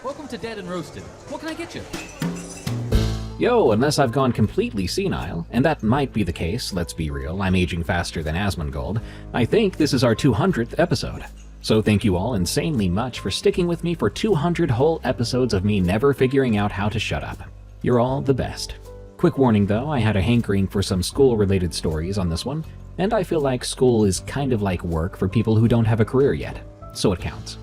Welcome to Dead and Roasted. What can I get you? Yo, unless I've gone completely senile, and that might be the case, let's be real, I'm aging faster than Asmongold, I think this is our 200th episode. So thank you all insanely much for sticking with me for 200 whole episodes of me never figuring out how to shut up. You're all the best. Quick warning though, I had a hankering for some school-related stories on this one, and I feel like school is kind of like work for people who don't have a career yet, so it counts.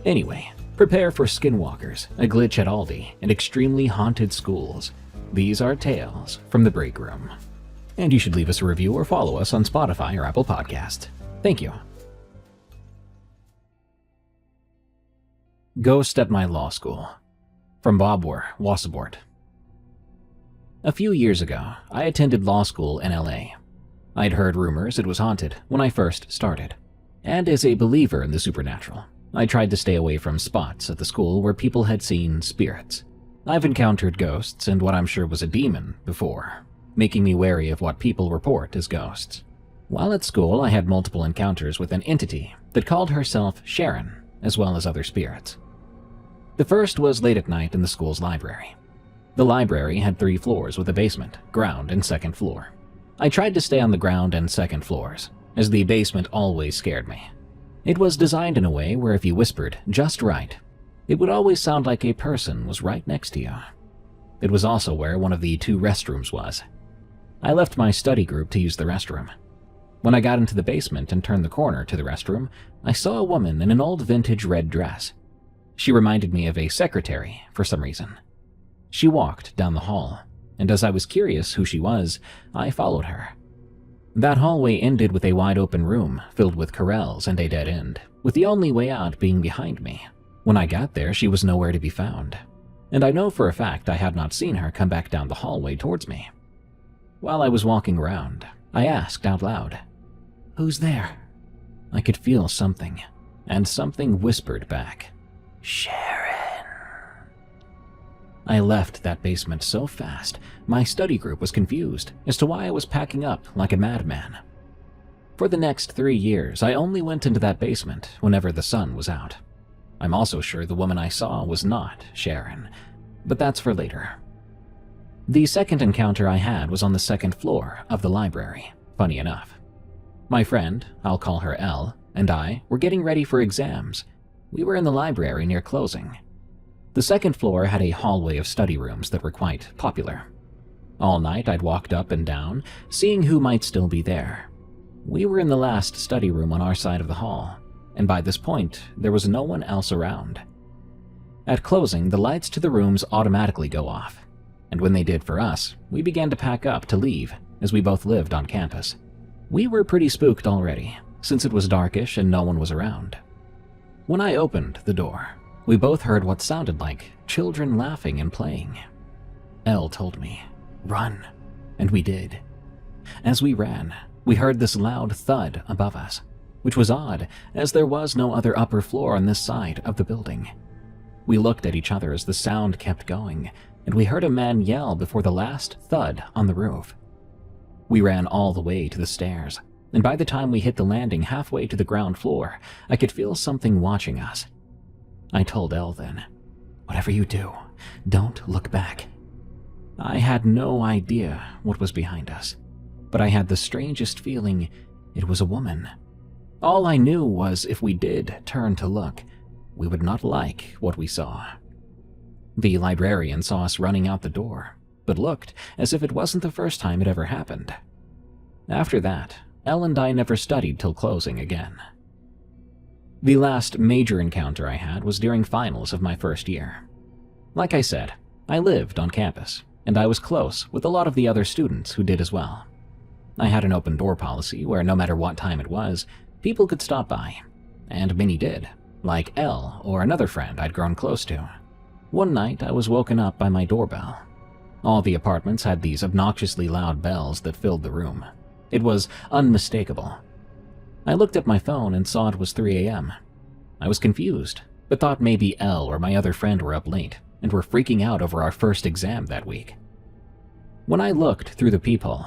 Anyway, prepare for skinwalkers, a glitch at Aldi, and extremely haunted schools. These are tales from the break room. And you should leave us a review or follow us on Spotify or Apple Podcasts. Thank you. Ghost at my law school. From Bob Wassabort. A few years ago, I attended law school in LA. I'd heard rumors it was haunted when I first started. And as a believer in the supernatural, I tried to stay away from spots at the school where people had seen spirits. I've encountered ghosts and what I'm sure was a demon before, making me wary of what people report as ghosts. While at school, I had multiple encounters with an entity that called herself Sharon, as well as other spirits. The first was late at night in the school's library. The library had 3 floors with a basement, ground, and second floor. I tried to stay on the ground and second floors, as the basement always scared me. It was designed in a way where if you whispered just right, it would always sound like a person was right next to you. It was also where one of the 2 restrooms was. I left my study group to use the restroom. When I got into the basement and turned the corner to the restroom, I saw a woman in an old vintage red dress. She reminded me of a secretary for some reason. She walked down the hall, and as I was curious who she was, I followed her. That hallway ended with a wide-open room filled with corrals and a dead end, with the only way out being behind me. When I got there, she was nowhere to be found, and I know for a fact I had not seen her come back down the hallway towards me. While I was walking around, I asked out loud, "Who's there?" I could feel something, and something whispered back, "Sharon." I left that basement so fast, my study group was confused as to why I was packing up like a madman. For the next 3 years, I only went into that basement whenever the sun was out. I'm also sure the woman I saw was not Sharon, but that's for later. The second encounter I had was on the second floor of the library, funny enough. My friend, I'll call her Elle, and I were getting ready for exams. We were in the library near closing. The second floor had a hallway of study rooms that were quite popular. All night I'd walked up and down, seeing who might still be there. We were in the last study room on our side of the hall, and by this point, there was no one else around. At closing, the lights to the rooms automatically go off, and when they did for us, we began to pack up to leave, as we both lived on campus. We were pretty spooked already, since it was darkish and no one was around. When I opened the door, we both heard what sounded like children laughing and playing. Elle told me, "Run," and we did. As we ran, we heard this loud thud above us, which was odd, as there was no other upper floor on this side of the building. We looked at each other as the sound kept going, and we heard a man yell before the last thud on the roof. We ran all the way to the stairs, and by the time we hit the landing halfway to the ground floor, I could feel something watching us. I told Elle then, "Whatever you do, don't look back." I had no idea what was behind us, but I had the strangest feeling it was a woman. All I knew was if we did turn to look, we would not like what we saw. The librarian saw us running out the door, but looked as if it wasn't the first time it ever happened. After that, Elle and I never studied till closing again. The last major encounter I had was during finals of my first year. Like I said, I lived on campus, and I was close with a lot of the other students who did as well. I had an open door policy where no matter what time it was, people could stop by, and many did, like Elle or another friend I'd grown close to. One night I was woken up by my doorbell. All the apartments had these obnoxiously loud bells that filled the room. It was unmistakable. I looked at my phone and saw it was 3 a.m. I was confused, but thought maybe Elle or my other friend were up late and were freaking out over our first exam that week. When I looked through the peephole,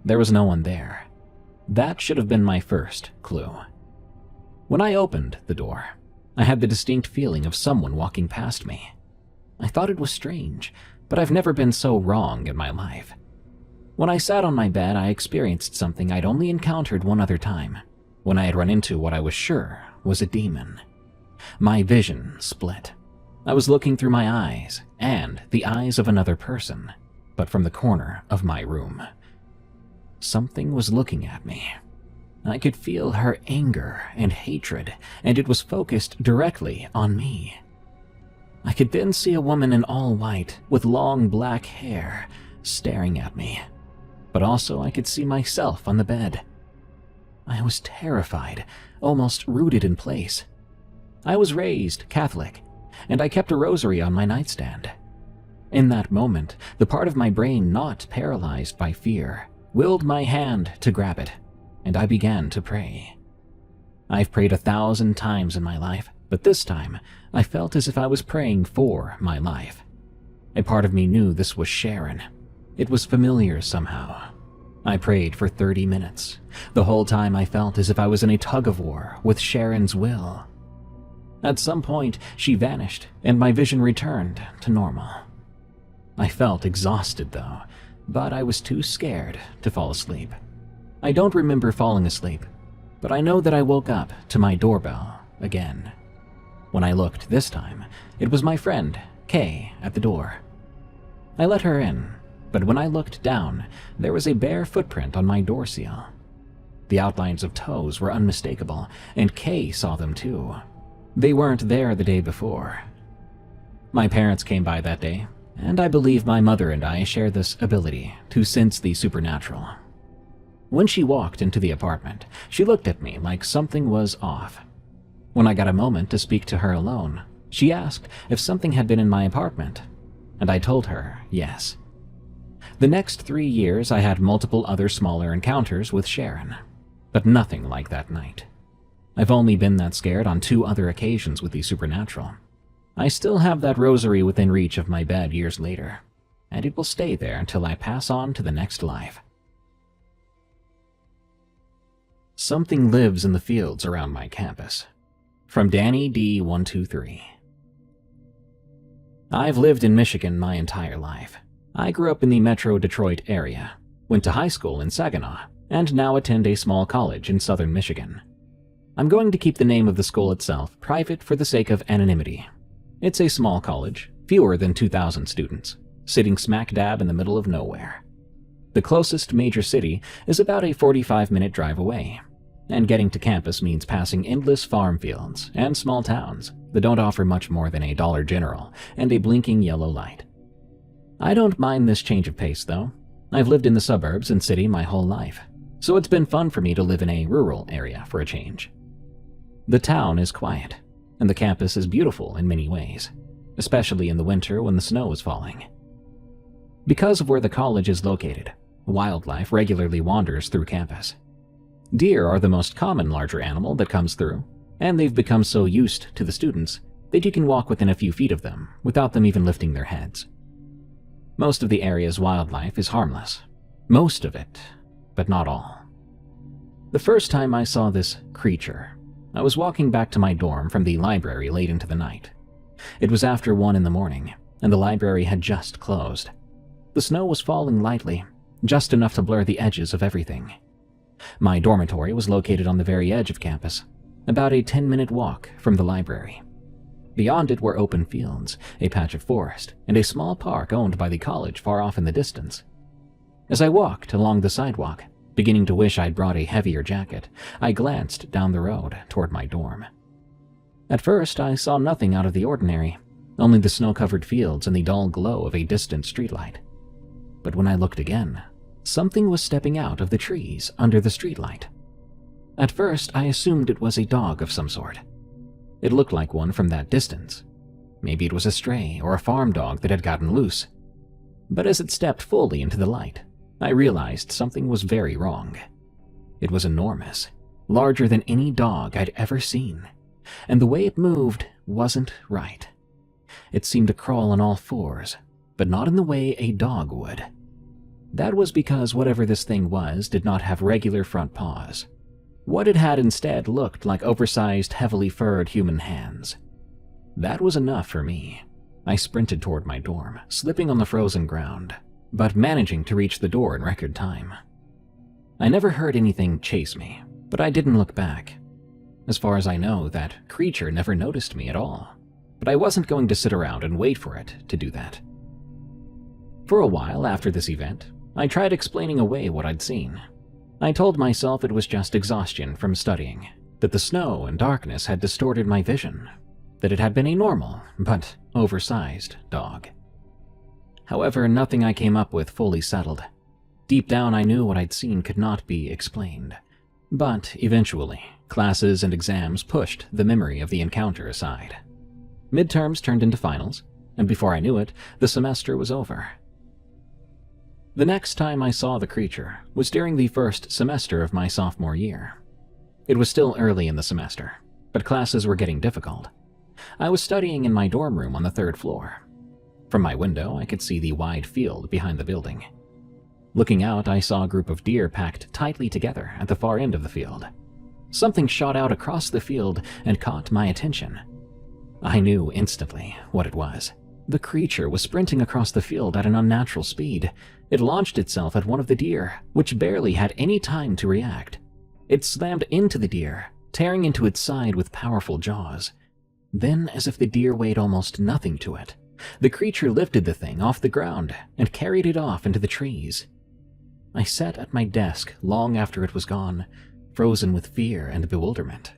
there was no one there. That should have been my first clue. When I opened the door, I had the distinct feeling of someone walking past me. I thought it was strange, but I've never been so wrong in my life. When I sat on my bed, I experienced something I'd only encountered one other time, when I had run into what I was sure was a demon. My vision split. I was looking through my eyes, and the eyes of another person, but from the corner of my room. Something was looking at me. I could feel her anger and hatred, and it was focused directly on me. I could then see a woman in all white, with long black hair, staring at me. But also I could see myself on the bed. I was terrified, almost rooted in place. I was raised Catholic, and I kept a rosary on my nightstand. In that moment, the part of my brain not paralyzed by fear willed my hand to grab it, and I began to pray. I've prayed 1,000 times in my life, but this time I felt as if I was praying for my life. A part of me knew this was Sharon. It was familiar somehow. I prayed for 30 minutes. The whole time I felt as if I was in a tug-of-war with Sharon's will. At some point, she vanished, and my vision returned to normal. I felt exhausted though, but I was too scared to fall asleep. I don't remember falling asleep, but I know that I woke up to my doorbell again. When I looked this time, it was my friend, Kay, at the door. I let her in, but when I looked down, there was a bare footprint on my door seal. The outlines of toes were unmistakable, and Kay saw them too. They weren't there the day before. My parents came by that day, and I believe my mother and I share this ability to sense the supernatural. When she walked into the apartment, she looked at me like something was off. When I got a moment to speak to her alone, she asked if something had been in my apartment, and I told her yes. The next 3 years I had multiple other smaller encounters with Sharon, but nothing like that night. I've only been that scared on 2 other occasions with the supernatural. I still have that rosary within reach of my bed years later, and it will stay there until I pass on to the next life. Something lives in the fields around my campus. From Danny D123. I've lived in Michigan my entire life. I grew up in the Metro Detroit area, went to high school in Saginaw, and now attend a small college in southern Michigan. I'm going to keep the name of the school itself private for the sake of anonymity. It's a small college, fewer than 2,000 students, sitting smack dab in the middle of nowhere. The closest major city is about a 45-minute drive away, and getting to campus means passing endless farm fields and small towns that don't offer much more than a Dollar General and a blinking yellow light. I don't mind this change of pace though. I've lived in the suburbs and city my whole life, so it's been fun for me to live in a rural area for a change. The town is quiet, and the campus is beautiful in many ways, especially in the winter when the snow is falling. Because of where the college is located, wildlife regularly wanders through campus. Deer are the most common larger animal that comes through, and they've become so used to the students that you can walk within a few feet of them without them even lifting their heads. Most of the area's wildlife is harmless. Most of it, but not all. The first time I saw this creature, I was walking back to my dorm from the library late into the night. It was after 1 in the morning, and the library had just closed. The snow was falling lightly, just enough to blur the edges of everything. My dormitory was located on the very edge of campus, about a 10-minute walk from the library. Beyond it were open fields, a patch of forest, and a small park owned by the college far off in the distance. As I walked along the sidewalk, beginning to wish I'd brought a heavier jacket, I glanced down the road toward my dorm. At first, I saw nothing out of the ordinary, only the snow-covered fields and the dull glow of a distant streetlight. But when I looked again, something was stepping out of the trees under the streetlight. At first, I assumed it was a dog of some sort. It looked like one from that distance. Maybe it was a stray or a farm dog that had gotten loose. But as it stepped fully into the light, I realized something was very wrong. It was enormous, larger than any dog I'd ever seen, and the way it moved wasn't right. It seemed to crawl on all fours, but not in the way a dog would. That was because whatever this thing was did not have regular front paws. What it had instead looked like oversized, heavily furred human hands. That was enough for me. I sprinted toward my dorm, slipping on the frozen ground, but managing to reach the door in record time. I never heard anything chase me, but I didn't look back. As far as I know, that creature never noticed me at all, but I wasn't going to sit around and wait for it to do that. For a while after this event, I tried explaining away what I'd seen. I told myself it was just exhaustion from studying, that the snow and darkness had distorted my vision, that it had been a normal, but oversized dog. However, nothing I came up with fully settled. Deep down, I knew what I'd seen could not be explained. But eventually, classes and exams pushed the memory of the encounter aside. Midterms turned into finals, and before I knew it, the semester was over. The next time I saw the creature was during the first semester of my sophomore year. It was still early in the semester, but classes were getting difficult. I was studying in my dorm room on the 3rd floor. From my window, I could see the wide field behind the building. Looking out, I saw a group of deer packed tightly together at the far end of the field. Something shot out across the field and caught my attention. I knew instantly what it was. The creature was sprinting across the field at an unnatural speed. It launched itself at one of the deer, which barely had any time to react. It slammed into the deer, tearing into its side with powerful jaws. Then, as if the deer weighed almost nothing to it, the creature lifted the thing off the ground and carried it off into the trees. I sat at my desk long after it was gone, frozen with fear and bewilderment.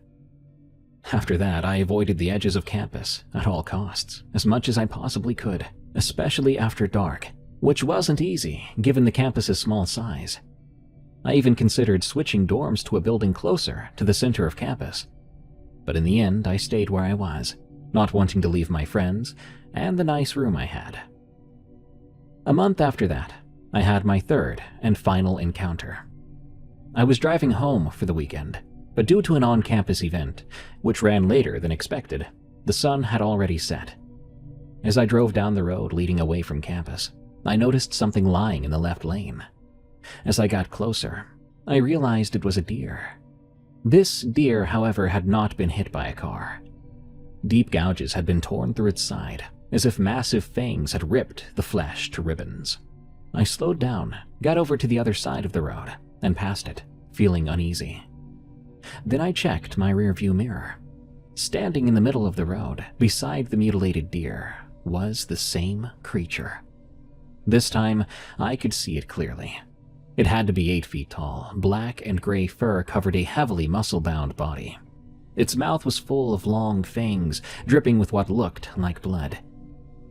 After that, I avoided the edges of campus at all costs, as much as I possibly could, especially after dark, which wasn't easy given the campus's small size. I even considered switching dorms to a building closer to the center of campus. But in the end, I stayed where I was, not wanting to leave my friends and the nice room I had. A month after that, I had my third and final encounter. I was driving home for the weekend, but due to an on-campus event, which ran later than expected, the sun had already set. As I drove down the road leading away from campus, I noticed something lying in the left lane. As I got closer, I realized it was a deer. This deer, however, had not been hit by a car. Deep gouges had been torn through its side, as if massive fangs had ripped the flesh to ribbons. I slowed down, got over to the other side of the road, and passed it, feeling uneasy. Then I checked my rearview mirror. Standing in the middle of the road, beside the mutilated deer, was the same creature. This time, I could see it clearly. It had to be 8 feet tall. Black and gray fur covered a heavily muscle-bound body. Its mouth was full of long fangs, dripping with what looked like blood.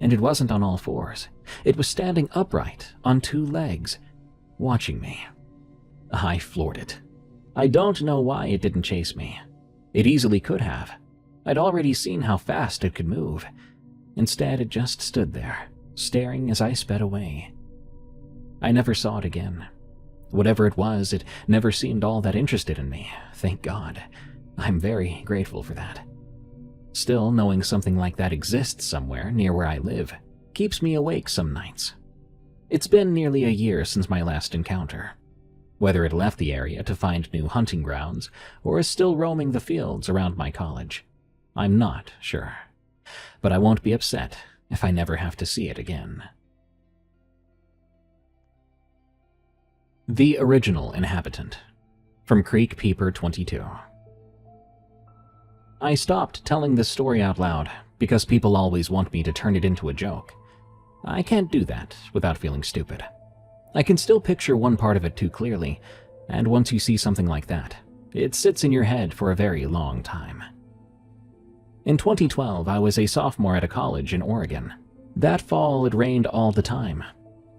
And it wasn't on all fours. It was standing upright on 2 legs, watching me. I floored it. I don't know why it didn't chase me. It easily could have. I'd already seen how fast it could move. Instead, it just stood there, staring as I sped away. I never saw it again. Whatever it was, it never seemed all that interested in me, thank God. I'm very grateful for that. Still, knowing something like that exists somewhere near where I live keeps me awake some nights. It's been nearly a year since my last encounter. Whether it left the area to find new hunting grounds or is still roaming the fields around my college, I'm not sure. But I won't be upset if I never have to see it again. The Original Inhabitant, from Creek Peeper 22. I stopped telling this story out loud because people always want me to turn it into a joke. I can't do that without feeling stupid. I can still picture one part of it too clearly, and once you see something like that, it sits in your head for a very long time. In 2012, I was a sophomore at a college in Oregon. That fall, it rained all the time.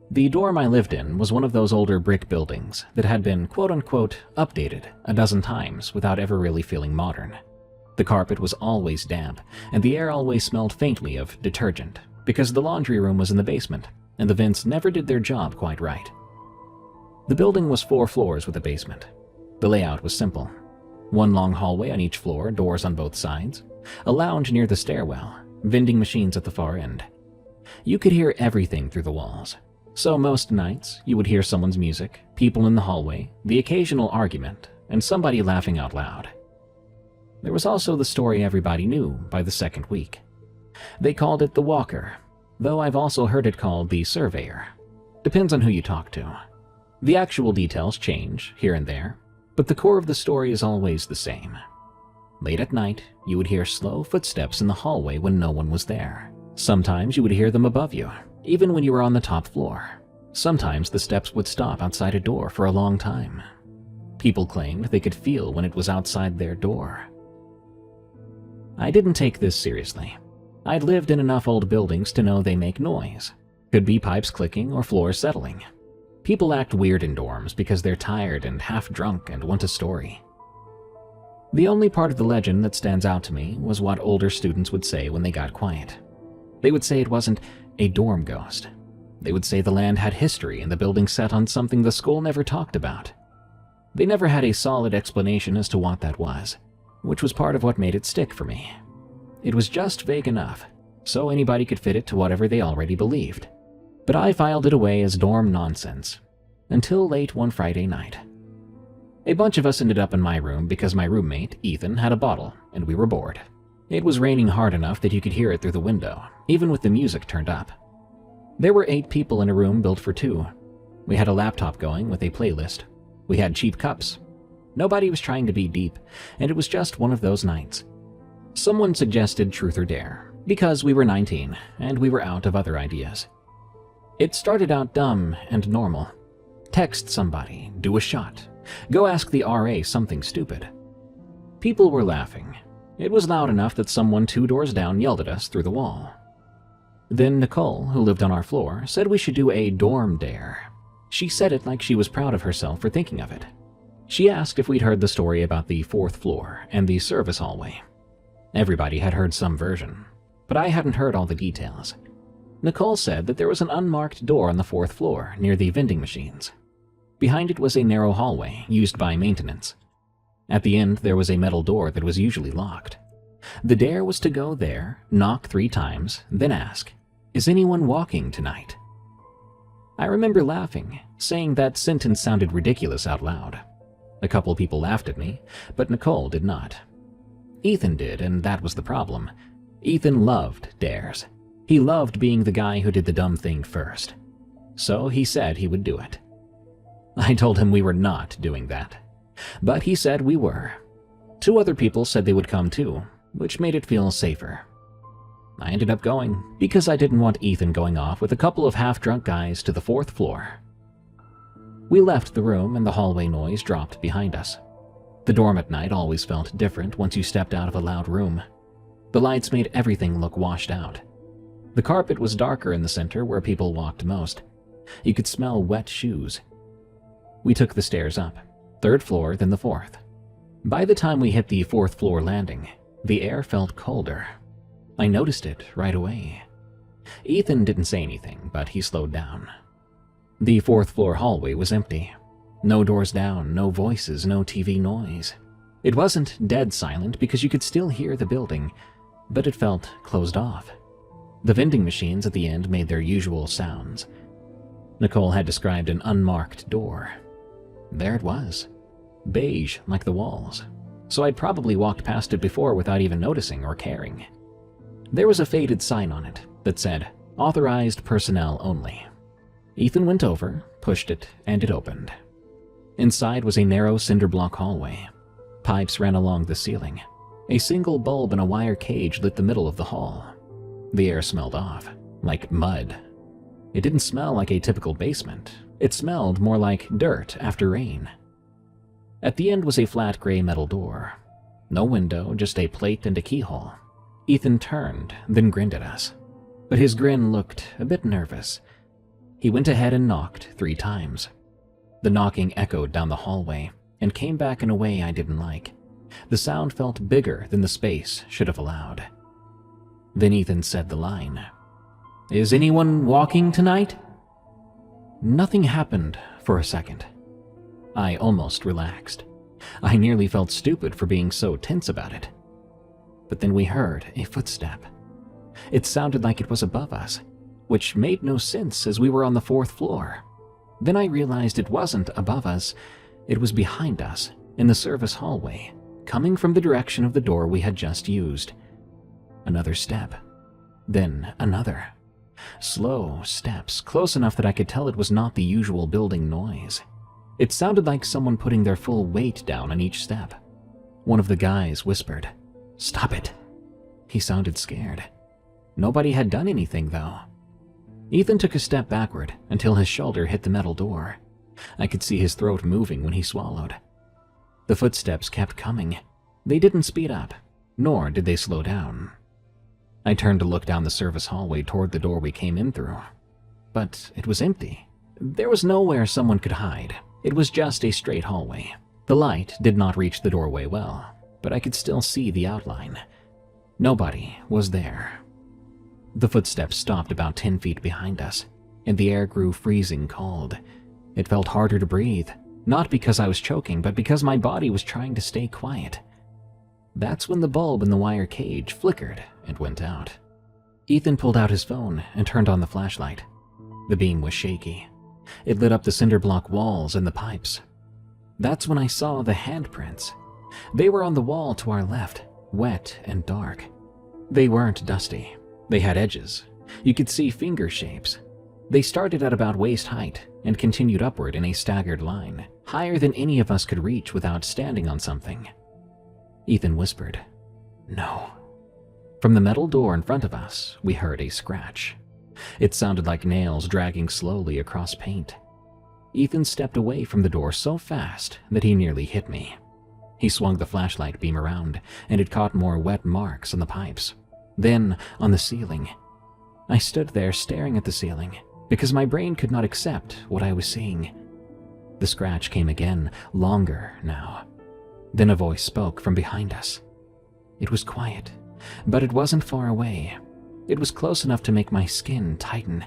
The dorm I lived in was one of those older brick buildings that had been quote-unquote updated a dozen times without ever really feeling modern. The carpet was always damp, and the air always smelled faintly of detergent because the laundry room was in the basement, and the vents never did their job quite right. The building was 4 floors with a basement. The layout was simple. 1 long hallway on each floor, doors on both sides, a lounge near the stairwell, vending machines at the far end. You could hear everything through the walls. So most nights, you would hear someone's music, people in the hallway, the occasional argument, and somebody laughing out loud. There was also the story everybody knew by the second week. They called it the Walker, though I've also heard it called the Surveyor. Depends on who you talk to. The actual details change here and there, but the core of the story is always the same. Late at night, you would hear slow footsteps in the hallway when no one was there. Sometimes you would hear them above you, even when you were on the top floor. Sometimes the steps would stop outside a door for a long time. People claimed they could feel when it was outside their door. I didn't take this seriously. I'd lived in enough old buildings to know they make noise. Could be pipes clicking or floors settling. People act weird in dorms because they're tired and half drunk and want a story. The only part of the legend that stands out to me was what older students would say when they got quiet. They would say it wasn't a dorm ghost. They would say the land had history and the building set on something the school never talked about. They never had a solid explanation as to what that was, which was part of what made it stick for me. It was just vague enough, so anybody could fit it to whatever they already believed. But I filed it away as dorm nonsense, until late one Friday night. A bunch of us ended up in my room because my roommate, Ethan, had a bottle, and we were bored. It was raining hard enough that you could hear it through the window, even with the music turned up. There were 8 people in a room built for 2. We had a laptop going with a playlist. We had cheap cups. Nobody was trying to be deep, and it was just one of those nights. Someone suggested Truth or Dare, because we were 19, and we were out of other ideas. It started out dumb and normal. Text somebody, do a shot, go ask the RA something stupid. People were laughing. It was loud enough that someone 2 doors down yelled at us through the wall. Then Nicole, who lived on our floor, said we should do a dorm dare. She said it like she was proud of herself for thinking of it. She asked if we'd heard the story about the 4th floor and the service hallway. Everybody had heard some version, but I hadn't heard all the details. Nicole said that there was an unmarked door on the 4th floor near the vending machines. Behind it was a narrow hallway used by maintenance. At the end, there was a metal door that was usually locked. The dare was to go there, knock 3 times, then ask, "Is anyone walking tonight?" I remember laughing, saying that sentence sounded ridiculous out loud. A couple people laughed at me, but Nicole did not. Ethan did, and that was the problem. Ethan loved dares. He loved being the guy who did the dumb thing first. So he said he would do it. I told him we were not doing that, but he said we were. 2 other people said they would come too, which made it feel safer. I ended up going because I didn't want Ethan going off with a couple of half-drunk guys to the 4th floor. We left the room and the hallway noise dropped behind us. The dorm at night always felt different once you stepped out of a loud room. The lights made everything look washed out. The carpet was darker in the center where people walked most. You could smell wet shoes. We took the stairs up, 3rd floor, then the 4th. By the time we hit the 4th floor landing, the air felt colder. I noticed it right away. Ethan didn't say anything, but he slowed down. The 4th floor hallway was empty. No doors down, no voices, no TV noise. It wasn't dead silent because you could still hear the building, but it felt closed off. The vending machines at the end made their usual sounds. Nicole had described an unmarked door. There it was. Beige like the walls. So I'd probably walked past it before without even noticing or caring. There was a faded sign on it that said, "Authorized personnel only." Ethan went over, pushed it, and it opened. Inside was a narrow cinder block hallway. Pipes ran along the ceiling. A single bulb in a wire cage lit the middle of the hall. The air smelled off, like mud. It didn't smell like a typical basement. It smelled more like dirt after rain. At the end was a flat gray metal door. No window, just a plate and a keyhole. Ethan turned, then grinned at us. But his grin looked a bit nervous. He went ahead and knocked 3 times. The knocking echoed down the hallway and came back in a way I didn't like. The sound felt bigger than the space should have allowed. Then Ethan said the line, "Is anyone walking tonight?" Nothing happened for a second. I almost relaxed. I nearly felt stupid for being so tense about it. But then we heard a footstep. It sounded like it was above us, which made no sense as we were on the 4th floor. Then I realized it wasn't above us, it was behind us, in the service hallway, coming from the direction of the door we had just used. Another step, then another. Slow steps, close enough that I could tell it was not the usual building noise. It sounded like someone putting their full weight down on each step. One of the guys whispered, "Stop it." He sounded scared. Nobody had done anything, though. Ethan took a step backward until his shoulder hit the metal door. I could see his throat moving when he swallowed. The footsteps kept coming. They didn't speed up, nor did they slow down. I turned to look down the service hallway toward the door we came in through. But it was empty. There was nowhere someone could hide. It was just a straight hallway. The light did not reach the doorway well, but I could still see the outline. Nobody was there. The footsteps stopped about 10 feet behind us, and the air grew freezing cold. It felt harder to breathe, not because I was choking, but because my body was trying to stay quiet. That's when the bulb in the wire cage flickered and went out. Ethan pulled out his phone and turned on the flashlight. The beam was shaky. It lit up the cinder block walls and the pipes. That's when I saw the handprints. They were on the wall to our left, wet and dark. They weren't dusty. They had edges. You could see finger shapes. They started at about waist height and continued upward in a staggered line, higher than any of us could reach without standing on something. Ethan whispered, "No." From the metal door in front of us, we heard a scratch. It sounded like nails dragging slowly across paint. Ethan stepped away from the door so fast that he nearly hit me. He swung the flashlight beam around, and it caught more wet marks on the pipes. Then, on the ceiling. I stood there staring at the ceiling, because my brain could not accept what I was seeing. The scratch came again, longer now. Then a voice spoke from behind us. It was quiet, but it wasn't far away. It was close enough to make my skin tighten,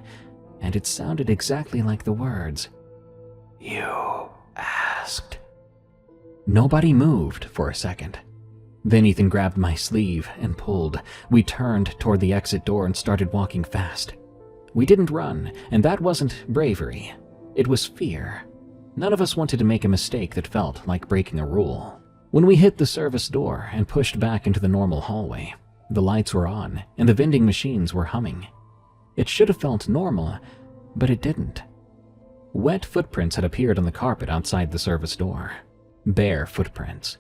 and it sounded exactly like the words, "You asked." Nobody moved for a second. Then Ethan grabbed my sleeve and pulled. We turned toward the exit door and started walking fast. We didn't run, and that wasn't bravery. It was fear. None of us wanted to make a mistake that felt like breaking a rule. When we hit the service door and pushed back into the normal hallway, the lights were on and the vending machines were humming. It should have felt normal, but it didn't. Wet footprints had appeared on the carpet outside the service door. Bare footprints.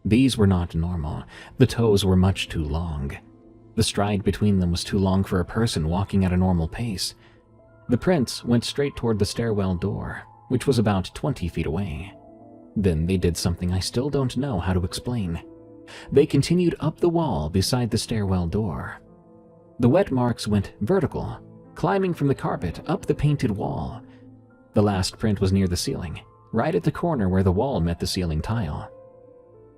These were not normal. The toes were much too long. The stride between them was too long for a person walking at a normal pace. The prints went straight toward the stairwell door, which was about 20 feet away. Then they did something I still don't know how to explain. They continued up the wall beside the stairwell door. The wet marks went vertical, climbing from the carpet up the painted wall. The last print was near the ceiling, right at the corner where the wall met the ceiling tile.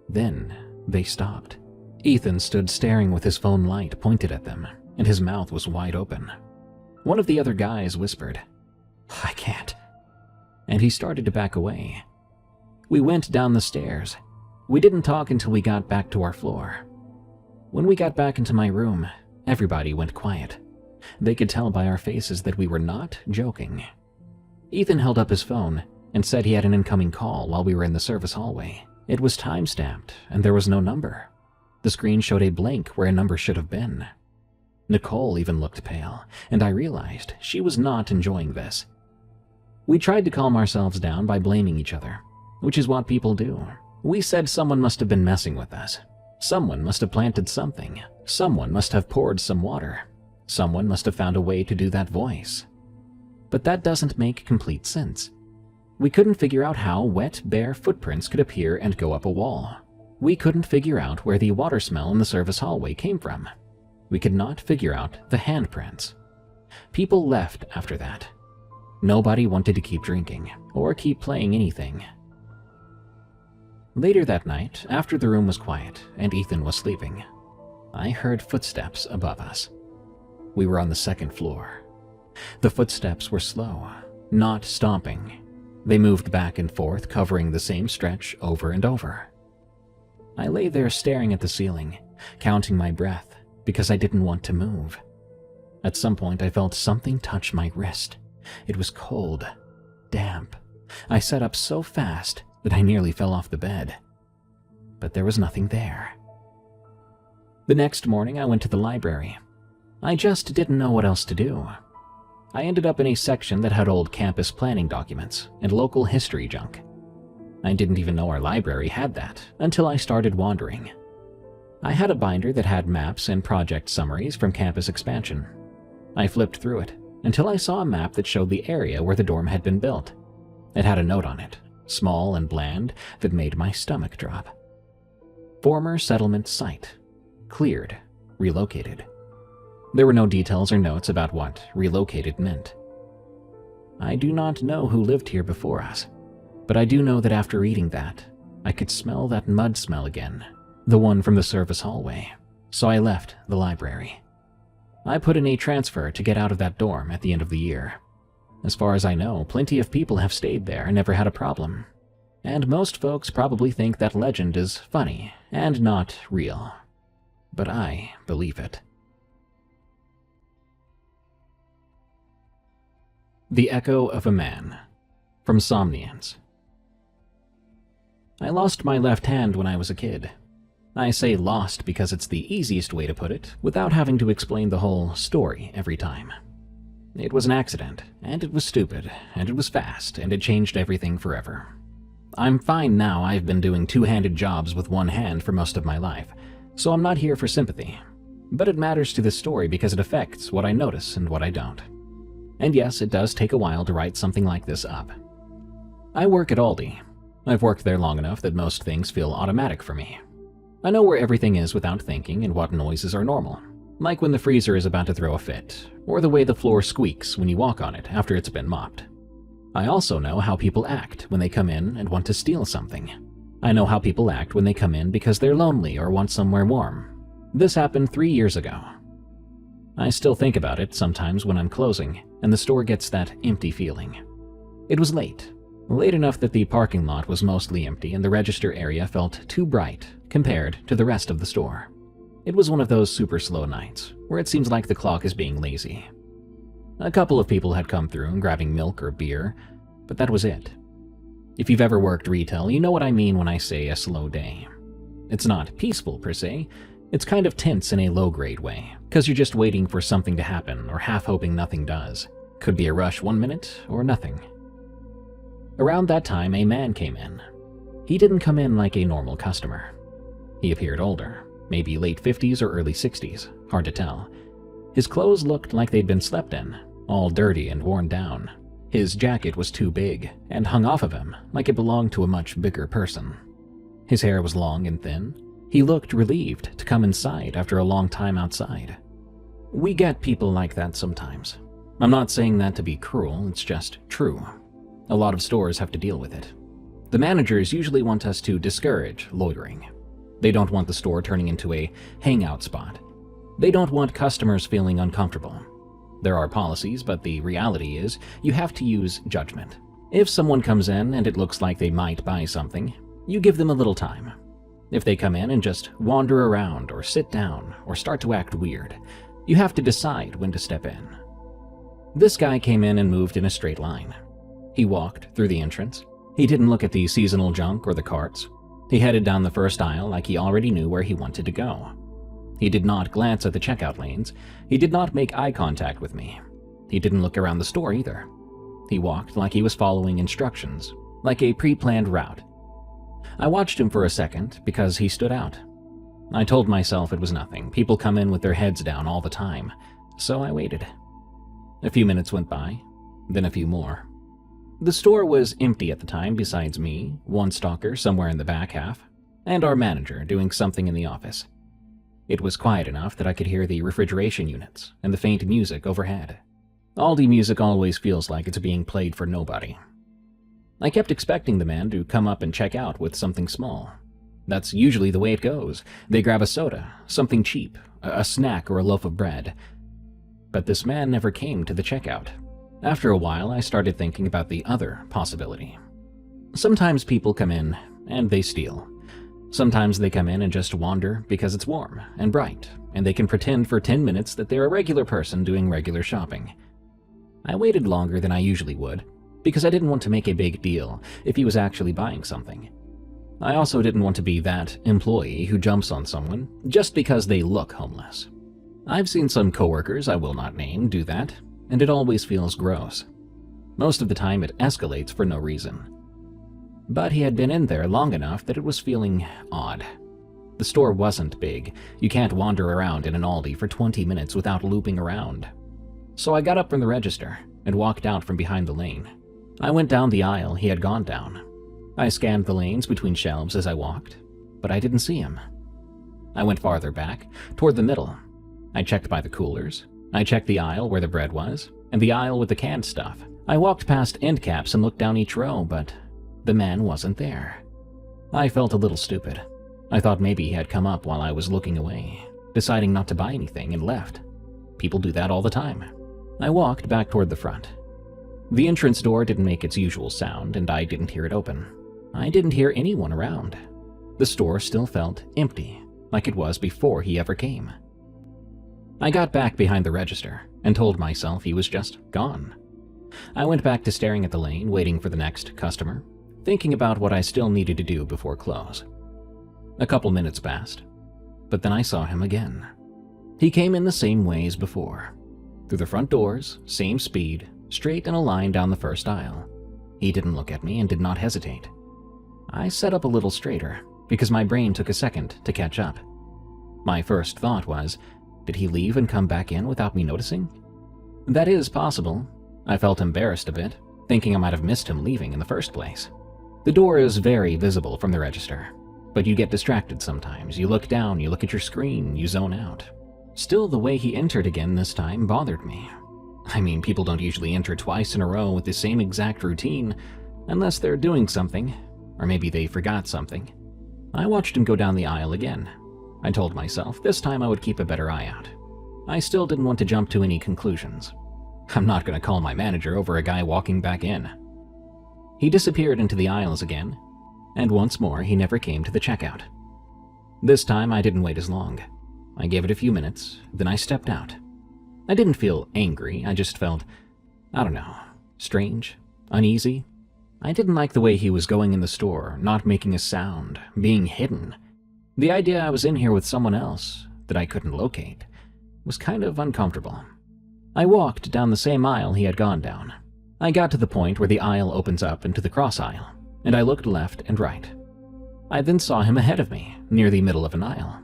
Then they stopped. Ethan stood staring with his phone light pointed at them, and his mouth was wide open. One of the other guys whispered, "I can't," and he started to back away. We went down the stairs. We didn't talk until we got back to our floor. When we got back into my room, everybody went quiet. They could tell by our faces that we were not joking. Ethan held up his phone and said he had an incoming call while we were in the service hallway. It was time-stamped, and there was no number. The screen showed a blank where a number should have been. Nicole even looked pale, and I realized she was not enjoying this. We tried to calm ourselves down by blaming each other, which is what people do. We said someone must have been messing with us. Someone must have planted something. Someone must have poured some water. Someone must have found a way to do that voice. But that doesn't make complete sense. We couldn't figure out how wet, bare footprints could appear and go up a wall. We couldn't figure out where the water smell in the service hallway came from. We could not figure out the handprints. People left after that. Nobody wanted to keep drinking or keep playing anything. Later that night, after the room was quiet and Ethan was sleeping, I heard footsteps above us. We were on the second floor. The footsteps were slow, not stomping. They moved back and forth, covering the same stretch over and over. I lay there staring at the ceiling, counting my breath because I didn't want to move. At some point, I felt something touch my wrist. It was cold, damp. I sat up so fast that I nearly fell off the bed. but there was nothing there. The next morning, I went to the library. I just didn't know what else to do. I ended up in a section that had old campus planning documents and local history junk. I didn't even know our library had that until I started wandering. I had a binder that had maps and project summaries from campus expansion. I flipped through it until I saw a map that showed the area where the dorm had been built. It had a note on it, small and bland, that made my stomach drop. Former settlement site. Cleared. Relocated. There were no details or notes about what relocated meant. I do not know who lived here before us, but I do know that after reading that, I could smell that mud smell again, the one from the service hallway, so I left the library. I put in a transfer to get out of that dorm at the end of the year. As far as I know, plenty of people have stayed there and never had a problem. And most folks probably think that legend is funny and not real. But I believe it. The Echo of a Man, from Somnians. I lost my left hand when I was a kid. I say lost because it's the easiest way to put it without having to explain the whole story every time. It was an accident, and it was stupid, and it was fast, and it changed everything forever. I'm fine now. I've been doing two-handed jobs with one hand for most of my life, so I'm not here for sympathy. But it matters to this story because it affects what I notice and what I don't. And yes, it does take a while to write something like this up. I work at Aldi. I've worked there long enough that most things feel automatic for me. I know where everything is without thinking and what noises are normal, like when the freezer is about to throw a fit, or the way the floor squeaks when you walk on it after it's been mopped. I also know how people act when they come in and want to steal something. I know how people act when they come in because they're lonely or want somewhere warm. This happened 3 years ago. I still think about it sometimes when I'm closing, and the store gets that empty feeling. It was late enough that the parking lot was mostly empty and the register area felt too bright compared to the rest of the store. It was one of those super slow nights, where it seems like the clock is being lazy. A couple of people had come through and grabbing milk or beer, but that was it. If you've ever worked retail, you know what I mean when I say a slow day. It's not peaceful per se, it's kind of tense in a low-grade way, because you're just waiting for something to happen or half hoping nothing does. Could be a rush 1 minute or nothing. Around that time, a man came in. He didn't come in like a normal customer. He appeared older, maybe late 50s or early 60s, hard to tell. His clothes looked like they'd been slept in, all dirty and worn down. His jacket was too big and hung off of him like it belonged to a much bigger person. His hair was long and thin. He looked relieved to come inside after a long time outside. We get people like that sometimes. I'm not saying that to be cruel, it's just true. A lot of stores have to deal with it. The managers usually want us to discourage loitering. They don't want the store turning into a hangout spot. They don't want customers feeling uncomfortable. There are policies, but the reality is you have to use judgment. If someone comes in and it looks like they might buy something, you give them a little time. If they come in and just wander around or sit down or start to act weird, you have to decide when to step in. This guy came in and moved in a straight line. He walked through the entrance. He didn't look at the seasonal junk or the carts. He headed down the first aisle like he already knew where he wanted to go. He did not glance at the checkout lanes. He did not make eye contact with me. He didn't look around the store either. He walked like he was following instructions, like a pre-planned route. I watched him for a second because he stood out. I told myself it was nothing. People come in with their heads down all the time, so I waited. A few minutes went by, then a few more. The store was empty at the time besides me, one stalker somewhere in the back half, and our manager doing something in the office. It was quiet enough that I could hear the refrigeration units and the faint music overhead. Aldi music always feels like it's being played for nobody. I kept expecting the man to come up and check out with something small. That's usually the way it goes. They grab a soda, something cheap, a snack or a loaf of bread. But this man never came to the checkout. After a while, I started thinking about the other possibility. Sometimes people come in and they steal. Sometimes they come in and just wander because it's warm and bright, and they can pretend for 10 minutes that they're a regular person doing regular shopping. I waited longer than I usually would, because I didn't want to make a big deal if he was actually buying something. I also didn't want to be that employee who jumps on someone just because they look homeless. I've seen some coworkers I will not name do that, and it always feels gross. Most of the time it escalates for no reason. But he had been in there long enough that it was feeling odd. The store wasn't big. You can't wander around in an Aldi for 20 minutes without looping around. So I got up from the register and walked out from behind the lane. I went down the aisle he had gone down. I scanned the lanes between shelves as I walked, but I didn't see him. I went farther back, toward the middle. I checked by the coolers. I checked the aisle where the bread was, and the aisle with the canned stuff. I walked past end caps and looked down each row, but the man wasn't there. I felt a little stupid. I thought maybe he had come up while I was looking away, deciding not to buy anything, and left. People do that all the time. I walked back toward the front. The entrance door didn't make its usual sound, and I didn't hear it open. I didn't hear anyone around. The store still felt empty, like it was before he ever came. I got back behind the register and told myself he was just gone. I went back to staring at the lane, waiting for the next customer, thinking about what I still needed to do before close. A couple minutes passed, but then I saw him again. He came in the same way as before. Through the front doors, same speed, straight in a line down the first aisle. He didn't look at me and did not hesitate. I sat up a little straighter, because my brain took a second to catch up. My first thought was, did he leave and come back in without me noticing? That is possible. I felt embarrassed a bit, thinking I might have missed him leaving in the first place. The door is very visible from the register, but you get distracted sometimes. You look down, you look at your screen, you zone out. Still, the way he entered again this time bothered me. I mean, people don't usually enter twice in a row with the same exact routine, unless they're doing something, or maybe they forgot something. I watched him go down the aisle again. I told myself this time I would keep a better eye out. I still didn't want to jump to any conclusions. I'm not going to call my manager over a guy walking back in. He disappeared into the aisles again, and once more he never came to the checkout. This time I didn't wait as long. I gave it a few minutes, then I stepped out. I didn't feel angry, I just felt, I don't know, strange, uneasy. I didn't like the way he was going in the store, not making a sound, being hidden. The idea I was in here with someone else that I couldn't locate was kind of uncomfortable. I walked down the same aisle he had gone down. I got to the point where the aisle opens up into the cross aisle, and I looked left and right. I then saw him ahead of me, near the middle of an aisle.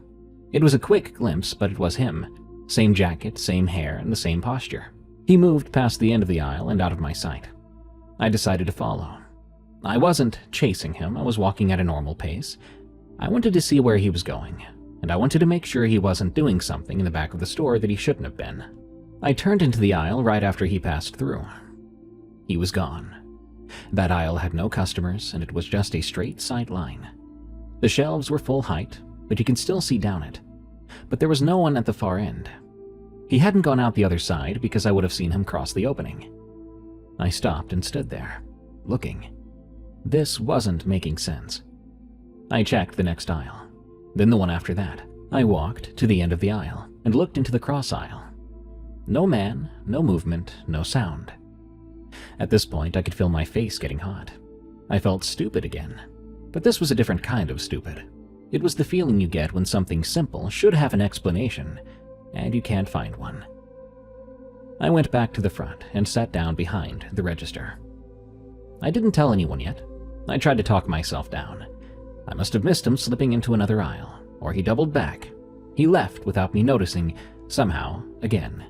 It was a quick glimpse, but it was him. Same jacket, same hair, and the same posture. He moved past the end of the aisle and out of my sight. I decided to follow. I wasn't chasing him, I was walking at a normal pace. I wanted to see where he was going, and I wanted to make sure he wasn't doing something in the back of the store that he shouldn't have been. I turned into the aisle right after he passed through. He was gone. That aisle had no customers, and it was just a straight side line. The shelves were full height, but you can still see down it. But there was no one at the far end. He hadn't gone out the other side because I would have seen him cross the opening. I stopped and stood there, looking. This wasn't making sense. I checked the next aisle, then the one after that. I walked to the end of the aisle and looked into the cross aisle. No man, no movement, no sound. At this point, I could feel my face getting hot. I felt stupid again, but this was a different kind of stupid. It was the feeling you get when something simple should have an explanation, and you can't find one. I went back to the front and sat down behind the register. I didn't tell anyone yet. I tried to talk myself down. I must have missed him slipping into another aisle, or he doubled back. He left without me noticing, somehow, again.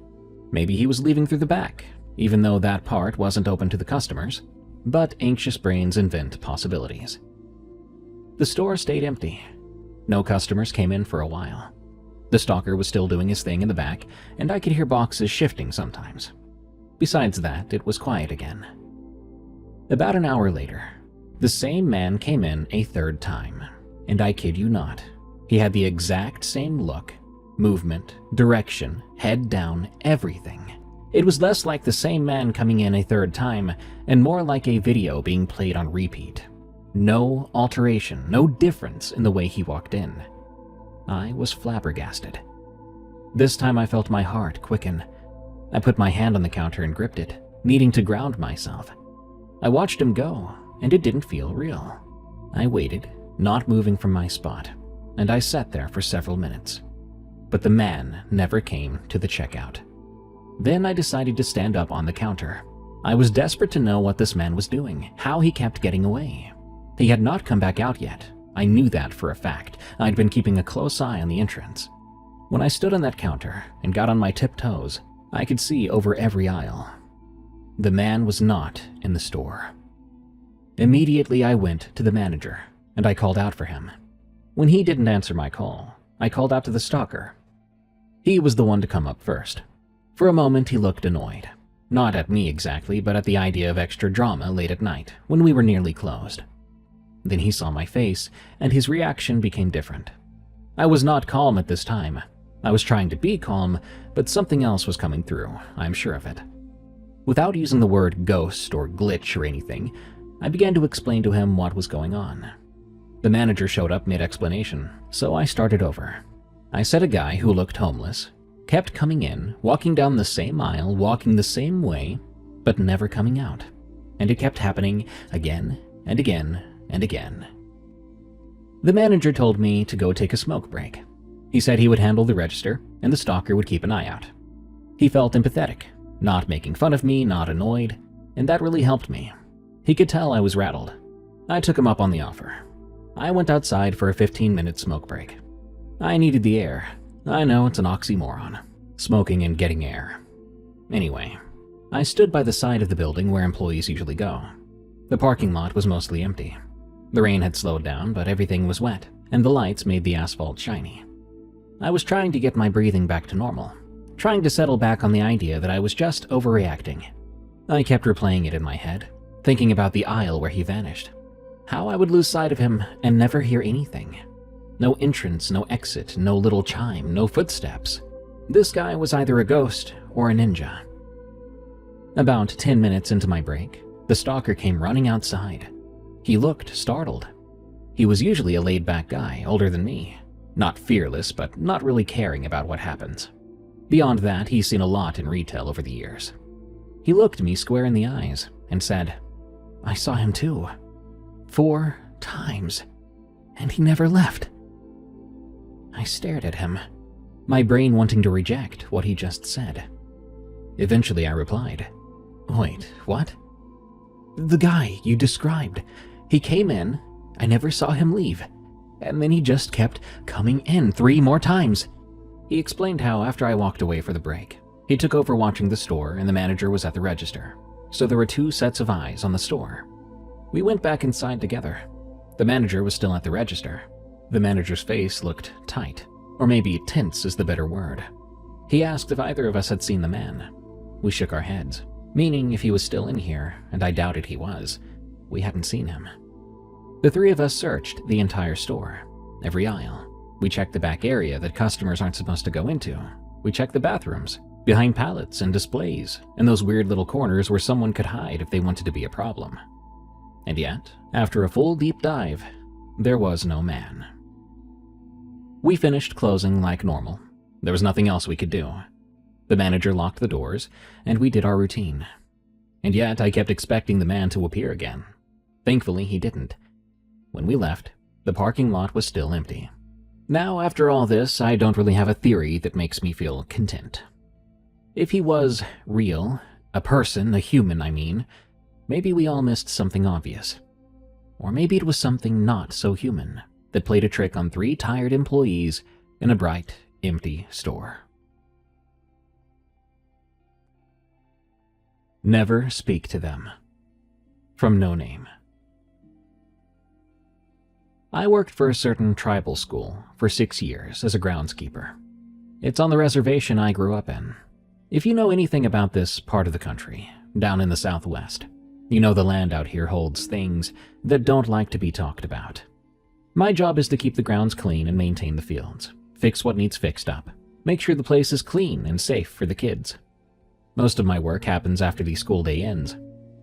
Maybe he was leaving through the back, even though that part wasn't open to the customers. But anxious brains invent possibilities. The store stayed empty. No customers came in for a while. The stalker was still doing his thing in the back, and I could hear boxes shifting sometimes. Besides that, it was quiet again. About an hour later, the same man came in a third time, and I kid you not, he had the exact same look, movement, direction, head down, everything. It was less like the same man coming in a third time, and more like a video being played on repeat. No alteration, no difference in the way he walked in. I was flabbergasted. This time I felt my heart quicken. I put my hand on the counter and gripped it, needing to ground myself. I watched him go, and it didn't feel real. I waited not moving from my spot, and I sat there for several minutes. But the man never came to the checkout. Then I decided to stand up on the counter. I was desperate to know what this man was doing, how he kept getting away. He had not come back out yet. I knew that for a fact. I'd been keeping a close eye on the entrance. When I stood on that counter and got on my tiptoes, I could see over every aisle. The man was not in the store. Immediately I went to the manager and I called out for him. When he didn't answer my call, I called out to the stalker. He was the one to come up first. For a moment he looked annoyed. Not at me exactly, but at the idea of extra drama late at night when we were nearly closed. Then he saw my face and his reaction became different. I was not calm at this time. I was trying to be calm, but something else was coming through, I'm sure of it. Without using the word ghost or glitch or anything, I began to explain to him what was going on. The manager showed up mid-explanation, so I started over. I said a guy who looked homeless kept coming in, walking down the same aisle, walking the same way, but never coming out. And it kept happening again and again and again. The manager told me to go take a smoke break. He said he would handle the register and the stalker would keep an eye out. He felt empathetic, not making fun of me, not annoyed, and that really helped me. He could tell I was rattled. I took him up on the offer. I went outside for a 15-minute smoke break. I needed the air. I know it's an oxymoron, smoking and getting air. Anyway, I stood by the side of the building where employees usually go. The parking lot was mostly empty. The rain had slowed down, but everything was wet, and the lights made the asphalt shiny. I was trying to get my breathing back to normal, trying to settle back on the idea that I was just overreacting. I kept replaying it in my head, thinking about the aisle where he vanished. How I would lose sight of him and never hear anything. No entrance, no exit, no little chime, no footsteps. This guy was either a ghost or a ninja. About 10 minutes into my break, the stalker came running outside. He looked startled. He was usually a laid-back guy, older than me. Not fearless, but not really caring about what happens. Beyond that, he's seen a lot in retail over the years. He looked me square in the eyes and said, "I saw him too. 4 times. And he never left." I stared at him, my brain wanting to reject what he just said. Eventually I replied, "Wait, what?" "The guy you described. He came in, I never saw him leave, and then he just kept coming in 3 more times." He explained how after I walked away for the break, he took over watching the store and the manager was at the register, so there were 2 sets of eyes on the store. We went back inside together. The manager was still at the register. The manager's face looked tight, or maybe tense is the better word. He asked if either of us had seen the man. We shook our heads, meaning if he was still in here, and I doubted he was, we hadn't seen him. The 3 of us searched the entire store, every aisle. We checked the back area that customers aren't supposed to go into. We checked the bathrooms, behind pallets and displays, and those weird little corners where someone could hide if they wanted to be a problem. And yet, after a full deep dive, there was no man. We finished closing like normal. There was nothing else we could do. The manager locked the doors, and we did our routine. And yet I kept expecting the man to appear again. Thankfully, he didn't. When we left, the parking lot was still empty. Now, after all this, I don't really have a theory that makes me feel content. If he was real, a person, a human, I mean, maybe we all missed something obvious. Or maybe it was something not so human that played a trick on 3 tired employees in a bright, empty store. Never speak to them. From No Name. I worked for a certain tribal school for 6 years as a groundskeeper. It's on the reservation I grew up in. If you know anything about this part of the country, down in the Southwest, you know the land out here holds things that don't like to be talked about. My job is to keep the grounds clean and maintain the fields, fix what needs fixed up, make sure the place is clean and safe for the kids. Most of my work happens after the school day ends.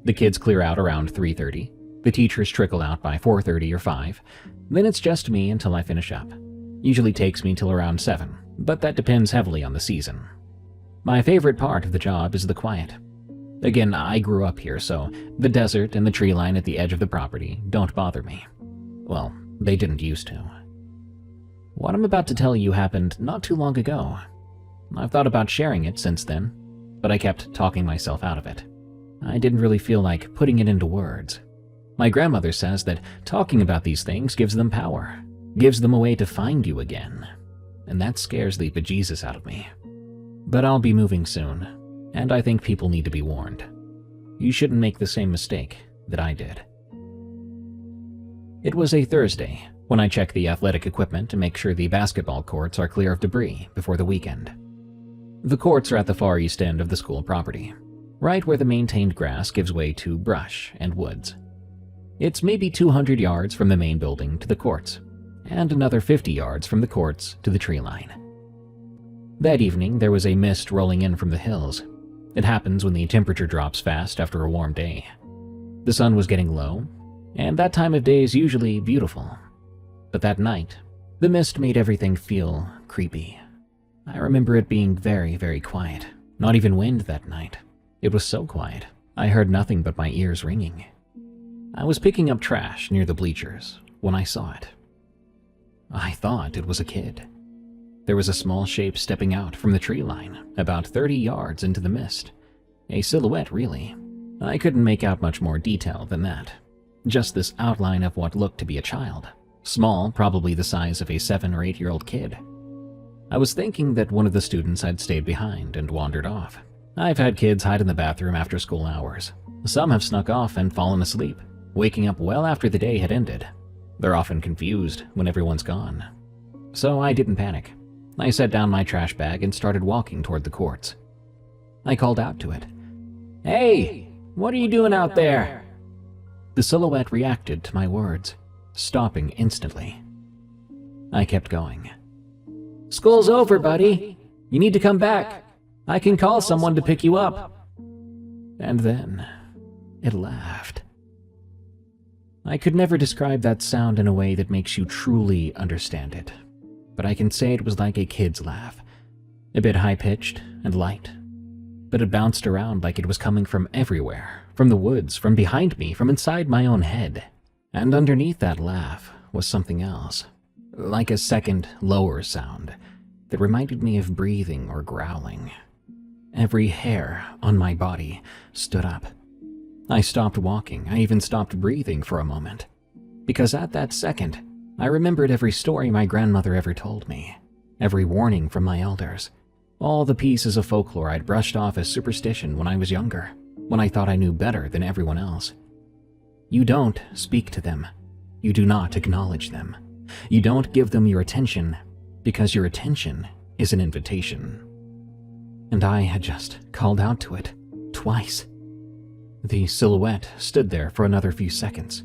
The kids clear out around 3:30, the teachers trickle out by 4:30 or 5, then it's just me until I finish up. Usually takes me till around 7, but that depends heavily on the season. My favorite part of the job is the quiet. Again, I grew up here, so the desert and the tree line at the edge of the property don't bother me. Well, They didn't used to. What I'm about to tell you happened not too long ago. I've thought about sharing it since then, but I kept talking myself out of it. I didn't really feel like putting it into words. My grandmother says that talking about these things gives them power, gives them a way to find you again, and that scares the bejesus out of me. But I'll be moving soon, and I think people need to be warned. You shouldn't make the same mistake that I did. It was a Thursday when I checked the athletic equipment to make sure the basketball courts are clear of debris before the weekend. The courts are at the far east end of the school property, right where the maintained grass gives way to brush and woods. It's maybe 200 yards from the main building to the courts, and another 50 yards from the courts to the tree line. That evening, there was a mist rolling in from the hills. It happens when the temperature drops fast after a warm day. The sun was getting low, and that time of day is usually beautiful. But that night, the mist made everything feel creepy. I remember it being very, very quiet. Not even wind that night. It was so quiet, I heard nothing but my ears ringing. I was picking up trash near the bleachers when I saw it. I thought it was a kid. There was a small shape stepping out from the tree line, about 30 yards into the mist. A silhouette, really. I couldn't make out much more detail than that. Just this outline of what looked to be a child. Small, probably the size of a 7 or 8-year-old kid. I was thinking that one of the students had stayed behind and wandered off. I've had kids hide in the bathroom after school hours. Some have snuck off and fallen asleep, waking up well after the day had ended. They're often confused when everyone's gone. So I didn't panic. I set down my trash bag and started walking toward the courts. I called out to it. "Hey, what are you doing out there?" The silhouette reacted to my words, stopping instantly. I kept going. "School's over, buddy. You need to come back. I can call someone to pick you up." And then it laughed. I could never describe that sound in a way that makes you truly understand it, but I can say it was like a kid's laugh, a bit high-pitched and light, but it bounced around like it was coming from everywhere, from the woods, from behind me, from inside my own head. And underneath that laugh was something else, like a second, lower sound that reminded me of breathing or growling. Every hair on my body stood up. I stopped walking, I even stopped breathing for a moment, because at that second, I remembered every story my grandmother ever told me, every warning from my elders, all the pieces of folklore I'd brushed off as superstition when I was younger, when I thought I knew better than everyone else. You don't speak to them. You do not acknowledge them. You don't give them your attention, because your attention is an invitation. And I had just called out to it, twice. The silhouette stood there for another few seconds.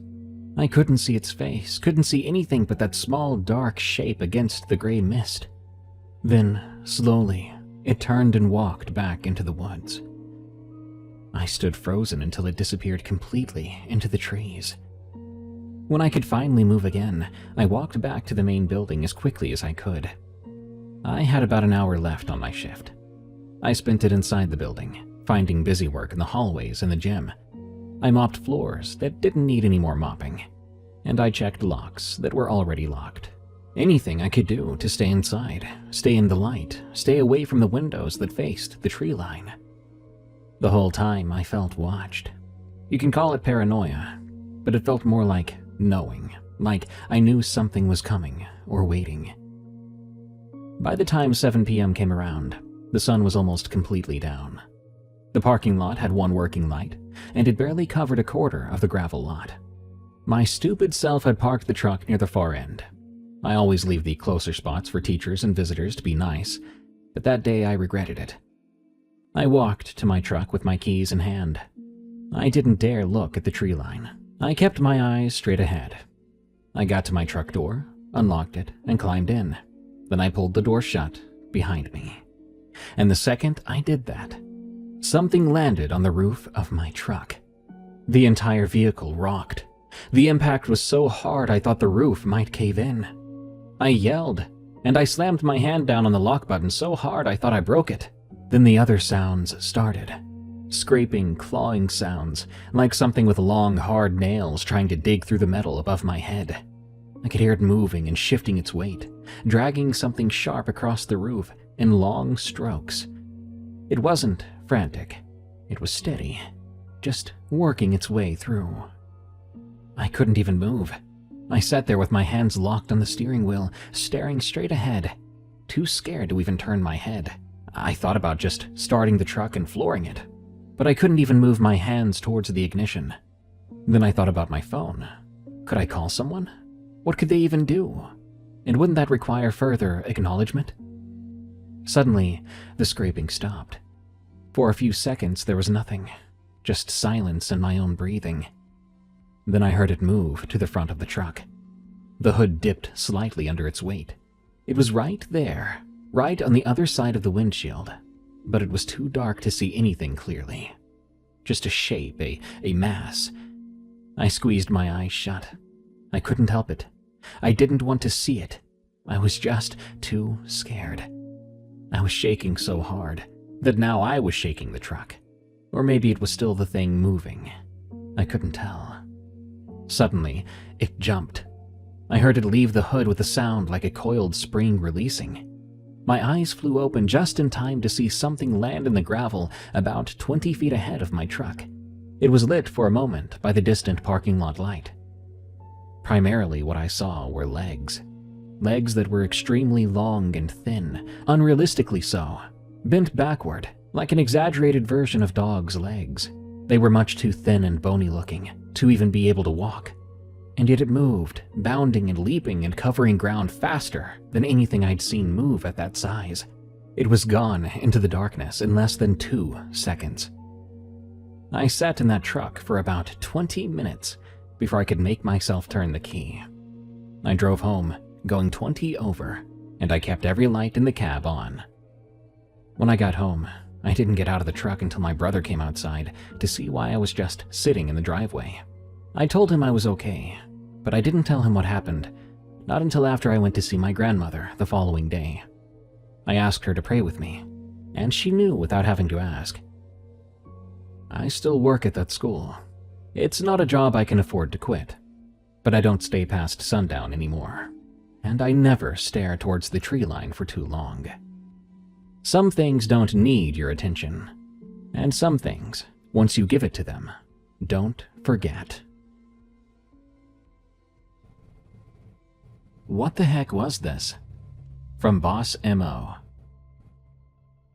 I couldn't see its face, couldn't see anything but that small dark shape against the gray mist. Then, slowly, it turned and walked back into the woods. I stood frozen until it disappeared completely into the trees. When I could finally move again, I walked back to the main building as quickly as I could. I had about an hour left on my shift. I spent it inside the building, finding busy work in the hallways and the gym. I mopped floors that didn't need any more mopping, and I checked locks that were already locked. Anything I could do to stay inside, stay in the light, stay away from the windows that faced the tree line. The whole time I felt watched. You can call it paranoia, but it felt more like knowing, like I knew something was coming or waiting. By the time 7 p.m. came around, the sun was almost completely down. The parking lot had one working light, and it barely covered a quarter of the gravel lot. My stupid self had parked the truck near the far end. I always leave the closer spots for teachers and visitors to be nice, but that day I regretted it. I walked to my truck with my keys in hand. I didn't dare look at the tree line. I kept my eyes straight ahead. I got to my truck door, unlocked it, and climbed in. Then I pulled the door shut behind me. And the second I did that, something landed on the roof of my truck. The entire vehicle rocked. The impact was so hard I thought the roof might cave in. I yelled, and I slammed my hand down on the lock button so hard I thought I broke it. Then the other sounds started. Scraping, clawing sounds, like something with long, hard nails trying to dig through the metal above my head. I could hear it moving and shifting its weight, dragging something sharp across the roof in long strokes. It wasn't frantic. It was steady, just working its way through. I couldn't even move. I sat there with my hands locked on the steering wheel, staring straight ahead, too scared to even turn my head. I thought about just starting the truck and flooring it, but I couldn't even move my hands towards the ignition. Then I thought about my phone. Could I call someone? What could they even do? And wouldn't that require further acknowledgement? Suddenly, the scraping stopped. For a few seconds, there was nothing, just silence and my own breathing. Then I heard it move to the front of the truck. The hood dipped slightly under its weight. It was right there, right on the other side of the windshield, but it was too dark to see anything clearly. Just a shape, a mass. I squeezed my eyes shut. I couldn't help it. I didn't want to see it. I was just too scared. I was shaking so hard that now I was shaking the truck. Or maybe it was still the thing moving. I couldn't tell. Suddenly, it jumped. I heard it leave the hood with a sound like a coiled spring releasing. My eyes flew open just in time to see something land in the gravel about 20 feet ahead of my truck. It was lit for a moment by the distant parking lot light. Primarily what I saw were legs. Legs that were extremely long and thin, unrealistically so, bent backward, like an exaggerated version of dogs' legs. They were much too thin and bony looking to even be able to walk. And yet it moved, bounding and leaping and covering ground faster than anything I'd seen move at that size. It was gone into the darkness in less than 2 seconds. I sat in that truck for about 20 minutes before I could make myself turn the key. I drove home, going 20 over, and I kept every light in the cab on. When I got home, I didn't get out of the truck until my brother came outside to see why I was just sitting in the driveway. I told him I was okay, but I didn't tell him what happened, not until after I went to see my grandmother the following day. I asked her to pray with me, and she knew without having to ask. I still work at that school. It's not a job I can afford to quit, but I don't stay past sundown anymore, and I never stare towards the tree line for too long. Some things don't need your attention, and some things, once you give it to them, don't forget. What the heck was this? From Boss M.O.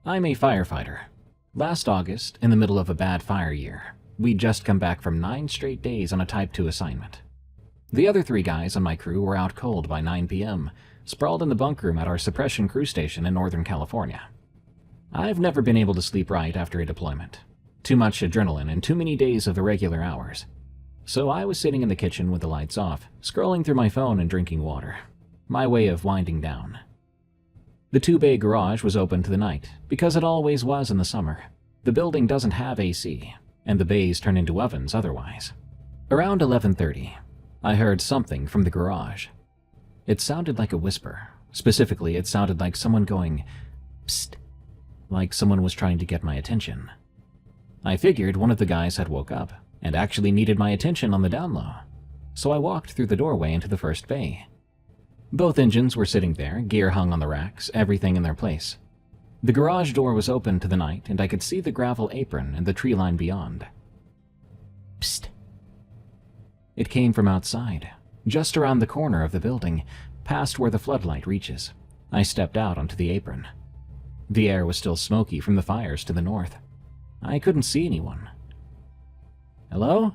I'm a firefighter. Last August, in the middle of a bad fire year, we'd just come back from 9 straight days on a Type 2 assignment. The other 3 guys on my crew were out cold by 9 p.m., sprawled in the bunk room at our suppression crew station in Northern California. I've never been able to sleep right after a deployment. Too much adrenaline and too many days of irregular hours. So I was sitting in the kitchen with the lights off, scrolling through my phone and drinking water. My way of winding down. The 2-bay garage was open to the night, because it always was in the summer. The building doesn't have AC, and the bays turn into ovens otherwise. Around 11:30, I heard something from the garage. It sounded like a whisper. Specifically, it sounded like someone going, "Psst," like someone was trying to get my attention. I figured one of the guys had woke up and actually needed my attention on the down low, so I walked through the doorway into the first bay. Both engines were sitting there, gear hung on the racks, everything in their place. The garage door was open to the night, and I could see the gravel apron and the tree line beyond. Psst. It came from outside, just around the corner of the building, past where the floodlight reaches. I stepped out onto the apron. The air was still smoky from the fires to the north. I couldn't see anyone. "Hello?"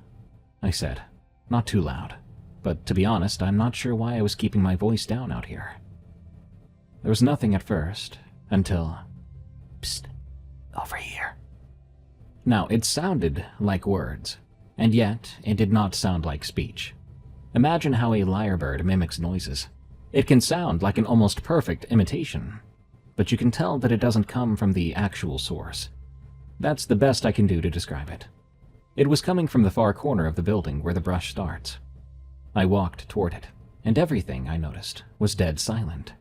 I said, not too loud. But to be honest, I'm not sure why I was keeping my voice down out here. There was nothing at first, until, "Psst, over here." Now, it sounded like words, and yet it did not sound like speech. Imagine how a lyrebird mimics noises. It can sound like an almost perfect imitation, but you can tell that it doesn't come from the actual source. That's the best I can do to describe it. It was coming from the far corner of the building where the brush starts. I walked toward it, and everything, I noticed, was dead silent.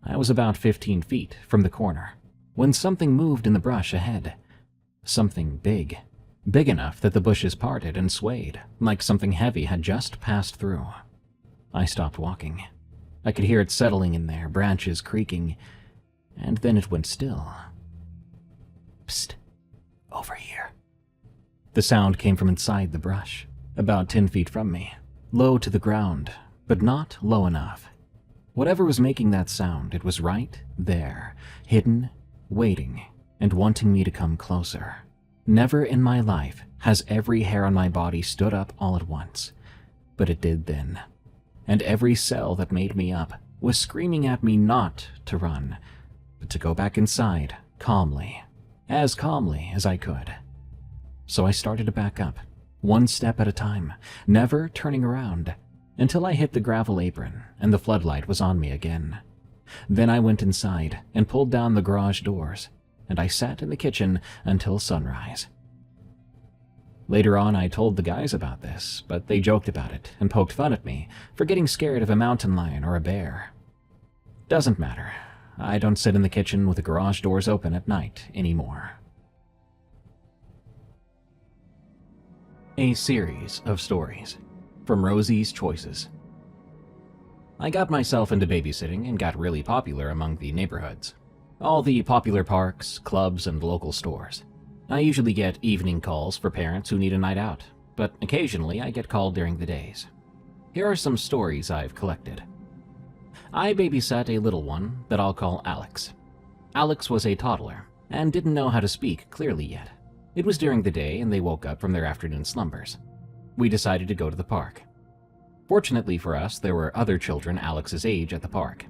I was about 15 feet from the corner, when something moved in the brush ahead. Something big. Big enough that the bushes parted and swayed, like something heavy had just passed through. I stopped walking. I could hear it settling in there, branches creaking, and then it went still. Psst, over here. The sound came from inside the brush, about 10 feet from me, low to the ground, but not low enough. Whatever was making that sound, it was right there, hidden, waiting, and wanting me to come closer. Never in my life has every hair on my body stood up all at once, but it did then. And every cell that made me up was screaming at me not to run, but to go back inside, calmly, as calmly as I could. So I started to back up, one step at a time, never turning around, until I hit the gravel apron and the floodlight was on me again. Then I went inside and pulled down the garage doors, and I sat in the kitchen until sunrise. Later on, I told the guys about this, but they joked about it and poked fun at me for getting scared of a mountain lion or a bear. Doesn't matter. I don't sit in the kitchen with the garage doors open at night anymore. A series of stories from Rosie's Choices. I got myself into babysitting and got really popular among the neighborhoods. All the popular parks, clubs, and local stores. I usually get evening calls for parents who need a night out, but occasionally I get called during the days. Here are some stories I've collected. I babysat a little one that I'll call Alex. Alex was a toddler and didn't know how to speak clearly yet. It was during the day and they woke up from their afternoon slumbers. We decided to go to the park. Fortunately for us, there were other children Alex's age at the park.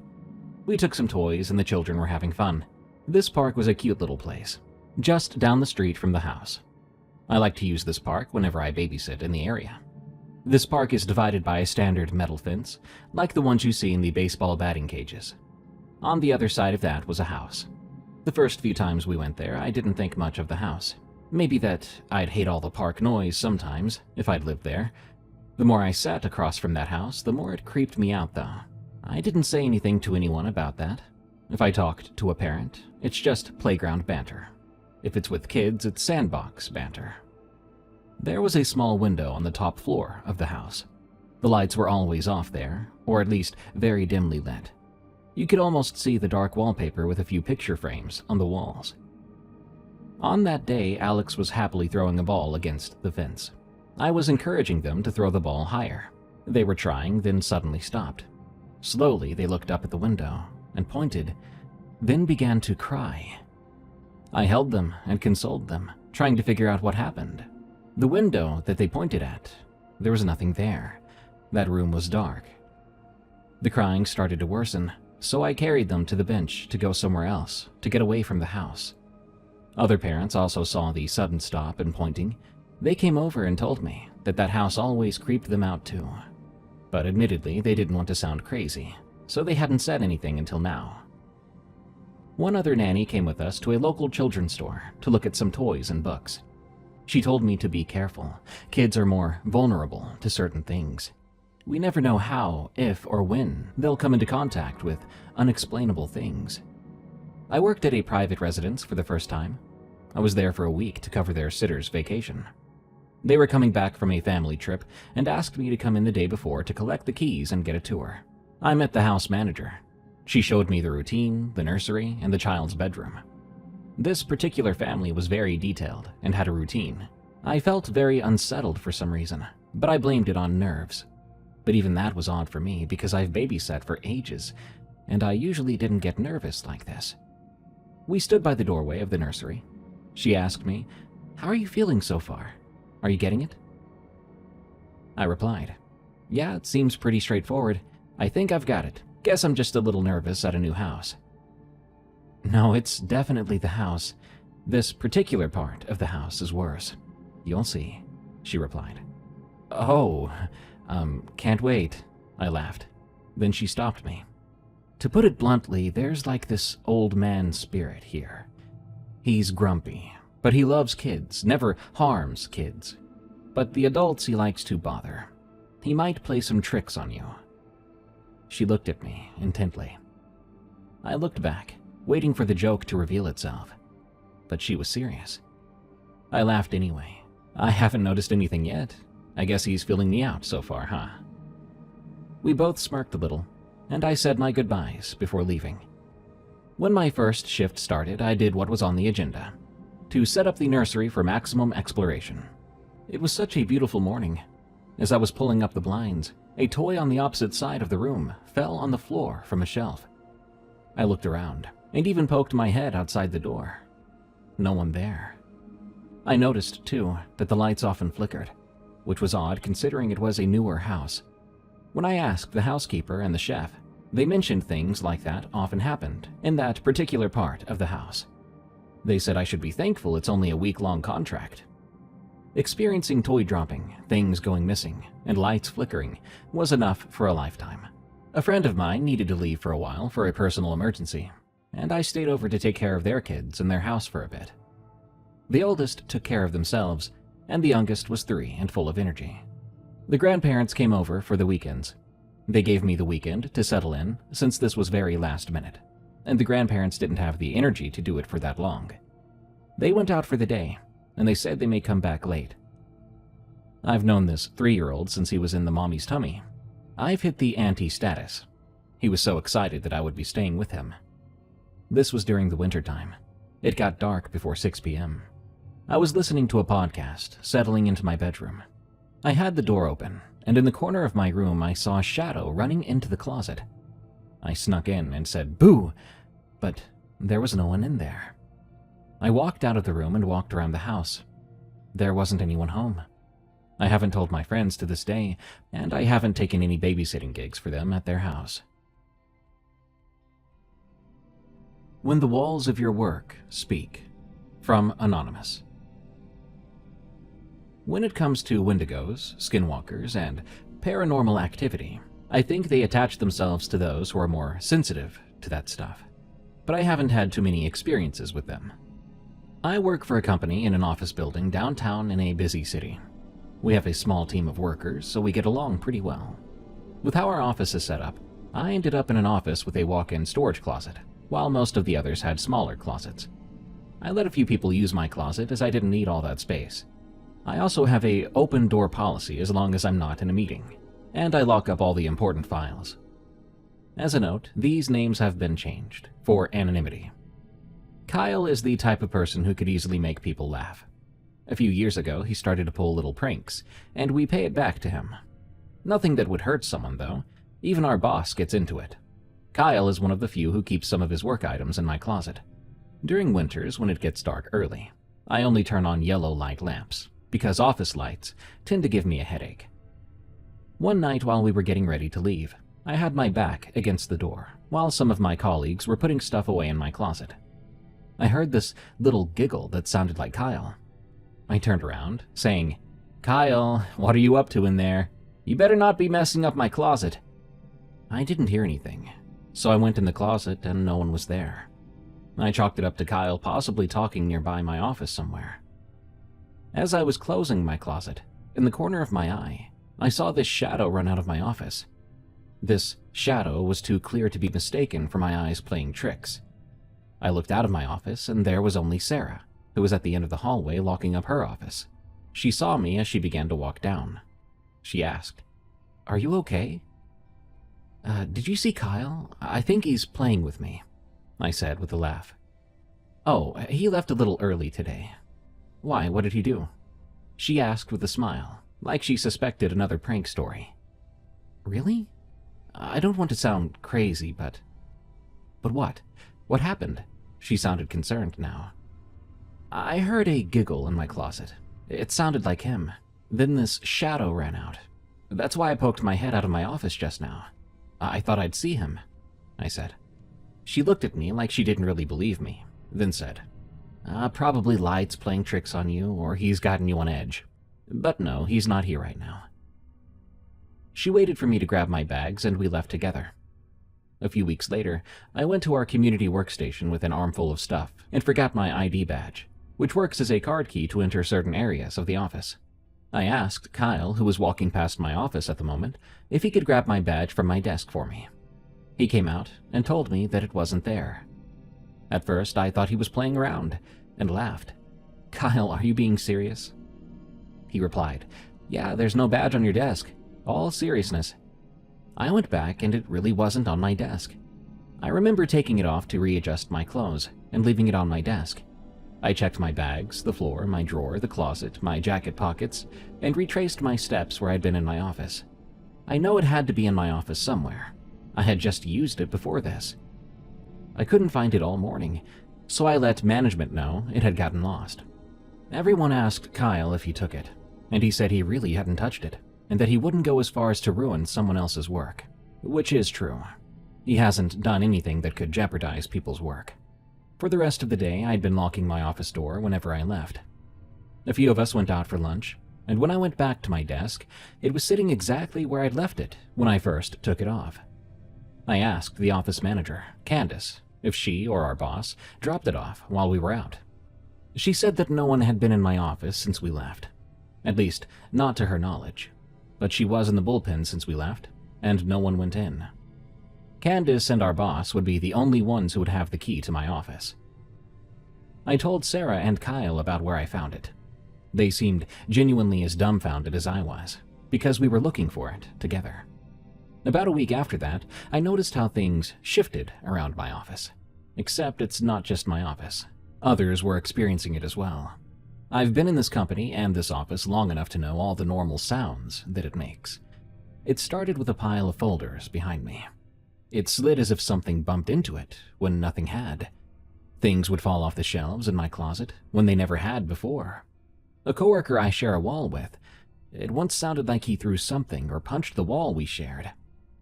We took some toys and the children were having fun. This park was a cute little place, just down the street from the house. I like to use this park whenever I babysit in the area. This park is divided by a standard metal fence, like the ones you see in the baseball batting cages. On the other side of that was a house. The first few times we went there, I didn't think much of the house. Maybe that I'd hate all the park noise sometimes, if I'd lived there. The more I sat across from that house, the more it creeped me out though. I didn't say anything to anyone about that. If I talked to a parent, it's just playground banter. If it's with kids, it's sandbox banter. There was a small window on the top floor of the house. The lights were always off there, or at least very dimly lit. You could almost see the dark wallpaper with a few picture frames on the walls. On that day, Alex was happily throwing a ball against the fence. I was encouraging them to throw the ball higher. They were trying, then suddenly stopped. Slowly, they looked up at the window and pointed, then began to cry. I held them and consoled them, trying to figure out what happened. The window that they pointed at, there was nothing there. That room was dark. The crying started to worsen, so I carried them to the bench to go somewhere else, to get away from the house. Other parents also saw the sudden stop and pointing. They came over and told me that that house always creeped them out too. But admittedly, they didn't want to sound crazy, so they hadn't said anything until now. One other nanny came with us to a local children's store to look at some toys and books. She told me to be careful. Kids are more vulnerable to certain things. We never know how, if, or when they'll come into contact with unexplainable things. I worked at a private residence for the first time. I was there for a week to cover their sitter's vacation. They were coming back from a family trip and asked me to come in the day before to collect the keys and get a tour. I met the house manager. She showed me the routine, the nursery, and the child's bedroom. This particular family was very detailed and had a routine. I felt very unsettled for some reason, but I blamed it on nerves. But even that was odd for me because I've babysat for ages, and I usually didn't get nervous like this. We stood by the doorway of the nursery. She asked me, "How are you feeling so far? Are you getting it?" I replied, "Yeah, it seems pretty straightforward. I think I've got it. Guess I'm just a little nervous at a new house." "No, it's definitely the house. This particular part of the house is worse. You'll see," she replied. "Oh, can't wait," I laughed. Then she stopped me. "To put it bluntly, there's like this old man spirit here. He's grumpy, but he loves kids, never harms kids. But the adults he likes to bother. He might play some tricks on you." She looked at me intently. I looked back, waiting for the joke to reveal itself. But she was serious. I laughed anyway. I haven't noticed anything yet. I guess he's filling me out so far, huh? We both smirked a little, and I said my goodbyes before leaving. When my first shift started, I did what was on the agenda: to set up the nursery for maximum exploration. It was such a beautiful morning. As I was pulling up the blinds, a toy on the opposite side of the room fell on the floor from a shelf. I looked around, and even poked my head outside the door. No one there. I noticed, too, that the lights often flickered, which was odd considering it was a newer house. When I asked the housekeeper and the chef, they mentioned things like that often happened in that particular part of the house. They said I should be thankful it's only a week-long contract. Experiencing toy dropping, things going missing, and lights flickering was enough for a lifetime. A friend of mine needed to leave for a while for a personal emergency, and I stayed over to take care of their kids in their house for a bit. The oldest took care of themselves, and the youngest was 3 and full of energy. The grandparents came over for the weekends. They gave me the weekend to settle in, since this was very last minute, and the grandparents didn't have the energy to do it for that long. They went out for the day, and they said they may come back late. I've known this 3-year-old since he was in the mommy's tummy. I've hit the auntie status. He was so excited that I would be staying with him. This was during the wintertime. It got dark before 6 p.m. I was listening to a podcast, settling into my bedroom. I had the door open, and in the corner of my room I saw a shadow running into the closet. I snuck in and said, "Boo!" but there was no one in there. I walked out of the room and walked around the house. There wasn't anyone home. I haven't told my friends to this day, and I haven't taken any babysitting gigs for them at their house. When the walls of your work speak. From Anonymous. When it comes to Wendigos, skinwalkers, and paranormal activity, I think they attach themselves to those who are more sensitive to that stuff. But I haven't had too many experiences with them. I work for a company in an office building downtown in a busy city. We have a small team of workers, so we get along pretty well. With how our office is set up, I ended up in an office with a walk-in storage closet, while most of the others had smaller closets. I let a few people use my closet as I didn't need all that space. I also have a open door policy as long as I'm not in a meeting, and I lock up all the important files. As a note, these names have been changed for anonymity. Kyle is the type of person who could easily make people laugh. A few years ago, he started to pull little pranks, and we pay it back to him. Nothing that would hurt someone, though. Even our boss gets into it. Kyle is one of the few who keeps some of his work items in my closet. During winters, when it gets dark early, I only turn on yellow light lamps, because office lights tend to give me a headache. One night while we were getting ready to leave, I had my back against the door, while some of my colleagues were putting stuff away in my closet. I heard this little giggle that sounded like Kyle. I turned around, saying, "Kyle, what are you up to in there? You better not be messing up my closet." I didn't hear anything, so I went in the closet and no one was there. I chalked it up to Kyle possibly talking nearby my office somewhere. As I was closing my closet, in the corner of my eye, I saw this shadow run out of my office. This shadow was too clear to be mistaken for my eyes playing tricks. I looked out of my office and there was only Sarah, who was at the end of the hallway locking up her office. She saw me as she began to walk down. She asked, "Are you okay?" Did you see Kyle? I think he's playing with me," I said with a laugh. "Oh, he left a little early today." "Why, what did he do?" she asked with a smile, like she suspected another prank story. "Really? I don't want to sound crazy, but what? What happened?" She sounded concerned now. "I heard a giggle in my closet. It sounded like him. Then this shadow ran out. That's why I poked my head out of my office just now. I thought I'd see him," I said. She looked at me like she didn't really believe me, then said, "Probably lights playing tricks on you, or he's gotten you on edge. But no, he's not here right now." She waited for me to grab my bags and we left together. A few weeks later, I went to our community workstation with an armful of stuff and forgot my ID badge, which works as a card key to enter certain areas of the office. I asked Kyle, who was walking past my office at the moment, if he could grab my badge from my desk for me. He came out and told me that it wasn't there. At first, I thought he was playing around and laughed. "Kyle, are you being serious?" He replied, "Yeah, there's no badge on your desk. All seriousness." I went back and it really wasn't on my desk. I remember taking it off to readjust my clothes and leaving it on my desk. I checked my bags, the floor, my drawer, the closet, my jacket pockets, and retraced my steps where I'd been in my office. I know it had to be in my office somewhere. I had just used it before this. I couldn't find it all morning, so I let management know it had gotten lost. Everyone asked Kyle if he took it, and he said he really hadn't touched it, and that he wouldn't go as far as to ruin someone else's work, which is true. He hasn't done anything that could jeopardize people's work. For the rest of the day, I'd been locking my office door whenever I left. A few of us went out for lunch, and when I went back to my desk, it was sitting exactly where I'd left it when I first took it off. I asked the office manager, Candace, if she or our boss dropped it off while we were out. She said that no one had been in my office since we left, at least not to her knowledge, but she was in the bullpen since we left, and no one went in. Candace and our boss would be the only ones who would have the key to my office. I told Sarah and Kyle about where I found it. They seemed genuinely as dumbfounded as I was, because we were looking for it together. About a week after that, I noticed how things shifted around my office. Except it's not just my office. Others were experiencing it as well. I've been in this company and this office long enough to know all the normal sounds that it makes. It started with a pile of folders behind me. It slid as if something bumped into it when nothing had. Things would fall off the shelves in my closet when they never had before. A coworker I share a wall with, it once sounded like he threw something or punched the wall we shared.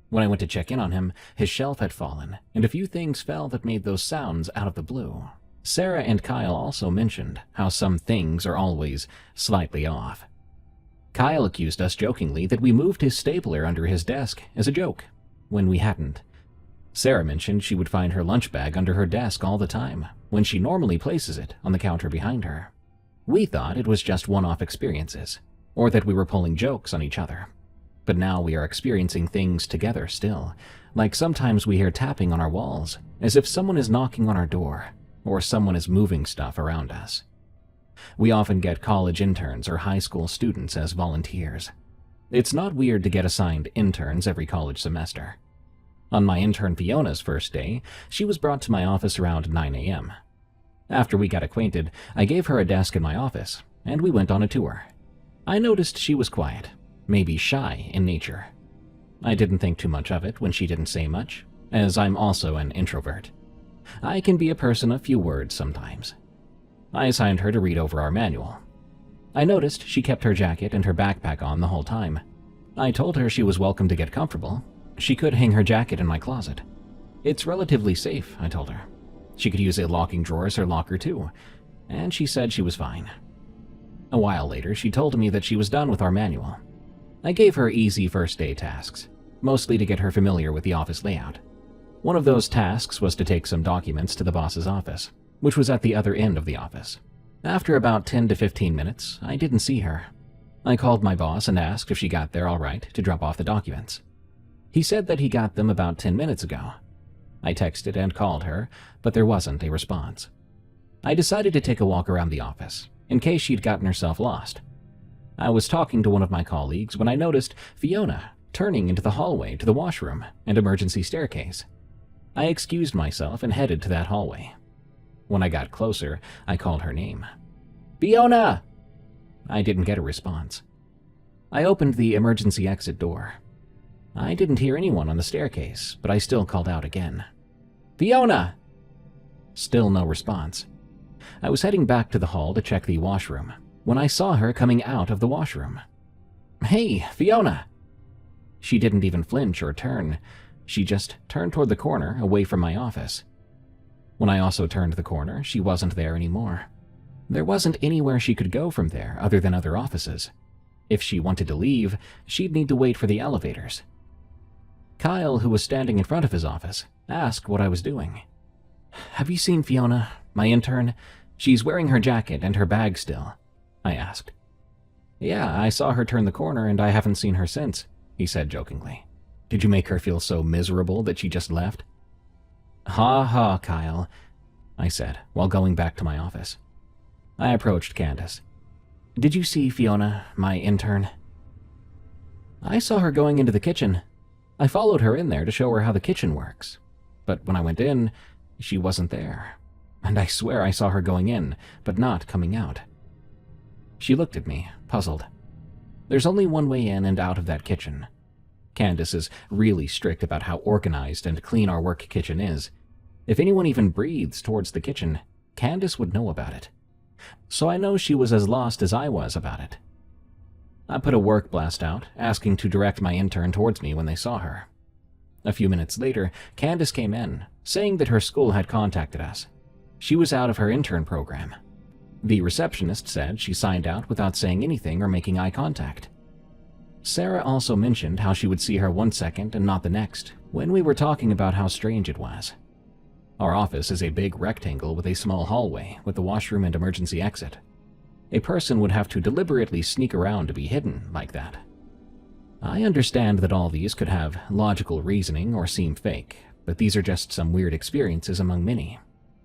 When I went to check in on him, his shelf had fallen, and a few things fell that made those sounds out of the blue. Sarah and Kyle also mentioned how some things are always slightly off. Kyle accused us jokingly that we moved his stapler under his desk as a joke, when we hadn't. Sarah mentioned she would find her lunch bag under her desk all the time, when she normally places it on the counter behind her. We thought it was just one-off experiences, or that we were pulling jokes on each other. But now we are experiencing things together still, like sometimes we hear tapping on our walls, as if someone is knocking on our door, or someone is moving stuff around us. We often get college interns or high school students as volunteers. It's not weird to get assigned interns every college semester. On my intern Fiona's first day, she was brought to my office around 9 a.m. After we got acquainted, I gave her a desk in my office, and we went on a tour. I noticed she was quiet, maybe shy in nature. I didn't think too much of it when she didn't say much, as I'm also an introvert. I can be a person of few words sometimes. I assigned her to read over our manual. I noticed she kept her jacket and her backpack on the whole time. I told her she was welcome to get comfortable. She could hang her jacket in my closet. It's relatively safe, I told her. She could use a locking drawer as her locker too, and she said she was fine. A while later, she told me that she was done with our manual. I gave her easy first day tasks, mostly to get her familiar with the office layout. One of those tasks was to take some documents to the boss's office, which was at the other end of the office. After about 10 to 15 minutes, I didn't see her. I called my boss and asked if she got there all right to drop off the documents. He said that he got them about 10 minutes ago. I texted and called her, but there wasn't a response. I decided to take a walk around the office, in case she'd gotten herself lost. I was talking to one of my colleagues when I noticed Fiona turning into the hallway to the washroom and emergency staircase. I excused myself and headed to that hallway. When I got closer, I called her name. "Fiona!" I didn't get a response. I opened the emergency exit door. I didn't hear anyone on the staircase, but I still called out again. "Fiona!" Still no response. I was heading back to the hall to check the washroom when I saw her coming out of the washroom. "Hey, Fiona!" She didn't even flinch or turn. She just turned toward the corner away from my office. When I also turned the corner, she wasn't there anymore. There wasn't anywhere she could go from there other than other offices. If she wanted to leave, she'd need to wait for the elevators. Kyle, who was standing in front of his office, asked what I was doing. "Have you seen Fiona, my intern? She's wearing her jacket and her bag still," I asked. "Yeah, I saw her turn the corner and I haven't seen her since," he said jokingly. "Did you make her feel so miserable that she just left?" "Ha ha, Kyle," I said while going back to my office. I approached Candace. "Did you see Fiona, my intern?" "I saw her going into the kitchen. I followed her in there to show her how the kitchen works. But when I went in, she wasn't there. And I swear I saw her going in, but not coming out. She looked at me, puzzled. There's only one way in and out of that kitchen. Candace is really strict about how organized and clean our work kitchen is. If anyone even breathes towards the kitchen, Candace would know about it. So I know she was as lost as I was about it. I put a work blast out, asking to direct my intern towards me when they saw her. A few minutes later, Candace came in, saying that her school had contacted us. She was out of her intern program. The receptionist said she signed out without saying anything or making eye contact. Sarah also mentioned how she would see her one second and not the next, when we were talking about how strange it was. Our office is a big rectangle with a small hallway with the washroom and emergency exit. A person would have to deliberately sneak around to be hidden like that. I understand that all these could have logical reasoning or seem fake, but these are just some weird experiences among many,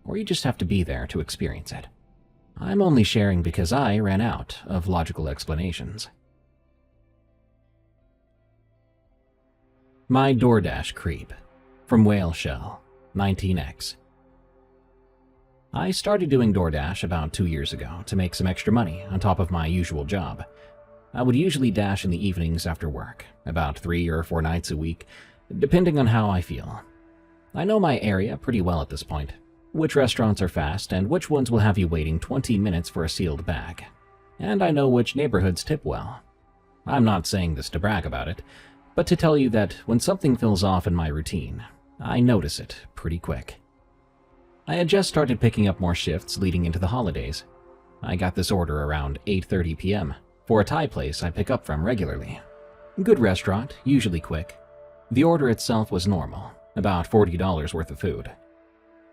or you just have to be there to experience it. I'm only sharing because I ran out of logical explanations. My DoorDash Creep, from Whale Shell, 19X. I started doing DoorDash about 2 years ago to make some extra money on top of my usual job. I would usually dash in the evenings after work, about 3 or 4 nights a week, depending on how I feel. I know my area pretty well at this point, which restaurants are fast and which ones will have you waiting 20 minutes for a sealed bag. And I know which neighborhoods tip well. I'm not saying this to brag about it, but to tell you that when something feels off in my routine, I notice it pretty quick. I had just started picking up more shifts leading into the holidays. I got this order around 8:30 p.m. for a Thai place I pick up from regularly. Good restaurant, usually quick. The order itself was normal, about $40 worth of food.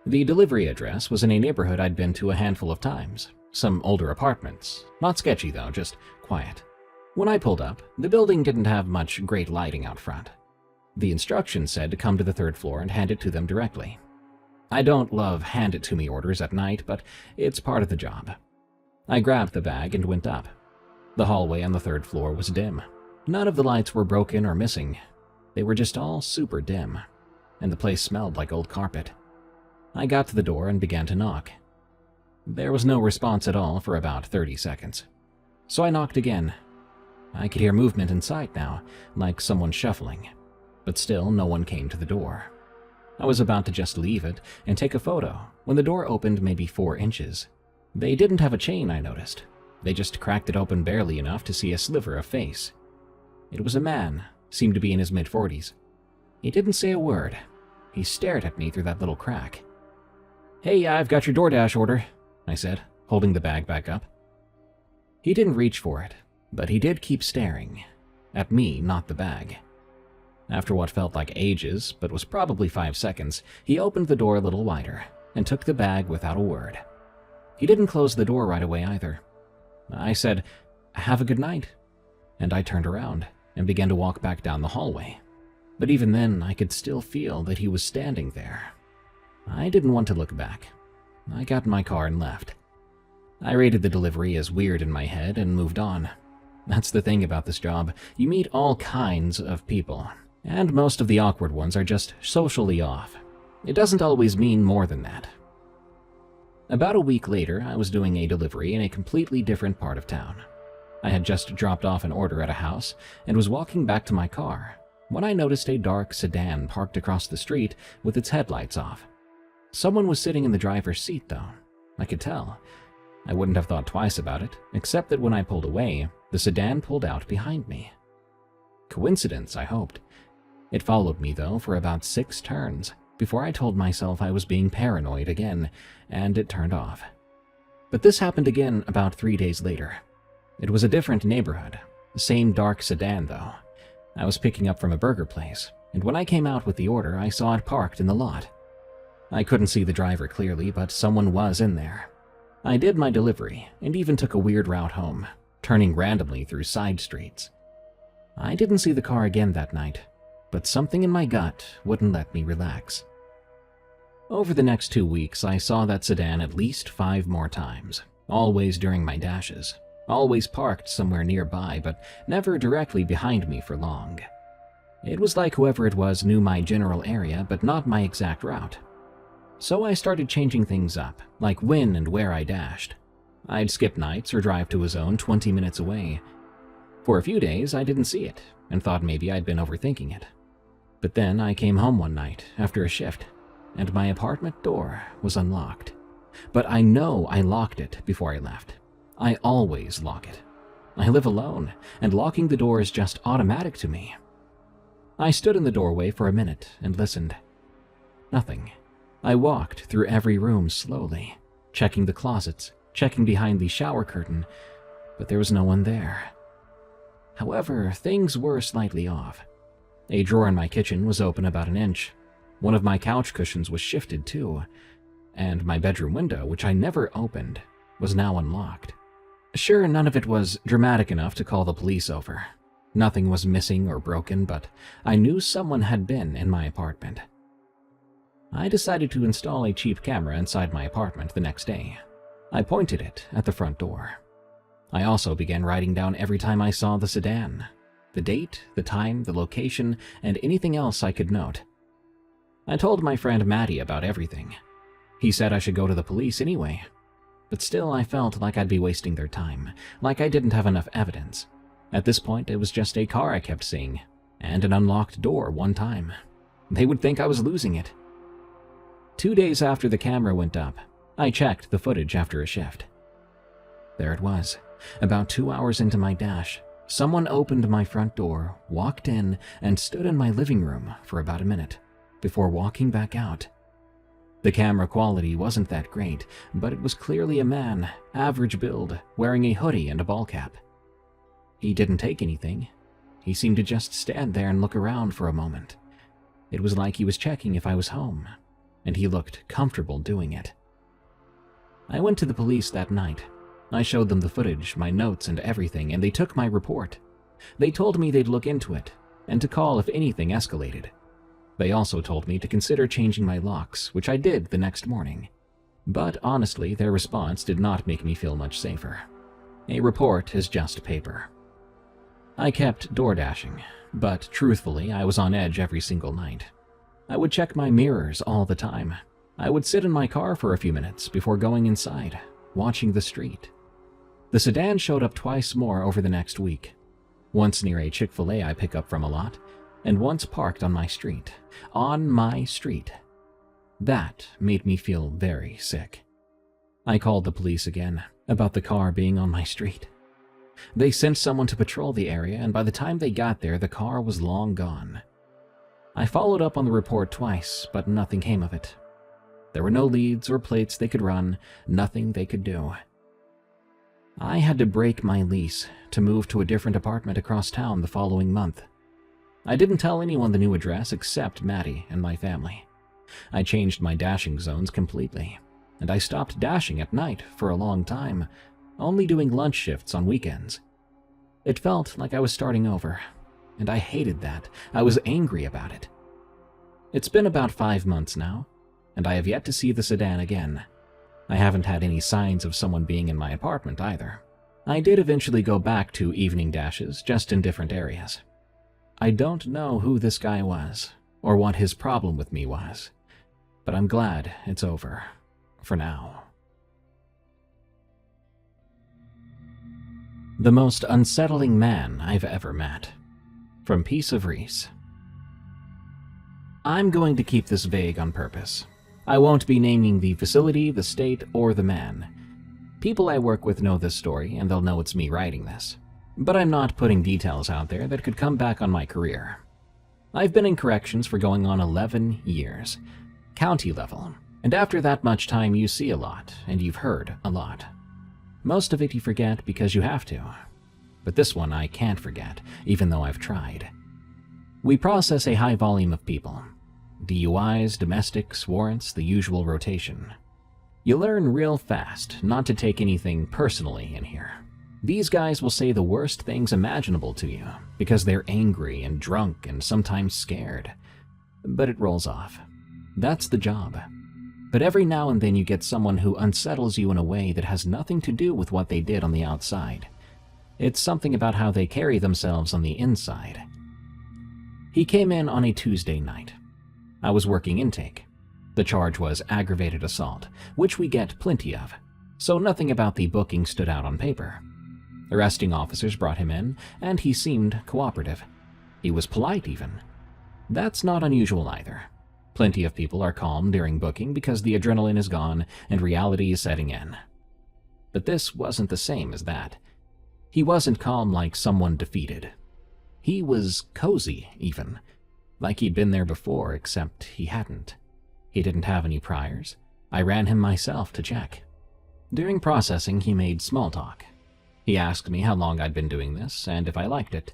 The delivery address was in a neighborhood I'd been to a handful of times, some older apartments. Not sketchy though, just quiet. When I pulled up, the building didn't have much great lighting out front. The instructions said to come to the 3rd floor and hand it to them directly. I don't love hand-it-to-me orders at night, but it's part of the job. I grabbed the bag and went up. The hallway on the 3rd floor was dim. None of the lights were broken or missing. They were just all super dim, and the place smelled like old carpet. I got to the door and began to knock. There was no response at all for about 30 seconds. So I knocked again. I could hear movement inside now, like someone shuffling, but still no one came to the door. I was about to just leave it and take a photo when the door opened maybe 4 inches. They didn't have a chain, I noticed. They just cracked it open barely enough to see a sliver of face. It was a man, seemed to be in his mid-40s. He didn't say a word. He stared at me through that little crack. "Hey, I've got your DoorDash order," I said, holding the bag back up. He didn't reach for it, but he did keep staring. At me, not the bag. After what felt like ages, but was probably 5 seconds, he opened the door a little wider and took the bag without a word. He didn't close the door right away either. I said, "Have a good night," and I turned around and began to walk back down the hallway. But even then, I could still feel that he was standing there. I didn't want to look back. I got in my car and left. I rated the delivery as weird in my head and moved on. That's the thing about this job. You meet all kinds of people, and most of the awkward ones are just socially off. It doesn't always mean more than that. About a week later, I was doing a delivery in a completely different part of town. I had just dropped off an order at a house and was walking back to my car when I noticed a dark sedan parked across the street with its headlights off. Someone was sitting in the driver's seat, though. I could tell. I wouldn't have thought twice about it, except that when I pulled away, the sedan pulled out behind me. Coincidence, I hoped. It followed me, though, for about 6 turns before I told myself I was being paranoid again, and it turned off. But this happened again about 3 days later. It was a different neighborhood, the same dark sedan, though. I was picking up from a burger place, and when I came out with the order, I saw it parked in the lot. I couldn't see the driver clearly, but someone was in there. I did my delivery, and even took a weird route home, turning randomly through side streets. I didn't see the car again that night, but something in my gut wouldn't let me relax. Over the next 2 weeks, I saw that sedan at least 5 more times, always during my dashes, always parked somewhere nearby, but never directly behind me for long. It was like whoever it was knew my general area but not my exact route. So I started changing things up, like when and where I dashed. I'd skip nights or drive to a zone 20 minutes away. For a few days, I didn't see it and thought maybe I'd been overthinking it. But then I came home one night after a shift, and my apartment door was unlocked. But I know I locked it before I left. I always lock it. I live alone, and locking the door is just automatic to me. I stood in the doorway for a minute and listened. Nothing. I walked through every room slowly, checking the closets, checking behind the shower curtain, but there was no one there. However, things were slightly off. A drawer in my kitchen was open about an inch. One of my couch cushions was shifted too, and my bedroom window, which I never opened, was now unlocked. Sure, none of it was dramatic enough to call the police over. Nothing was missing or broken, but I knew someone had been in my apartment. I decided to install a cheap camera inside my apartment the next day. I pointed it at the front door. I also began writing down every time I saw the sedan, the date, the time, the location, and anything else I could note. I told my friend Maddie about everything. He said I should go to the police anyway, but still I felt like I'd be wasting their time, like I didn't have enough evidence. At this point, it was just a car I kept seeing, and an unlocked door one time. They would think I was losing it. 2 days after the camera went up, I checked the footage after a shift. There it was. About 2 hours into my dash, someone opened my front door, walked in, and stood in my living room for about a minute, before walking back out. The camera quality wasn't that great, but it was clearly a man, average build, wearing a hoodie and a ball cap. He didn't take anything. He seemed to just stand there and look around for a moment. It was like he was checking if I was home, and he looked comfortable doing it. I went to the police that night. I showed them the footage, my notes, and everything, and they took my report. They told me they'd look into it, and to call if anything escalated. They also told me to consider changing my locks, which I did the next morning. But honestly, their response did not make me feel much safer. A report is just paper. I kept door dashing, but truthfully, I was on edge every single night. I would check my mirrors all the time. I would sit in my car for a few minutes before going inside, watching the street. The sedan showed up twice more over the next week. Once near a Chick-fil-A I pick up from a lot, and once parked on my street. On my street. That made me feel very sick. I called the police again about the car being on my street. They sent someone to patrol the area, and by the time they got there, the car was long gone. I followed up on the report twice, but nothing came of it. There were no leads or plates they could run, nothing they could do. I had to break my lease to move to a different apartment across town the following month. I didn't tell anyone the new address except Maddie and my family. I changed my dashing zones completely, and I stopped dashing at night for a long time, only doing lunch shifts on weekends. It felt like I was starting over, and I hated that. I was angry about it. It's been about 5 months now, and I have yet to see the sedan again. I haven't had any signs of someone being in my apartment either. I did eventually go back to evening dashes, just in different areas. I don't know who this guy was, or what his problem with me was, but I'm glad it's over, for now. The most unsettling man I've ever met. From Piece of Reese. I'm going to keep this vague on purpose. I won't be naming the facility, the state, or the man. People I work with know this story, and they'll know it's me writing this. But I'm not putting details out there that could come back on my career. I've been in corrections for going on 11 years, county level, and after that much time you see a lot, and you've heard a lot. Most of it you forget because you have to, but this one I can't forget, even though I've tried. We process a high volume of people. DUIs, domestics, warrants, the usual rotation. You learn real fast not to take anything personally in here. These guys will say the worst things imaginable to you because they're angry and drunk and sometimes scared. But it rolls off. That's the job. But every now and then you get someone who unsettles you in a way that has nothing to do with what they did on the outside. It's something about how they carry themselves on the inside. He came in on a Tuesday night. I was working intake. The charge was aggravated assault, which we get plenty of, so nothing about the booking stood out on paper. Arresting officers brought him in, and he seemed cooperative. He was polite even. That's not unusual either. Plenty of people are calm during booking because the adrenaline is gone and reality is setting in. But this wasn't the same as that. He wasn't calm like someone defeated. He was cozy, even. Like he'd been there before, except he hadn't. He didn't have any priors. I ran him myself to check. During processing, he made small talk. He asked me how long I'd been doing this, and if I liked it.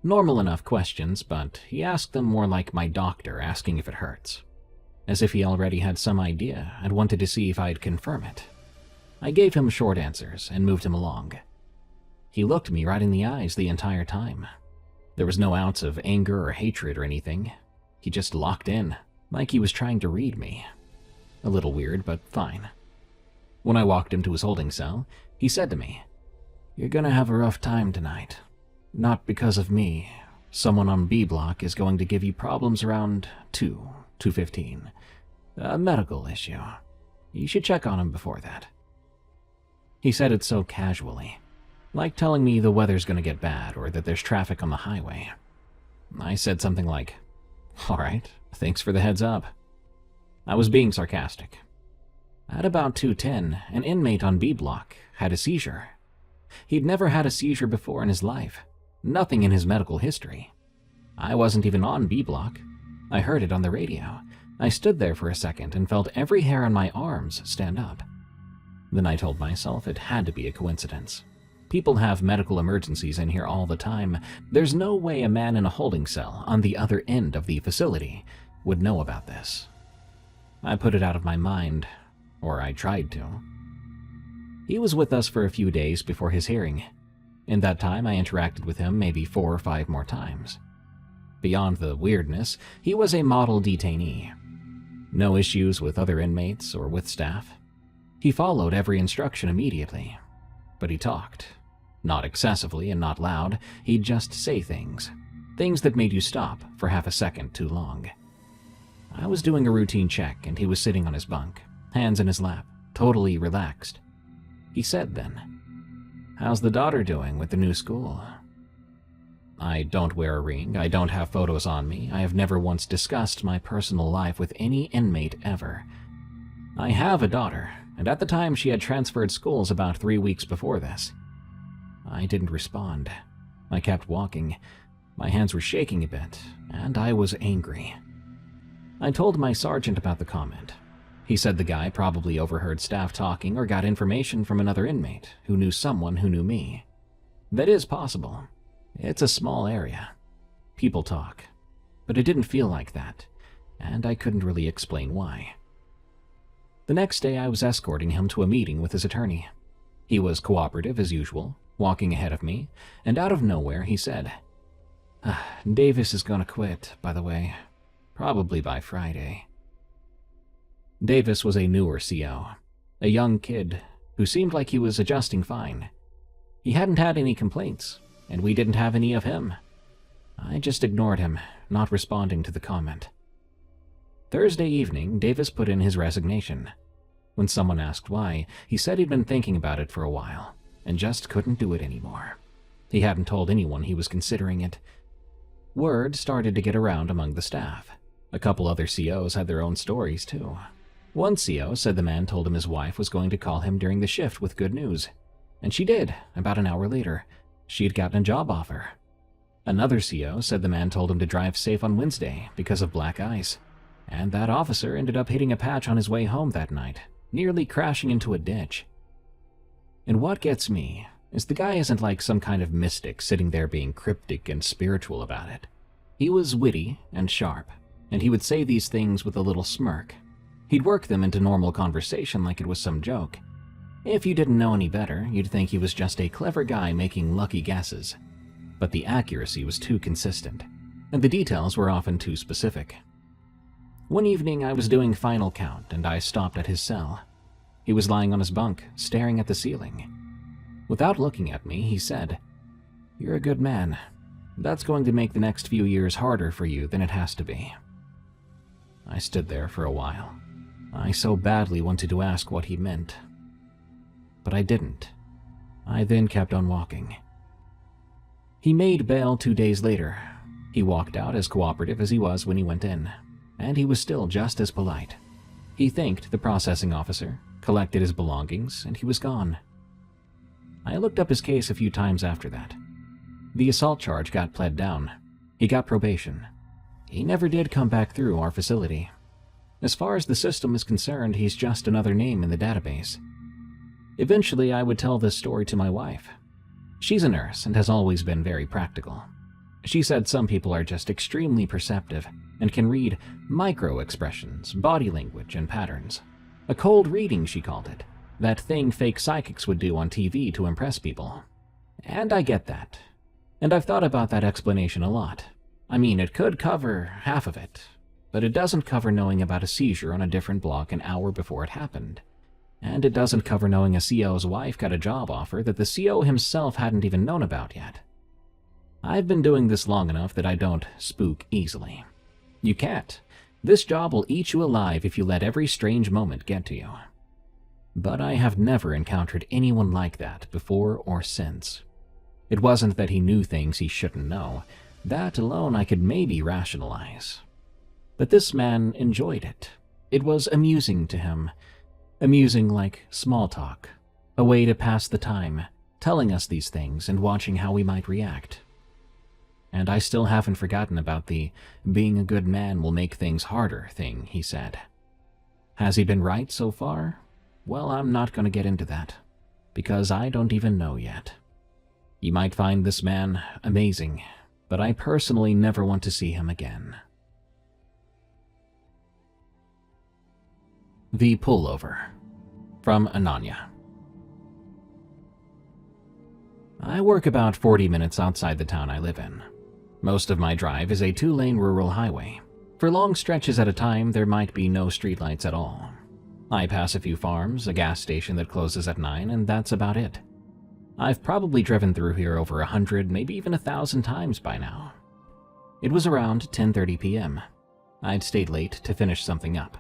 Normal enough questions, but he asked them more like my doctor asking if it hurts. As if he already had some idea and wanted to see if I'd confirm it. I gave him short answers and moved him along. He looked me right in the eyes the entire time. There was no ounce of anger or hatred or anything. He just locked in, like he was trying to read me. A little weird, but fine. When I walked him to his holding cell, he said to me, "You're gonna have a rough time tonight. Not because of me. Someone on B block is going to give you problems around 2:15. A medical issue. You should check on him before that." He said it so casually, like telling me the weather's gonna get bad or that there's traffic on the highway. I said something like, "All right, thanks for the heads up." I was being sarcastic. At about 2:10, an inmate on B block had a seizure. He'd never had a seizure before in his life. Nothing in his medical history. I wasn't even on B block. I heard it on the radio. I stood there for a second and felt every hair on my arms stand up. Then I told myself it had to be a coincidence. People have medical emergencies in here all the time. There's no way a man in a holding cell on the other end of the facility would know about this. I put it out of my mind, or I tried to. He was with us for a few days before his hearing. In that time, I interacted with him maybe 4 or 5 more times. Beyond the weirdness, he was a model detainee. No issues with other inmates or with staff. He followed every instruction immediately. But he talked. Not excessively and not loud, he'd just say things. Things that made you stop for half a second too long. I was doing a routine check and he was sitting on his bunk, hands in his lap, totally relaxed. He said then, "How's the daughter doing with the new school?" I don't wear a ring, I don't have photos on me, I have never once discussed my personal life with any inmate ever. I have a daughter, and at the time she had transferred schools about 3 weeks before this. I didn't respond. I kept walking. My hands were shaking a bit, and I was angry. I told my sergeant about the comment. He said the guy probably overheard staff talking or got information from another inmate who knew someone who knew me. That is possible. It's a small area. People talk. But it didn't feel like that, and I couldn't really explain why. The next day I was escorting him to a meeting with his attorney. He was cooperative as usual, walking ahead of me, and out of nowhere he said, "Davis is gonna quit, by the way. Probably by Friday." Davis was a newer CO, a young kid who seemed like he was adjusting fine. He hadn't had any complaints, and we didn't have any of him. I just ignored him, not responding to the comment. Thursday evening, Davis put in his resignation. When someone asked why, he said he'd been thinking about it for a while, and just couldn't do it anymore. He hadn't told anyone he was considering it. Word started to get around among the staff. A couple other COs had their own stories, too. One CO said the man told him his wife was going to call him during the shift with good news. And she did, about an hour later. She'd gotten a job offer. Another CO said the man told him to drive safe on Wednesday because of black ice. And that officer ended up hitting a patch on his way home that night, nearly crashing into a ditch. And what gets me is the guy isn't like some kind of mystic sitting there being cryptic and spiritual about it. He was witty and sharp, and he would say these things with a little smirk. He'd work them into normal conversation like it was some joke. If you didn't know any better, you'd think he was just a clever guy making lucky guesses. But the accuracy was too consistent, and the details were often too specific. One evening I was doing final count and I stopped at his cell. He was lying on his bunk, staring at the ceiling. Without looking at me, he said, "You're a good man. That's going to make the next few years harder for you than it has to be." I stood there for a while. I so badly wanted to ask what he meant, but I didn't. I then kept on walking. He made bail 2 days later. He walked out as cooperative as he was when he went in, and he was still just as polite. He thanked the processing officer, collected his belongings, and he was gone. I looked up his case a few times after that. The assault charge got pled down. He got probation. He never did come back through our facility. As far as the system is concerned, he's just another name in the database. Eventually, I would tell this story to my wife. She's a nurse and has always been very practical. She said some people are just extremely perceptive and can read micro-expressions, body language, and patterns. A cold reading, she called it. That thing fake psychics would do on TV to impress people. And I get that. And I've thought about that explanation a lot. I mean, it could cover half of it, but it doesn't cover knowing about a seizure on a different block an hour before it happened. And it doesn't cover knowing a CO's wife got a job offer that the CO himself hadn't even known about yet. I've been doing this long enough that I don't spook easily. You can't. This job will eat you alive if you let every strange moment get to you. But I have never encountered anyone like that before or since. It wasn't that he knew things he shouldn't know. That alone I could maybe rationalize. But this man enjoyed it. It was amusing to him. Amusing like small talk. A way to pass the time, telling us these things and watching how we might react. And I still haven't forgotten about the being a good man will make things harder thing he said. Has he been right so far? Well, I'm not going to get into that, because I don't even know yet. You might find this man amazing, but I personally never want to see him again. The Pullover, from Ananya. I work about 40 minutes outside the town I live in. Most of my drive is a 2-lane rural highway. For long stretches at a time, there might be no streetlights at all. I pass a few farms, a gas station that closes at 9, and that's about it. I've probably driven through here over 100, maybe even 1,000 times by now. It was around 10:30 p.m. I'd stayed late to finish something up.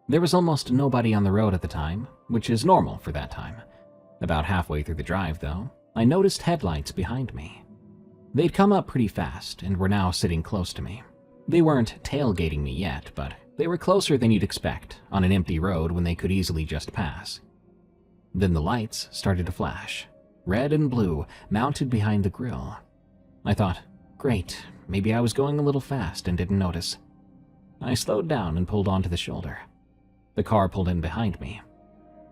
There was almost nobody on the road at the time, which is normal for that time. About halfway through the drive, though, I noticed headlights behind me. They'd come up pretty fast and were now sitting close to me. They weren't tailgating me yet, but they were closer than you'd expect on an empty road when they could easily just pass. Then the lights started to flash, red and blue, mounted behind the grille. I thought, great, maybe I was going a little fast and didn't notice. I slowed down and pulled onto the shoulder. The car pulled in behind me.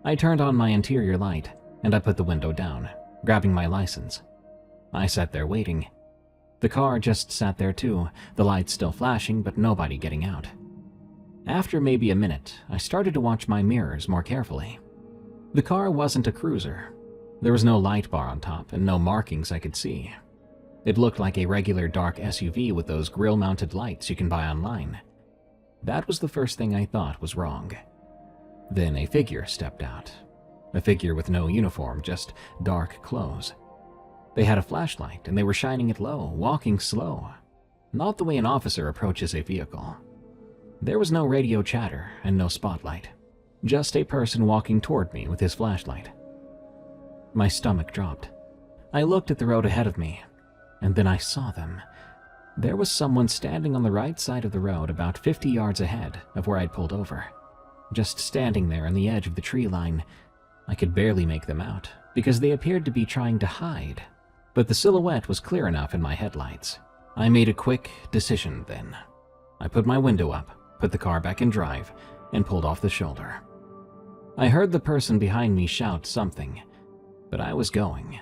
I turned on my interior light, and I put the window down, grabbing my license. I sat there waiting. The car just sat there too, the lights still flashing but nobody getting out. After maybe a minute, I started to watch my mirrors more carefully. The car wasn't a cruiser. There was no light bar on top and no markings I could see. It looked like a regular dark SUV with those grille-mounted lights you can buy online. That was the first thing I thought was wrong. Then a figure stepped out. A figure with no uniform, just dark clothes. They had a flashlight and they were shining it low, walking slow. Not the way an officer approaches a vehicle. There was no radio chatter and no spotlight. Just a person walking toward me with his flashlight. My stomach dropped. I looked at the road ahead of me, and then I saw them. There was someone standing on the right side of the road about 50 yards ahead of where I'd pulled over. Just standing there on the edge of the tree line. I could barely make them out, because they appeared to be trying to hide. But the silhouette was clear enough in my headlights. I made a quick decision then. I put my window up, put the car back in drive, and pulled off the shoulder. I heard the person behind me shout something, but I was going.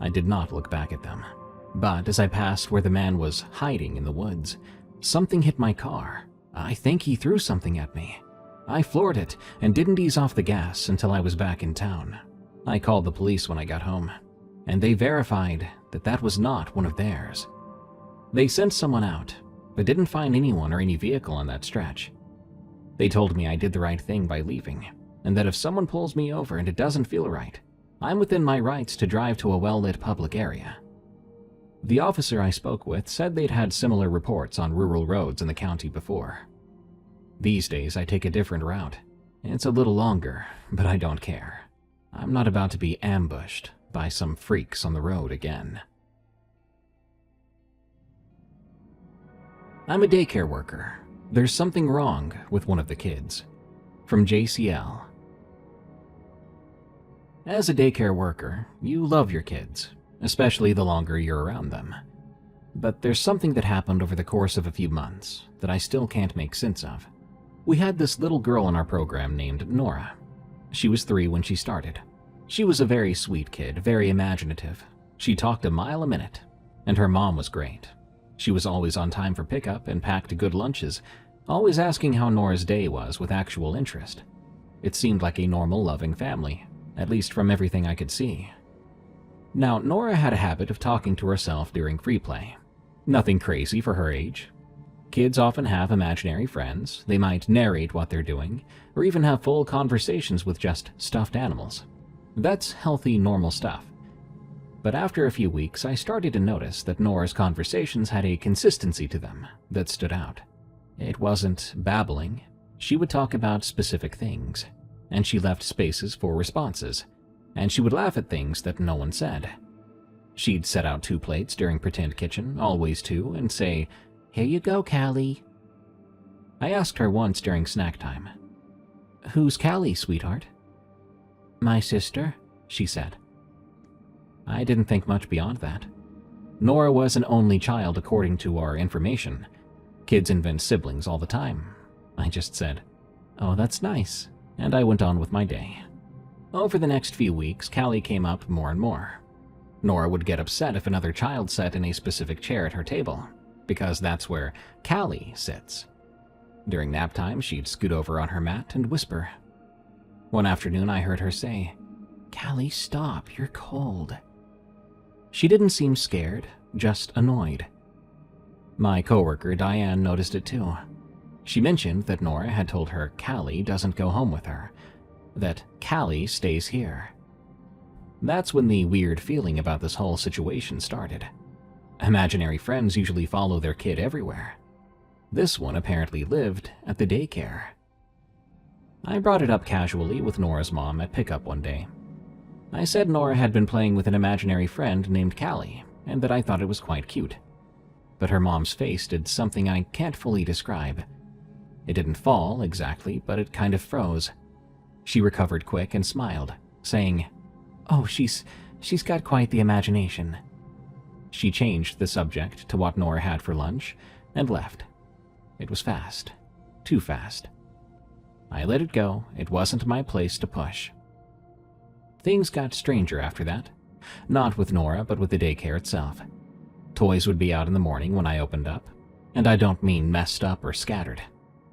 I did not look back at them. But as I passed where the man was hiding in the woods, something hit my car. I think he threw something at me. I floored it and didn't ease off the gas until I was back in town. I called the police when I got home, and they verified that that was not one of theirs. They sent someone out, but didn't find anyone or any vehicle on that stretch. They told me I did the right thing by leaving, and that if someone pulls me over and it doesn't feel right, I'm within my rights to drive to a well-lit public area. The officer I spoke with said they'd had similar reports on rural roads in the county before. These days I take a different route. It's a little longer, but I don't care. I'm not about to be ambushed by some freaks on the road again. I'm a daycare worker. There's something wrong with one of the kids. From JCL. As a daycare worker, you love your kids, especially the longer you're around them. But there's something that happened over the course of a few months that I still can't make sense of. We had this little girl in our program named Nora. She was 3 when she started. She was a very sweet kid, very imaginative. She talked a mile a minute, and her mom was great. She was always on time for pickup and packed good lunches, always asking how Nora's day was with actual interest. It seemed like a normal, loving family, at least from everything I could see. Now, Nora had a habit of talking to herself during free play. Nothing crazy for her age. Kids often have imaginary friends. They might narrate what they're doing, or even have full conversations with just stuffed animals. That's healthy, normal stuff. But after a few weeks, I started to notice that Nora's conversations had a consistency to them that stood out. It wasn't babbling. She would talk about specific things, and she left spaces for responses, and she would laugh at things that no one said. She'd set out 2 plates during pretend kitchen, always 2, and say, "Here you go, Callie." I asked her once during snack time, "Who's Callie, sweetheart?" "My sister," she said. I didn't think much beyond that. Nora was an only child according to our information. Kids invent siblings all the time. I just said, "Oh, that's nice," and I went on with my day. Over the next few weeks, Callie came up more and more. Nora would get upset if another child sat in a specific chair at her table, because that's where Callie sits. During nap time, she'd scoot over on her mat and whisper. One afternoon, I heard her say, "Callie, stop, you're cold." She didn't seem scared, just annoyed. My coworker, Diane, noticed it too. She mentioned that Nora had told her Callie doesn't go home with her, that Callie stays here. That's when the weird feeling about this whole situation started. Imaginary friends usually follow their kid everywhere. This one apparently lived at the daycare. I brought it up casually with Nora's mom at pickup one day. I said Nora had been playing with an imaginary friend named Callie, and that I thought it was quite cute. But her mom's face did something I can't fully describe. It didn't fall exactly, but it kind of froze. She recovered quick and smiled, saying, "Oh, she's got quite the imagination." She changed the subject to what Nora had for lunch and left. It was fast. Too fast. I let it go. It wasn't my place to push. Things got stranger after that. Not with Nora, but with the daycare itself. Toys would be out in the morning when I opened up, and I don't mean messed up or scattered.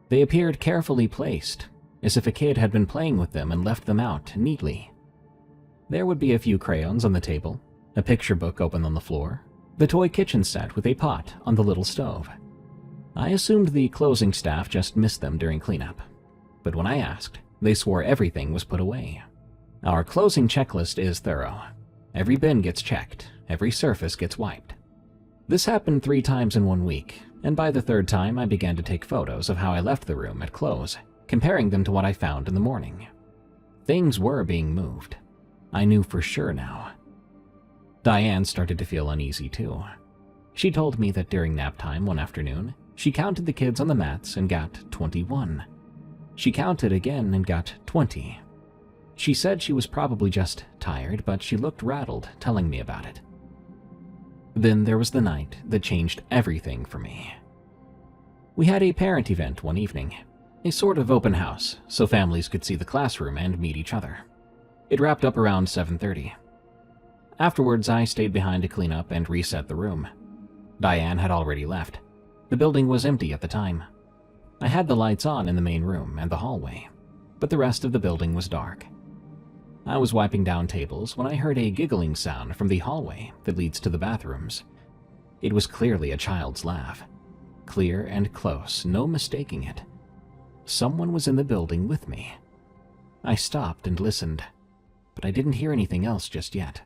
They appeared carefully placed, as if a kid had been playing with them and left them out neatly. There would be a few crayons on the table, a picture book open on the floor, the toy kitchen set with a pot on the little stove. I assumed the closing staff just missed them during cleanup, but when I asked, they swore everything was put away. Our closing checklist is thorough. Every bin gets checked, every surface gets wiped. This happened 3 times in 1 week, and by the 3rd time I began to take photos of how I left the room at close, comparing them to what I found in the morning. Things were being moved. I knew for sure now. Diane started to feel uneasy too. She told me that during nap time one afternoon, she counted the kids on the mats and got 21. She counted again and got 20. She said she was probably just tired, but she looked rattled, telling me about it. Then there was the night that changed everything for me. We had a parent event one evening, a sort of open house, so families could see the classroom and meet each other. It wrapped up around 7:30. Afterwards, I stayed behind to clean up and reset the room. Diane had already left. The building was empty at the time. I had the lights on in the main room and the hallway, but the rest of the building was dark. I was wiping down tables when I heard a giggling sound from the hallway that leads to the bathrooms. It was clearly a child's laugh. Clear and close, no mistaking it. Someone was in the building with me. I stopped and listened, but I didn't hear anything else just yet.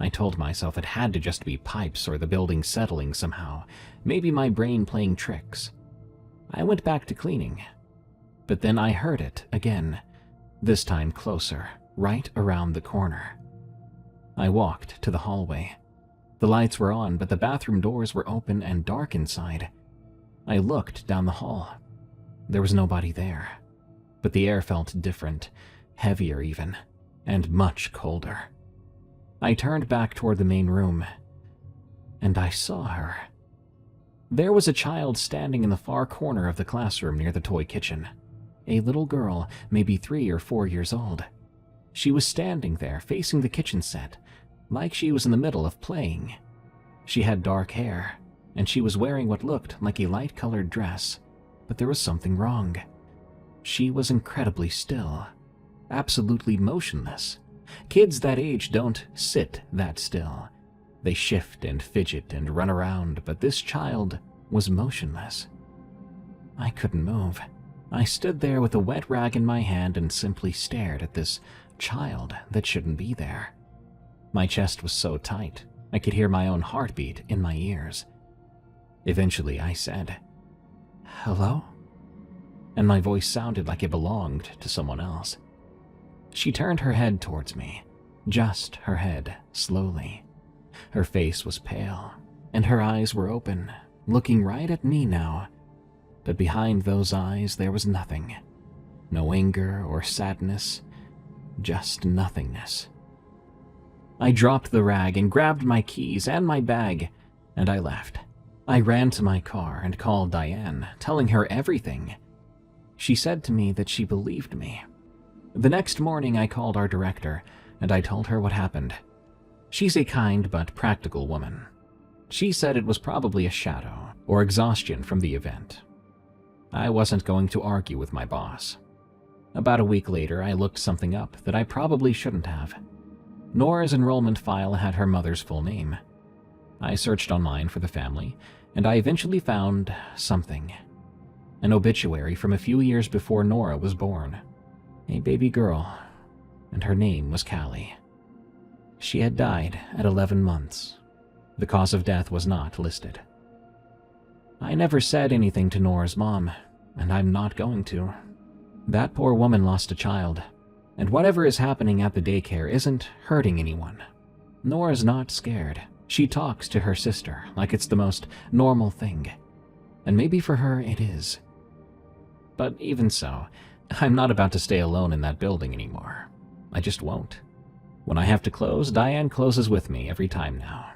I told myself it had to just be pipes or the building settling somehow, maybe my brain playing tricks. I went back to cleaning, but then I heard it again, this time closer, right around the corner. I walked to the hallway. The lights were on, but the bathroom doors were open and dark inside. I looked down the hall. There was nobody there, but the air felt different, heavier even, and much colder. I turned back toward the main room, and I saw her. There was a child standing in the far corner of the classroom near the toy kitchen. A little girl, maybe 3 or 4 years old. She was standing there, facing the kitchen set, like she was in the middle of playing. She had dark hair, and she was wearing what looked like a light-colored dress, but there was something wrong. She was incredibly still, absolutely motionless. Kids that age don't sit that still. They shift and fidget and run around, but this child was motionless. I couldn't move. I stood there with a wet rag in my hand and simply stared at this child that shouldn't be there. My chest was so tight, I could hear my own heartbeat in my ears. Eventually I said, "Hello?" And my voice sounded like it belonged to someone else. She turned her head towards me, just her head, slowly. Her face was pale, and her eyes were open, looking right at me now. But behind those eyes there was nothing. No anger or sadness, just nothingness. I dropped the rag and grabbed my keys and my bag, and I left. I ran to my car and called Diane, telling her everything. She said to me that she believed me. The next morning I called our director, and I told her what happened. She's a kind but practical woman. She said it was probably a shadow or exhaustion from the event. I wasn't going to argue with my boss. About a week later, I looked something up that I probably shouldn't have. Nora's enrollment file had her mother's full name. I searched online for the family, and I eventually found something. An obituary from a few years before Nora was born. A baby girl, and her name was Callie. She had died at 11 months. The cause of death was not listed. I never said anything to Nora's mom, and I'm not going to. That poor woman lost a child, and whatever is happening at the daycare isn't hurting anyone. Nora's not scared. She talks to her sister like it's the most normal thing, and maybe for her it is. But even so, I'm not about to stay alone in that building anymore. I just won't. When I have to close, Diane closes with me every time now.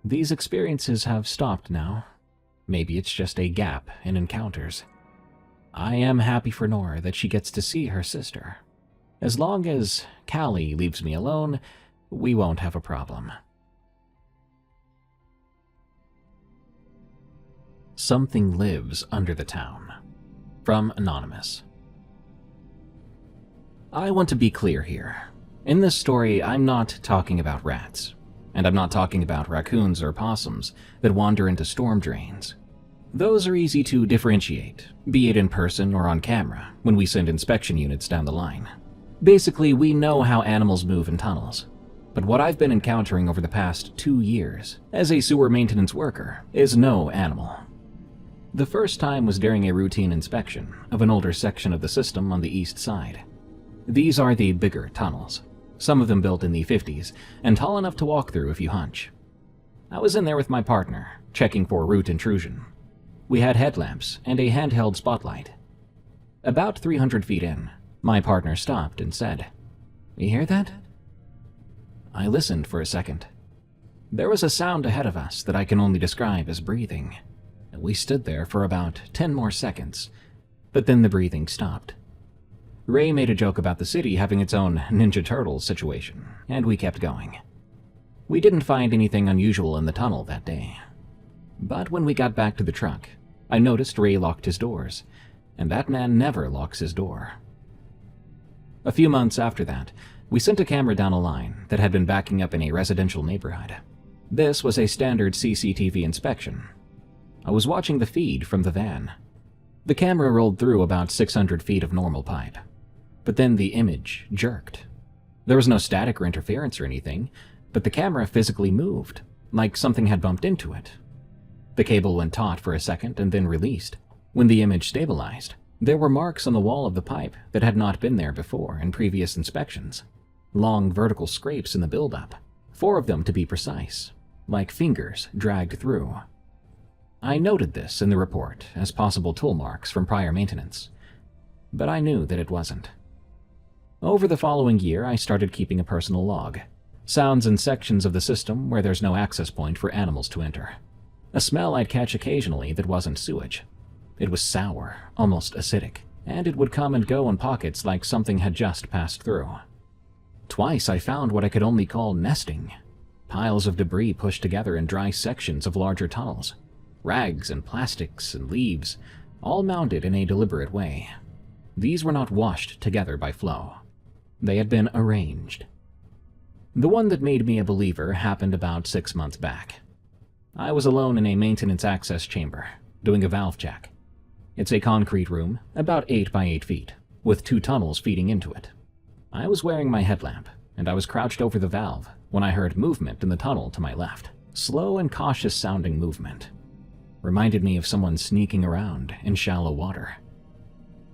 These experiences have stopped now. Maybe it's just a gap in encounters. I am happy for Nora that she gets to see her sister. As long as Callie leaves me alone, we won't have a problem. Something lives under the town. From Anonymous. I want to be clear here. In this story, I'm not talking about rats, and I'm not talking about raccoons or possums that wander into storm drains. Those are easy to differentiate, be it in person or on camera, when we send inspection units down the line. Basically, we know how animals move in tunnels. But what I've been encountering over the past 2 years as a sewer maintenance worker is no animal. The first time was during a routine inspection of an older section of the system on the east side. These are the bigger tunnels, some of them built in the 50s and tall enough to walk through if you hunch. I was in there with my partner, checking for root intrusion. We had headlamps and a handheld spotlight. About 300 feet in, my partner stopped and said, "You hear that?" I listened for a second. There was a sound ahead of us that I can only describe as breathing. We stood there for about 10 more seconds, but then the breathing stopped. Ray made a joke about the city having its own Ninja Turtles situation, and we kept going. We didn't find anything unusual in the tunnel that day. But when we got back to the truck, I noticed Ray locked his doors, and that man never locks his door. A few months after that, we sent a camera down a line that had been backing up in a residential neighborhood. This was a standard CCTV inspection. I was watching the feed from the van. The camera rolled through about 600 feet of normal pipe, but then the image jerked. There was no static or interference or anything, but the camera physically moved, like something had bumped into it. The cable went taut for a second and then released. When the image stabilized, there were marks on the wall of the pipe that had not been there before in previous inspections. Long vertical scrapes in the buildup, 4 of them to be precise, like fingers dragged through. I noted this in the report as possible tool marks from prior maintenance, but I knew that it wasn't. Over the following year, I started keeping a personal log. Sounds and sections of the system where there's no access point for animals to enter. A smell I'd catch occasionally that wasn't sewage. It was sour, almost acidic, and it would come and go in pockets like something had just passed through. Twice I found what I could only call nesting. Piles of debris pushed together in dry sections of larger tunnels. Rags and plastics and leaves, all mounded in a deliberate way. These were not washed together by flow. They had been arranged. The one that made me a believer happened about 6 months back. I was alone in a maintenance access chamber, doing a valve check. It's a concrete room, about 8 by 8 feet, with 2 tunnels feeding into it. I was wearing my headlamp, and I was crouched over the valve when I heard movement in the tunnel to my left. Slow and cautious sounding movement. Reminded me of someone sneaking around in shallow water.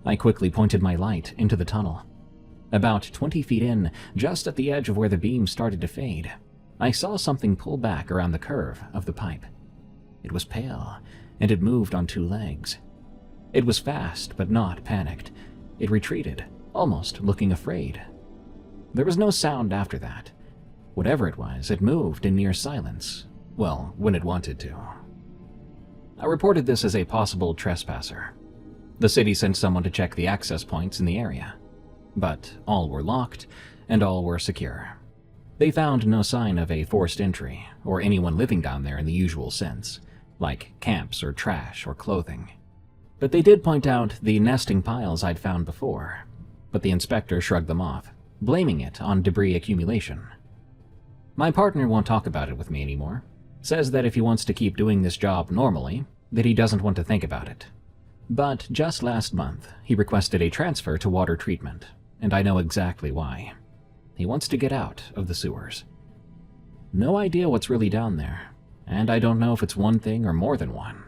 I quickly pointed my light into the tunnel. About 20 feet in, just at the edge of where the beam started to fade, I saw something pull back around the curve of the pipe. It was pale, and it moved on 2 legs. It was fast, but not panicked. It retreated, almost looking afraid. There was no sound after that. Whatever it was, it moved in near silence. Well, when it wanted to. I reported this as a possible trespasser. The city sent someone to check the access points in the area. But all were locked, and all were secure. They found no sign of a forced entry, or anyone living down there in the usual sense, like camps or trash or clothing. But they did point out the nesting piles I'd found before, but the inspector shrugged them off, blaming it on debris accumulation. My partner won't talk about it with me anymore. Says that if he wants to keep doing this job normally, that he doesn't want to think about it. But just last month, he requested a transfer to water treatment, and I know exactly why. He wants to get out of the sewers. No idea what's really down there, and I don't know if it's one thing or more than one.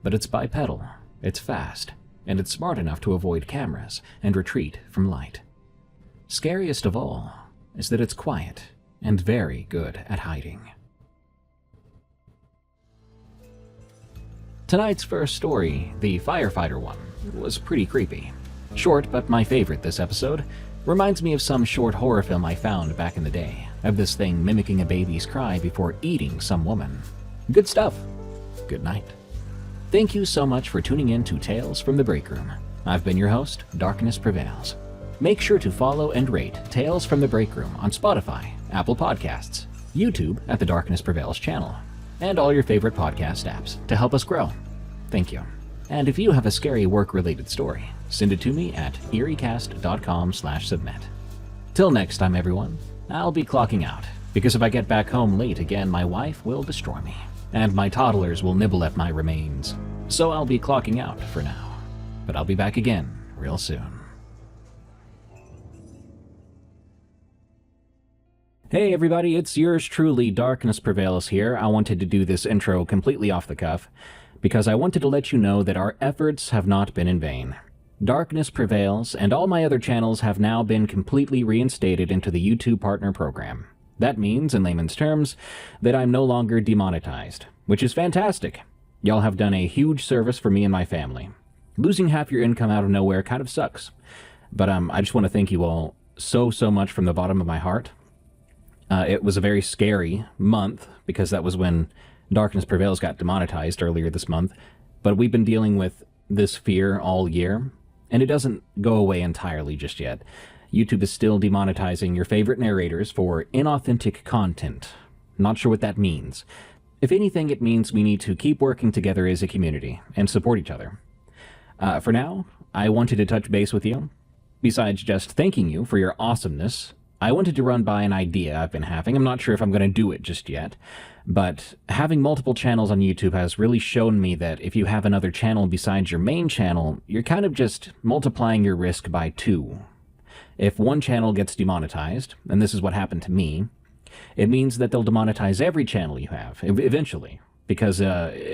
But it's bipedal, it's fast, and it's smart enough to avoid cameras and retreat from light. Scariest of all is that it's quiet and very good at hiding. Tonight's first story, the firefighter one, was pretty creepy. Short, but my favorite this episode. Reminds me of some short horror film I found back in the day, of this thing mimicking a baby's cry before eating some woman. Good stuff. Good night. Thank you so much for tuning in to Tales from the Break Room. I've been your host, Darkness Prevails. Make sure to follow and rate Tales from the Break Room on Spotify, Apple Podcasts, YouTube at the Darkness Prevails channel, and all your favorite podcast apps to help us grow. Thank you. And if you have a scary work-related story, send it to me at eeriecast.com/submit. Till next time, everyone, I'll be clocking out, because if I get back home late again, my wife will destroy me, and my toddlers will nibble at my remains. So I'll be clocking out for now, but I'll be back again real soon. Hey everybody, it's yours truly, Darkness Prevails here. I wanted to do this intro completely off the cuff, because I wanted to let you know that our efforts have not been in vain. Darkness Prevails and all my other channels have now been completely reinstated into the YouTube Partner Program. That means, in layman's terms, that I'm no longer demonetized, which is fantastic. Y'all have done a huge service for me and my family. Losing half your income out of nowhere kind of sucks, but I just want to thank you all so much from the bottom of my heart. It was a very scary month, because that was when Darkness Prevails got demonetized earlier this month, but we've been dealing with this fear all year, and it doesn't go away entirely just yet. YouTube is still demonetizing your favorite narrators for inauthentic content. Not sure what that means. If anything, it means we need to keep working together as a community and support each other. For now, I wanted to touch base with you. Besides just thanking you for your awesomeness, I wanted to run by an idea I've been having. I'm not sure if I'm going to do it just yet, but having multiple channels on YouTube has really shown me that if you have another channel besides your main channel, you're kind of just multiplying your risk by 2. If one channel gets demonetized, and this is what happened to me, It means that they'll demonetize every channel you have, eventually, because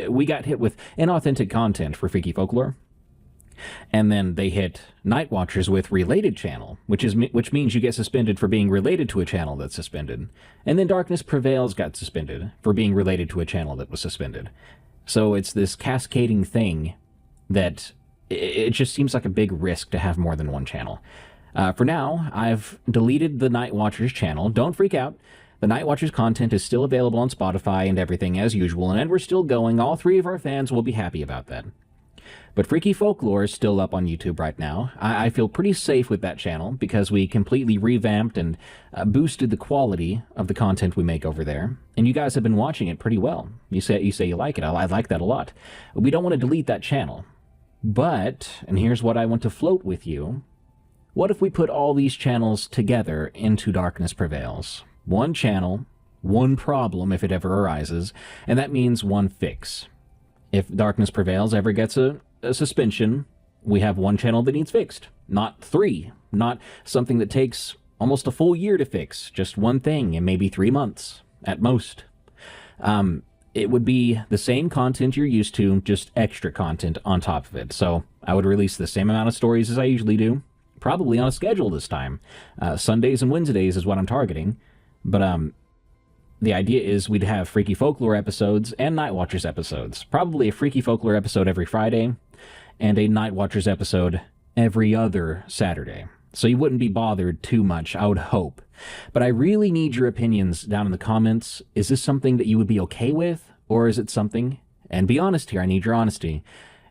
we got hit with inauthentic content for Freaky Folklore, and then they hit Night Watchers with related channel, which means you get suspended for being related to a channel that's suspended, and then Darkness Prevails got suspended for being related to a channel that was suspended. So it's this cascading thing that it just seems like a big risk to have more than one channel. For now, I've deleted the Night Watchers channel. Don't freak out. The Night Watchers content is still available on Spotify and everything as usual, and we're still going. All 3 of our fans will be happy about that. But Freaky Folklore is still up on YouTube right now. I feel pretty safe with that channel because we completely revamped and boosted the quality of the content we make over there. And you guys have been watching it pretty well. You say you like it. I like that a lot. We don't want to delete that channel. But, and here's what I want to float with you, what if we put all these channels together into Darkness Prevails? One channel, one problem if it ever arises, and that means one fix. If Darkness Prevails ever gets a suspension, we have one channel that needs fixed, not 3, not something that takes almost a full year to fix, just one thing in maybe 3 months at most. It would be the same content you're used to, just extra content on top of it. So I would release the same amount of stories as I usually do, probably on a schedule this time. Sundays and Wednesdays is what I'm targeting, but the idea is we'd have Freaky Folklore episodes and Night Watchers episodes. Probably a Freaky Folklore episode every Friday, and a Night Watchers episode every other Saturday. So you wouldn't be bothered too much, I would hope. But I really need your opinions down in the comments. Is this something that you would be okay with? Or is it something, and be honest here, I need your honesty,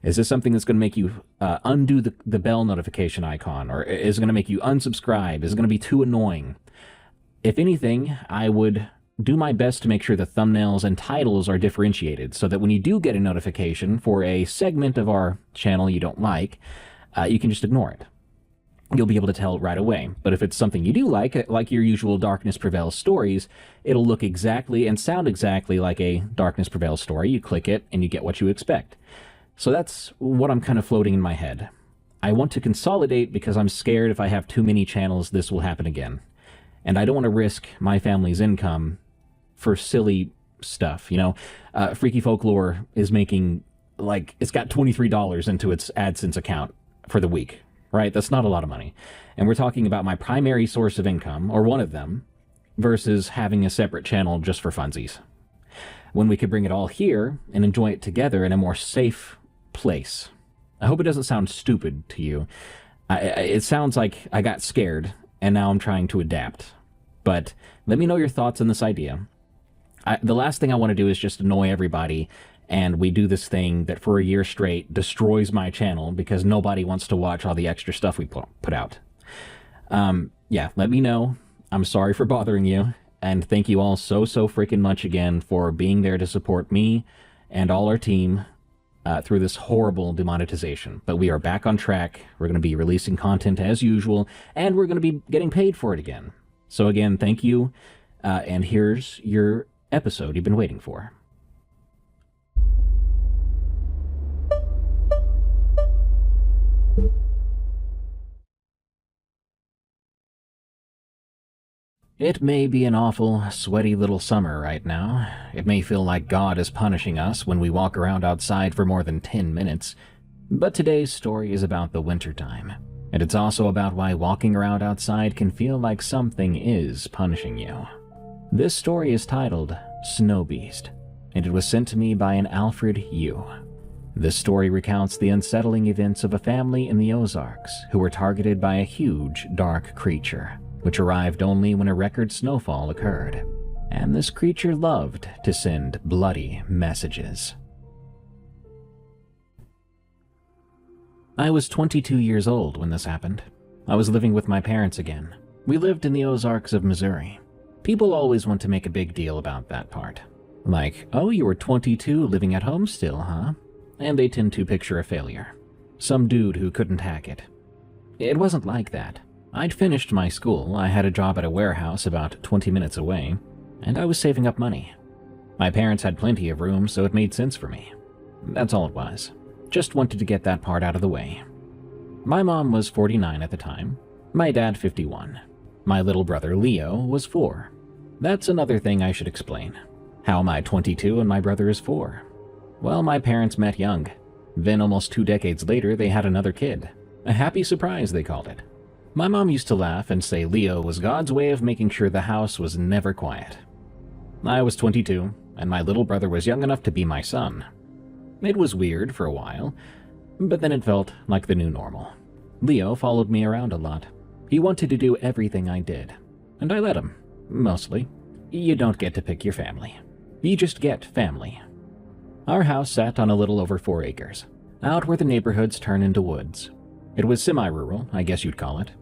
is this something that's going to make you undo the bell notification icon? Or is it going to make you unsubscribe? Is it going to be too annoying? If anything, I would do my best to make sure the thumbnails and titles are differentiated so that when you do get a notification for a segment of our channel you don't like, you can just ignore it. You'll be able to tell right away. But if it's something you do like your usual Darkness Prevails stories, it'll look exactly and sound exactly like a Darkness Prevails story. You click it and you get what you expect. So that's what I'm kind of floating in my head. I want to consolidate because I'm scared if I have too many channels this will happen again. And I don't want to risk my family's income for silly stuff. You know, Freaky Folklore is making, like, it's got $23 into its AdSense account for the week, right? That's not a lot of money. And we're talking about my primary source of income, or one of them, versus having a separate channel just for funsies. When we could bring it all here and enjoy it together in a more safe place. I hope it doesn't sound stupid to you. It sounds like I got scared, and now I'm trying to adapt. But let me know your thoughts on this idea. The last thing I want to do is just annoy everybody, and we do this thing that for a year straight destroys my channel because nobody wants to watch all the extra stuff we put out. Yeah, let me know. I'm sorry for bothering you, and thank you all so freaking much again for being there to support me and all our team through this horrible demonetization. But we are back on track. We're going to be releasing content as usual, and we're going to be getting paid for it again. So again, thank you, and here's your episode you've been waiting for. It may be an awful, sweaty little summer right now. It may feel like God is punishing us when we walk around outside for more than 10 minutes. But today's story is about the wintertime. And it's also about why walking around outside can feel like something is punishing you. This story is titled Snow Beast, and it was sent to me by an Alfred Yu. This story recounts the unsettling events of a family in the Ozarks who were targeted by a huge, dark creature, which arrived only when a record snowfall occurred. And this creature loved to send bloody messages. I was 22 years old when this happened. I was living with my parents again. We lived in the Ozarks of Missouri. People always want to make a big deal about that part. Like, oh, you were 22 living at home still, huh? And they tend to picture a failure. Some dude who couldn't hack it. It wasn't like that. I'd finished my school, I had a job at a warehouse about 20 minutes away, and I was saving up money. My parents had plenty of room, so it made sense for me. That's all it was. Just wanted to get that part out of the way. My mom was 49 at the time, my dad 51. My little brother Leo was 4. That's another thing I should explain. How am I 22 and my brother is 4? Well, my parents met young. Then almost 2 decades later, they had another kid. A happy surprise, they called it. My mom used to laugh and say Leo was God's way of making sure the house was never quiet. I was 22, and my little brother was young enough to be my son. It was weird for a while, but then it felt like the new normal. Leo followed me around a lot. He wanted to do everything I did, and I let him, mostly. You don't get to pick your family. You just get family. Our house sat on a little over 4 acres, out where the neighborhoods turn into woods. It was semi-rural, I guess you'd call it.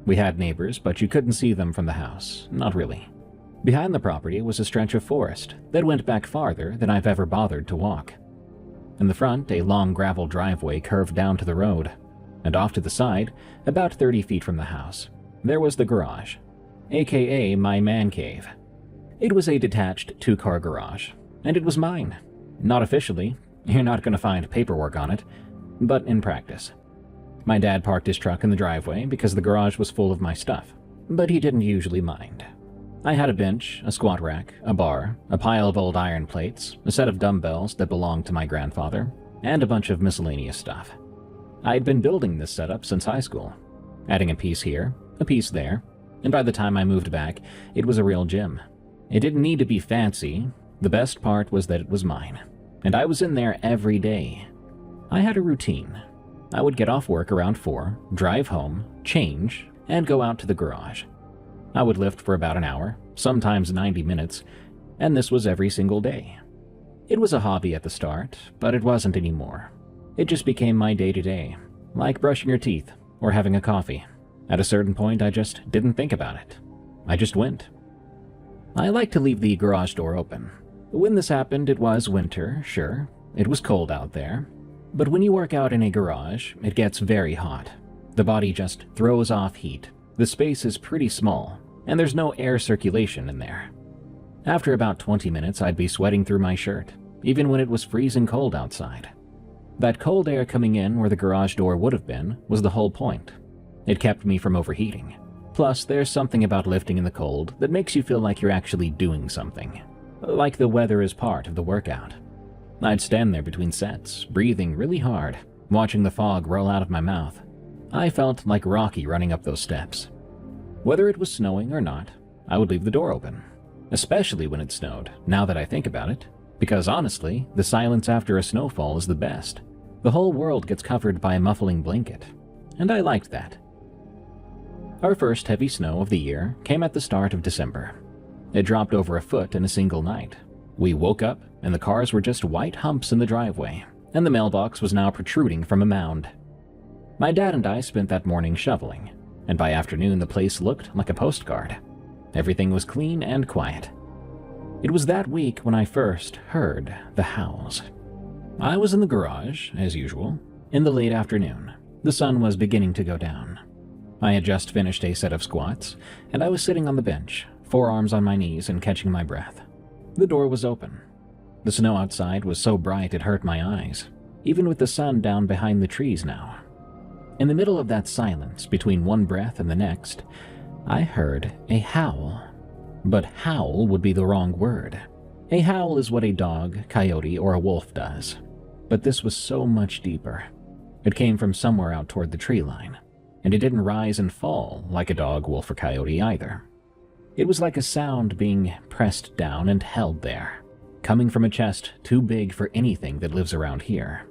We had neighbors, but you couldn't see them from the house, not really. Behind the property was a stretch of forest that went back farther than I've ever bothered to walk. In the front, a long gravel driveway curved down to the road, and off to the side, about 30 feet from the house, there was the garage, aka my man cave. It was a detached 2-car garage, and it was mine. Not officially, you're not going to find paperwork on it, but in practice. My dad parked his truck in the driveway because the garage was full of my stuff, but he didn't usually mind. I had a bench, a squat rack, a bar, a pile of old iron plates, a set of dumbbells that belonged to my grandfather, and a bunch of miscellaneous stuff. I'd been building this setup since high school, adding a piece here, a piece there, and by the time I moved back, it was a real gym. It didn't need to be fancy. The best part was that it was mine, and I was in there every day. I had a routine. I would get off work around 4, drive home, change, and go out to the garage. I would lift for about an hour, sometimes 90 minutes, and this was every single day. It was a hobby at the start, but it wasn't anymore. It just became my day-to-day, like brushing your teeth or having a coffee. At a certain point, I just didn't think about it. I just went. I like to leave the garage door open. When this happened, it was winter, sure. It was cold out there. But when you work out in a garage, it gets very hot. The body just throws off heat. The space is pretty small, and there's no air circulation in there. After about 20 minutes, I'd be sweating through my shirt, even when it was freezing cold outside. That cold air coming in where the garage door would have been was the whole point. It kept me from overheating. Plus, there's something about lifting in the cold that makes you feel like you're actually doing something. Like the weather is part of the workout. I'd stand there between sets, breathing really hard, watching the fog roll out of my mouth. I felt like Rocky running up those steps. Whether it was snowing or not, I would leave the door open. Especially when it snowed, now that I think about it. Because honestly, the silence after a snowfall is the best. The whole world gets covered by a muffling blanket. And I liked that. Our first heavy snow of the year came at the start of December. It dropped over a foot in a single night. We woke up, and the cars were just white humps in the driveway, and the mailbox was now protruding from a mound. My dad and I spent that morning shoveling, and by afternoon the place looked like a postcard. Everything was clean and quiet. It was that week when I first heard the howls. I was in the garage, as usual, in the late afternoon. The sun was beginning to go down. I had just finished a set of squats, and I was sitting on the bench, forearms on my knees and catching my breath. The door was open. The snow outside was so bright it hurt my eyes, even with the sun down behind the trees now. In the middle of that silence between one breath and the next, I heard a howl. But howl would be the wrong word. A howl is what a dog, coyote, or a wolf does. But this was so much deeper. It came from somewhere out toward the tree line, and it didn't rise and fall like a dog, wolf, or coyote either. It was like a sound being pressed down and held there, coming from a chest too big for anything that lives around here.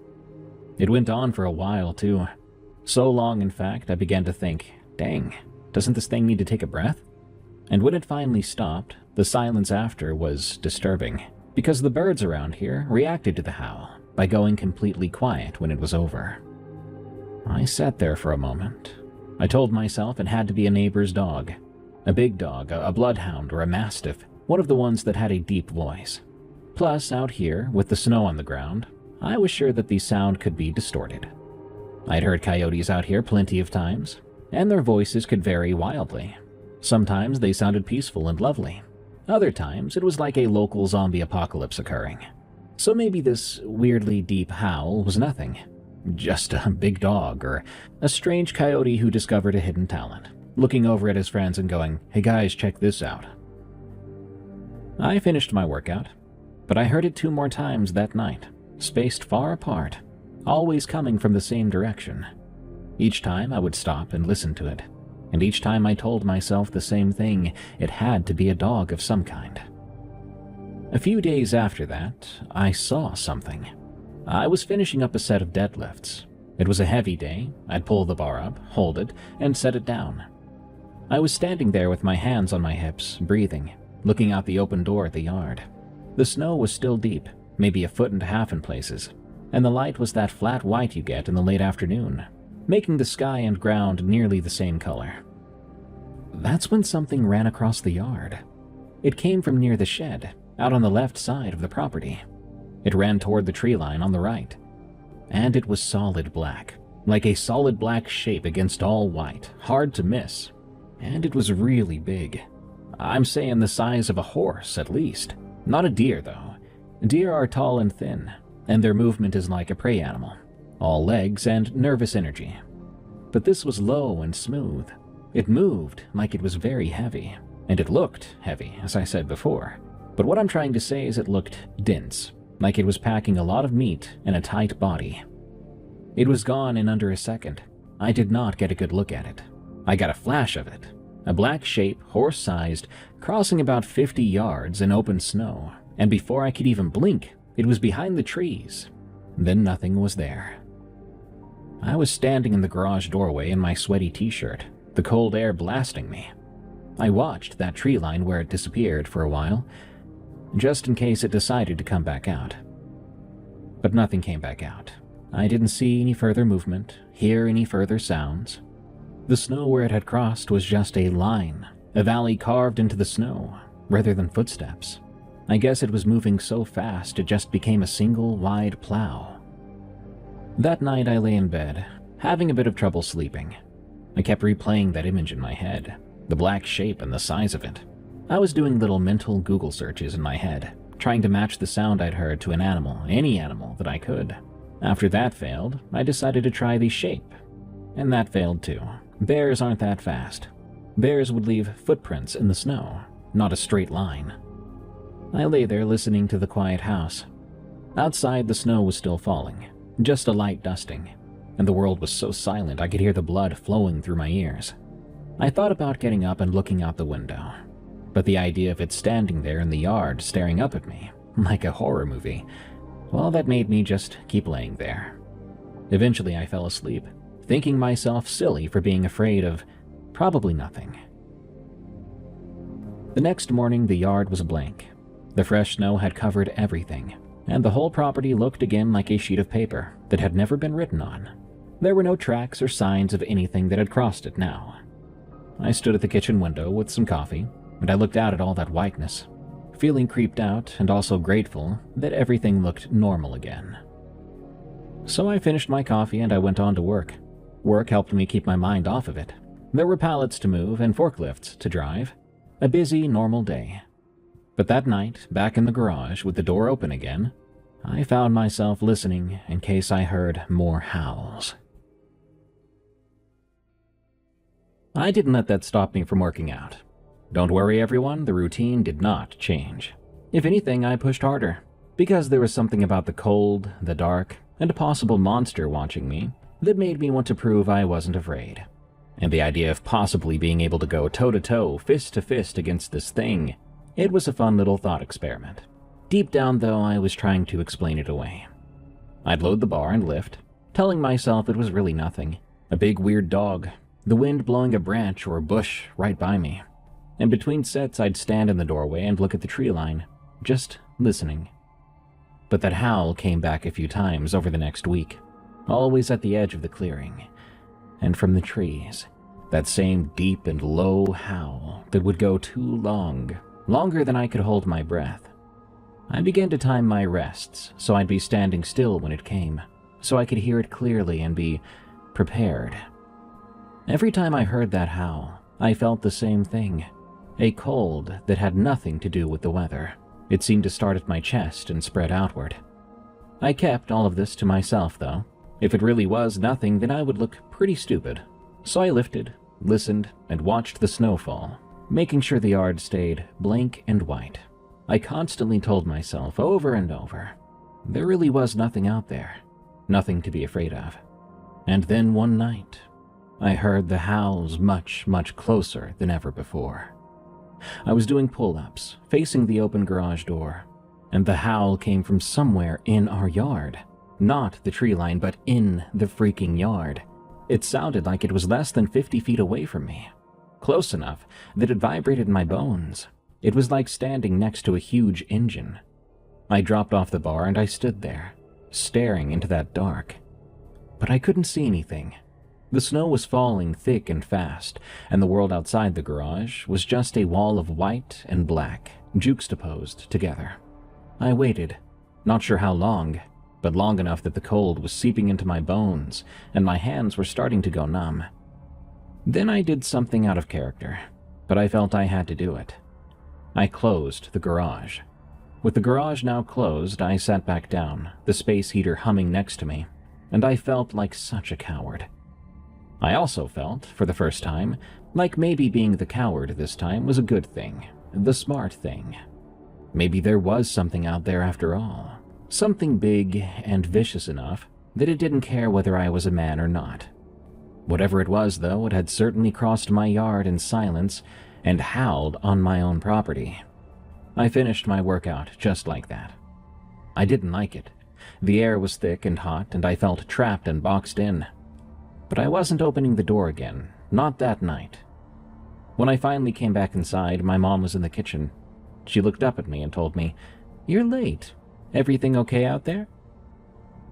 It went on for a while, too. So long, in fact, I began to think, dang, doesn't this thing need to take a breath? And when it finally stopped, the silence after was disturbing, because the birds around here reacted to the howl by going completely quiet when it was over. I sat there for a moment. I told myself it had to be a neighbor's dog. A big dog, a bloodhound, or a mastiff, one of the ones that had a deep voice. Plus, out here, with the snow on the ground, I was sure that the sound could be distorted. I'd heard coyotes out here plenty of times, and their voices could vary wildly. Sometimes they sounded peaceful and lovely. Other times, it was like a local zombie apocalypse occurring. So maybe this weirdly deep howl was nothing. Just a big dog, or a strange coyote who discovered a hidden talent, looking over at his friends and going, "Hey guys, check this out." I finished my workout, but I heard it 2 more times that night, spaced far apart, always coming from the same direction. Each time I would stop and listen to it, and each time I told myself the same thing: it had to be a dog of some kind. A few days after that, I saw something. I was finishing up a set of deadlifts. It was a heavy day. I'd pull the bar up, hold it, and set it down. I was standing there with my hands on my hips, breathing, looking out the open door at the yard. The snow was still deep, maybe 1.5 feet in places, and the light was that flat white you get in the late afternoon, making the sky and ground nearly the same color. That's when something ran across the yard. It came from near the shed, out on the left side of the property. It ran toward the tree line on the right, and it was solid black, like a solid black shape against all white, hard to miss. And it was really big. I'm saying the size of a horse, at least. Not a deer, though. Deer are tall and thin, and their movement is like a prey animal, all legs and nervous energy. But this was low and smooth. It moved like it was very heavy, and it looked heavy, as I said before. But what I'm trying to say is it looked dense, like it was packing a lot of meat in a tight body. It was gone in under a second. I did not get a good look at it. I got a flash of it. A black shape, horse-sized, crossing about 50 yards in open snow, and before I could even blink, it was behind the trees. Then nothing was there. I was standing in the garage doorway in my sweaty t-shirt, the cold air blasting me. I watched that tree line where it disappeared for a while, just in case it decided to come back out. But nothing came back out. I didn't see any further movement, hear any further sounds. The snow where it had crossed was just a line, a valley carved into the snow, rather than footsteps. I guess it was moving so fast it just became a single wide plow. That night I lay in bed, having a bit of trouble sleeping. I kept replaying that image in my head, the black shape and the size of it. I was doing little mental Google searches in my head, trying to match the sound I'd heard to an animal, any animal that I could. After that failed, I decided to try the shape, and that failed too. Bears aren't that fast. Bears would leave footprints in the snow, not a straight line. I lay there listening to the quiet house. Outside, the snow was still falling, just a light dusting, and the world was so silent I could hear the blood flowing through my ears. I thought about getting up and looking out the window, but the idea of it standing there in the yard staring up at me, like a horror movie, well, that made me just keep laying there. Eventually I fell asleep, thinking myself silly for being afraid of probably nothing. The next morning the yard was a blank. The fresh snow had covered everything, and the whole property looked again like a sheet of paper that had never been written on. There were no tracks or signs of anything that had crossed it now. I stood at the kitchen window with some coffee, and I looked out at all that whiteness, feeling creeped out and also grateful that everything looked normal again. So I finished my coffee and I went on to work. Work helped me keep my mind off of it. There were pallets to move and forklifts to drive. A busy, normal day. But that night, back in the garage with the door open again, I found myself listening in case I heard more howls. I didn't let that stop me from working out. Don't worry everyone, the routine did not change. If anything, I pushed harder, because there was something about the cold, the dark, and a possible monster watching me that made me want to prove I wasn't afraid. And the idea of possibly being able to go toe-to-toe, fist-to-fist against this thing, it was a fun little thought experiment. Deep down, though, I was trying to explain it away. I'd load the bar and lift, telling myself it was really nothing. A big weird dog, the wind blowing a branch or a bush right by me. And between sets, I'd stand in the doorway and look at the tree line, just listening. But that howl came back a few times over the next week, always at the edge of the clearing. And from the trees, that same deep and low howl that would go too long, longer than I could hold my breath. I began to time my rests so I'd be standing still when it came, so I could hear it clearly and be prepared. Every time I heard that howl, I felt the same thing. A cold that had nothing to do with the weather. It seemed to start at my chest and spread outward. I kept all of this to myself, though. If it really was nothing, then I would look pretty stupid. So I lifted, listened, and watched the snow fall, making sure the yard stayed blank and white. I constantly told myself over and over, there really was nothing out there, nothing to be afraid of. And then one night, I heard the howls much, much closer than ever before. I was doing pull-ups, facing the open garage door, and the howl came from somewhere in our yard. Not the tree line, but in the freaking yard. It sounded like it was less than 50 feet away from me. Close enough that it vibrated my bones. It was like standing next to a huge engine. I dropped off the bar and I stood there, staring into that dark. But I couldn't see anything. The snow was falling thick and fast, and the world outside the garage was just a wall of white and black, juxtaposed together. I waited, not sure how long, but long enough that the cold was seeping into my bones and my hands were starting to go numb. Then I did something out of character, but I felt I had to do it. I closed the garage. With the garage now closed, I sat back down, the space heater humming next to me, and I felt like such a coward. I also felt, for the first time, like maybe being the coward this time was a good thing, the smart thing. Maybe there was something out there after all, something big and vicious enough that it didn't care whether I was a man or not. Whatever it was, though, it had certainly crossed my yard in silence and howled on my own property. I finished my workout just like that. I didn't like it. The air was thick and hot, and I felt trapped and boxed in. But I wasn't opening the door again, not that night. When I finally came back inside, my mom was in the kitchen. She looked up at me and told me, "You're late. Everything okay out there?"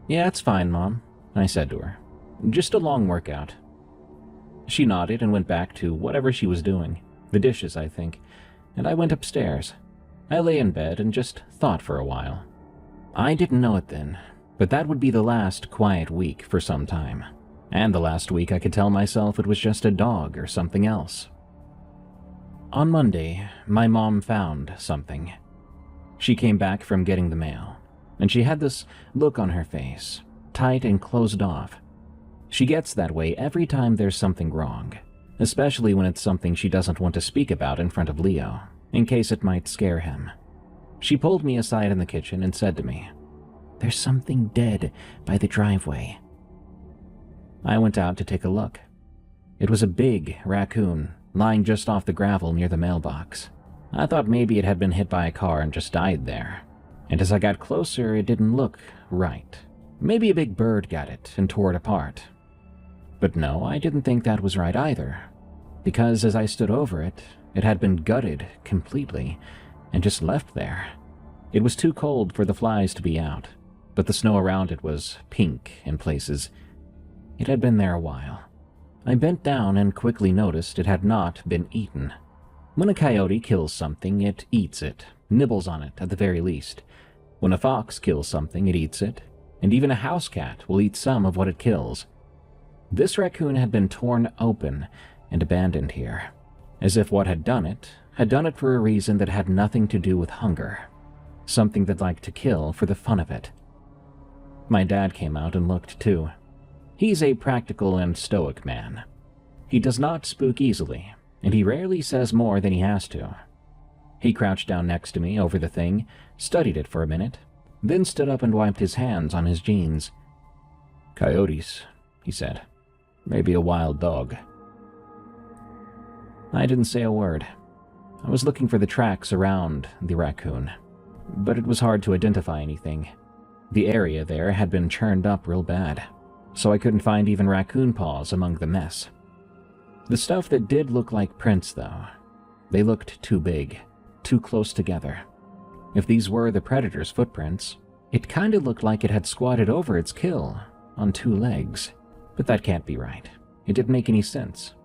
"Yeah, it's fine, Mom," I said to her. "Just a long workout." She nodded and went back to whatever she was doing, the dishes, I think, and I went upstairs. I lay in bed and just thought for a while. I didn't know it then, but that would be the last quiet week for some time, and the last week I could tell myself it was just a dog or something else. On Monday, my mom found something. She came back from getting the mail, and she had this look on her face, tight and closed off. She gets that way every time there's something wrong, especially when it's something she doesn't want to speak about in front of Leo, in case it might scare him. She pulled me aside in the kitchen and said to me, "There's something dead by the driveway." I went out to take a look. It was a big raccoon lying just off the gravel near the mailbox. I thought maybe it had been hit by a car and just died there, and as I got closer it didn't look right. Maybe a big bird got it and tore it apart. But no, I didn't think that was right either, because as I stood over it, it had been gutted completely and just left there. It was too cold for the flies to be out, but the snow around it was pink in places. It had been there a while. I bent down and quickly noticed it had not been eaten. When a coyote kills something, it eats it, nibbles on it at the very least. When a fox kills something, it eats it, and even a house cat will eat some of what it kills. This raccoon had been torn open and abandoned here, as if what had done it for a reason that had nothing to do with hunger, something that liked to kill for the fun of it. My dad came out and looked too. He's a practical and stoic man. He does not spook easily, and he rarely says more than he has to. He crouched down next to me over the thing, studied it for a minute, then stood up and wiped his hands on his jeans. "Coyotes," he said. "Maybe a wild dog." I didn't say a word. I was looking for the tracks around the raccoon, but it was hard to identify anything. The area there had been churned up real bad, so I couldn't find even raccoon paws among the mess. The stuff that did look like prints, though, they looked too big, too close together. If these were the predator's footprints, it kinda looked like it had squatted over its kill on two legs. But that can't be right. It didn't make any sense.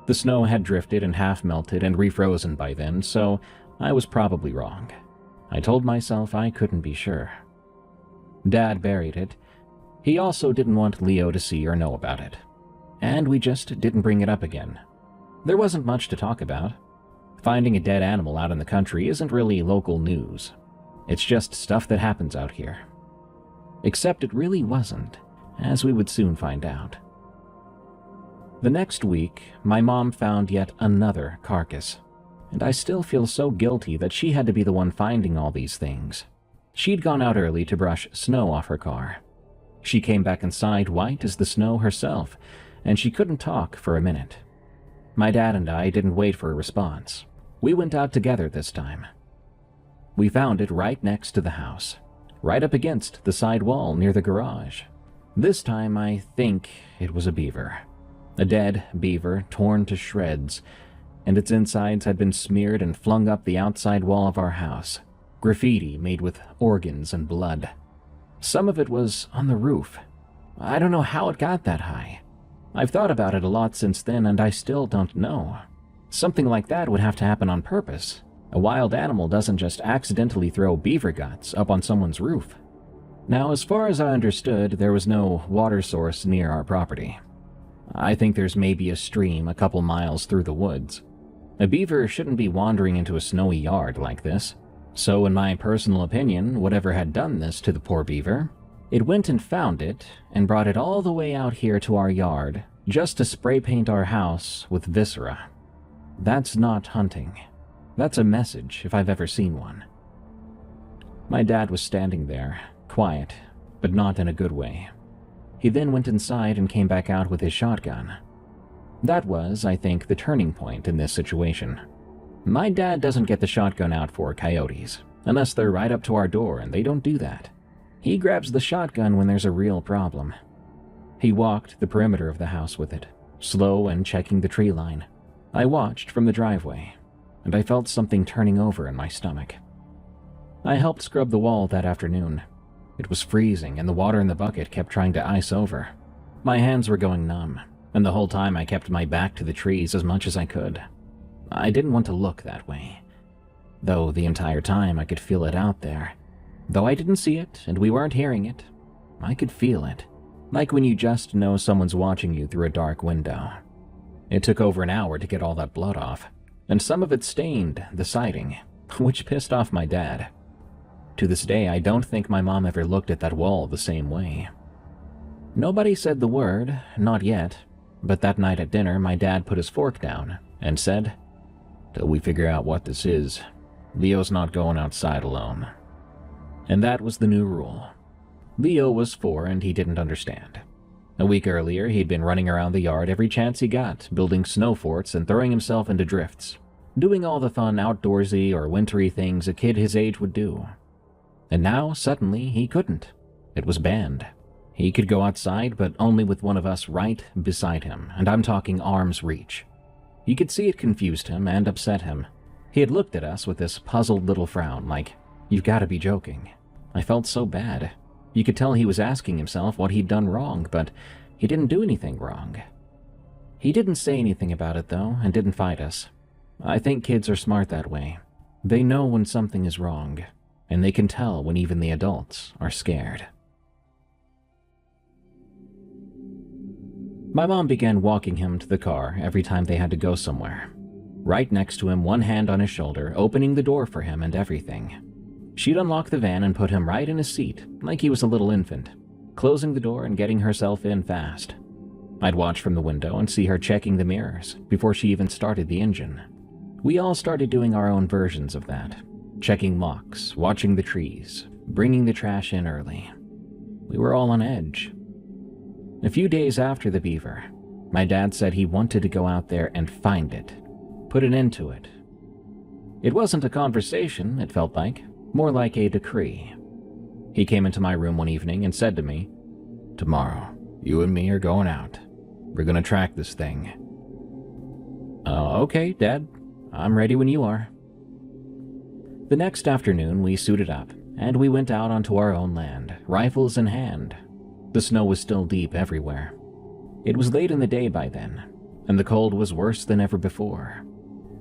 The snow had drifted and half melted and refrozen by then, so I was probably wrong. I told myself I couldn't be sure. Dad buried it. He also didn't want Leo to see or know about it. And we just didn't bring it up again. There wasn't much to talk about. Finding a dead animal out in the country isn't really local news. It's just stuff that happens out here. Except it really wasn't, as we would soon find out. The next week, my mom found yet another carcass. and I still feel so guilty that she had to be the one finding all these things. She'd gone out early to brush snow off her car. She came back inside white as the snow herself, and she couldn't talk for a minute. My dad and I didn't wait for a response. We went out together this time. We found it right next to the house, right up against the side wall near the garage. This time I think it was a beaver. A dead beaver torn to shreds, and its insides had been smeared and flung up the outside wall of our house. Graffiti made with organs and blood. Some of it was on the roof. I don't know how it got that high. I've thought about it a lot since then, and I still don't know. Something like that would have to happen on purpose. A wild animal doesn't just accidentally throw beaver guts up on someone's roof. Now, as far as I understood, there was no water source near our property. I think there's maybe a stream a couple miles through the woods. A beaver shouldn't be wandering into a snowy yard like this. So in my personal opinion, whatever had done this to the poor beaver, it went and found it and brought it all the way out here to our yard just to spray paint our house with viscera. That's not hunting. That's a message if I've ever seen one. My dad was standing there, quiet, but not in a good way. He then went inside and came back out with his shotgun. That was, I think, the turning point in this situation. My dad doesn't get the shotgun out for coyotes, unless they're right up to our door, and they don't do that. He grabs the shotgun when there's a real problem. He walked the perimeter of the house with it, slow and checking the tree line. I watched from the driveway, and I felt something turning over in my stomach. I helped scrub the wall that afternoon. It was freezing, and the water in the bucket kept trying to ice over. My hands were going numb, and the whole time I kept my back to the trees as much as I could. I didn't want to look that way, though the entire time I could feel it out there. Though I didn't see it, and we weren't hearing it, I could feel it, like when you just know someone's watching you through a dark window. It took over an hour to get all that blood off, and some of it stained the siding, which pissed off my dad. To this day, I don't think my mom ever looked at that wall the same way. Nobody said the word, not yet, but that night at dinner, my dad put his fork down and said, "Till we figure out what this is, Leo's not going outside alone." And that was the new rule. Leo was 4 and he didn't understand. A week earlier, he'd been running around the yard every chance he got, building snow forts and throwing himself into drifts, doing all the fun outdoorsy or wintry things a kid his age would do. And now, suddenly, he couldn't. It was banned. He could go outside, but only with one of us right beside him, and I'm talking arm's reach. You could see it confused him and upset him. He had looked at us with this puzzled little frown, like, "You've got to be joking." I felt so bad. You could tell he was asking himself what he'd done wrong, but he didn't do anything wrong. He didn't say anything about it, though, and didn't fight us. I think kids are smart that way. They know when something is wrong, and they can tell when even the adults are scared. My mom began walking him to the car every time they had to go somewhere. Right next to him, one hand on his shoulder, opening the door for him and everything. She'd unlock the van and put him right in his seat, like he was a little infant, closing the door and getting herself in fast. I'd watch from the window and see her checking the mirrors before she even started the engine. We all started doing our own versions of that, checking locks, watching the trees, bringing the trash in early. We were all on edge. A few days after the beaver, my dad said he wanted to go out there and find it, put an end to it. It wasn't a conversation, it felt like, more like a decree. He came into my room one evening and said to me, "Tomorrow, you and me are going out. We're gonna track this thing." Okay, Dad. I'm ready when you are." The next afternoon, we suited up, and we went out onto our own land, rifles in hand. The snow was still deep everywhere. It was late in the day by then, and the cold was worse than ever before.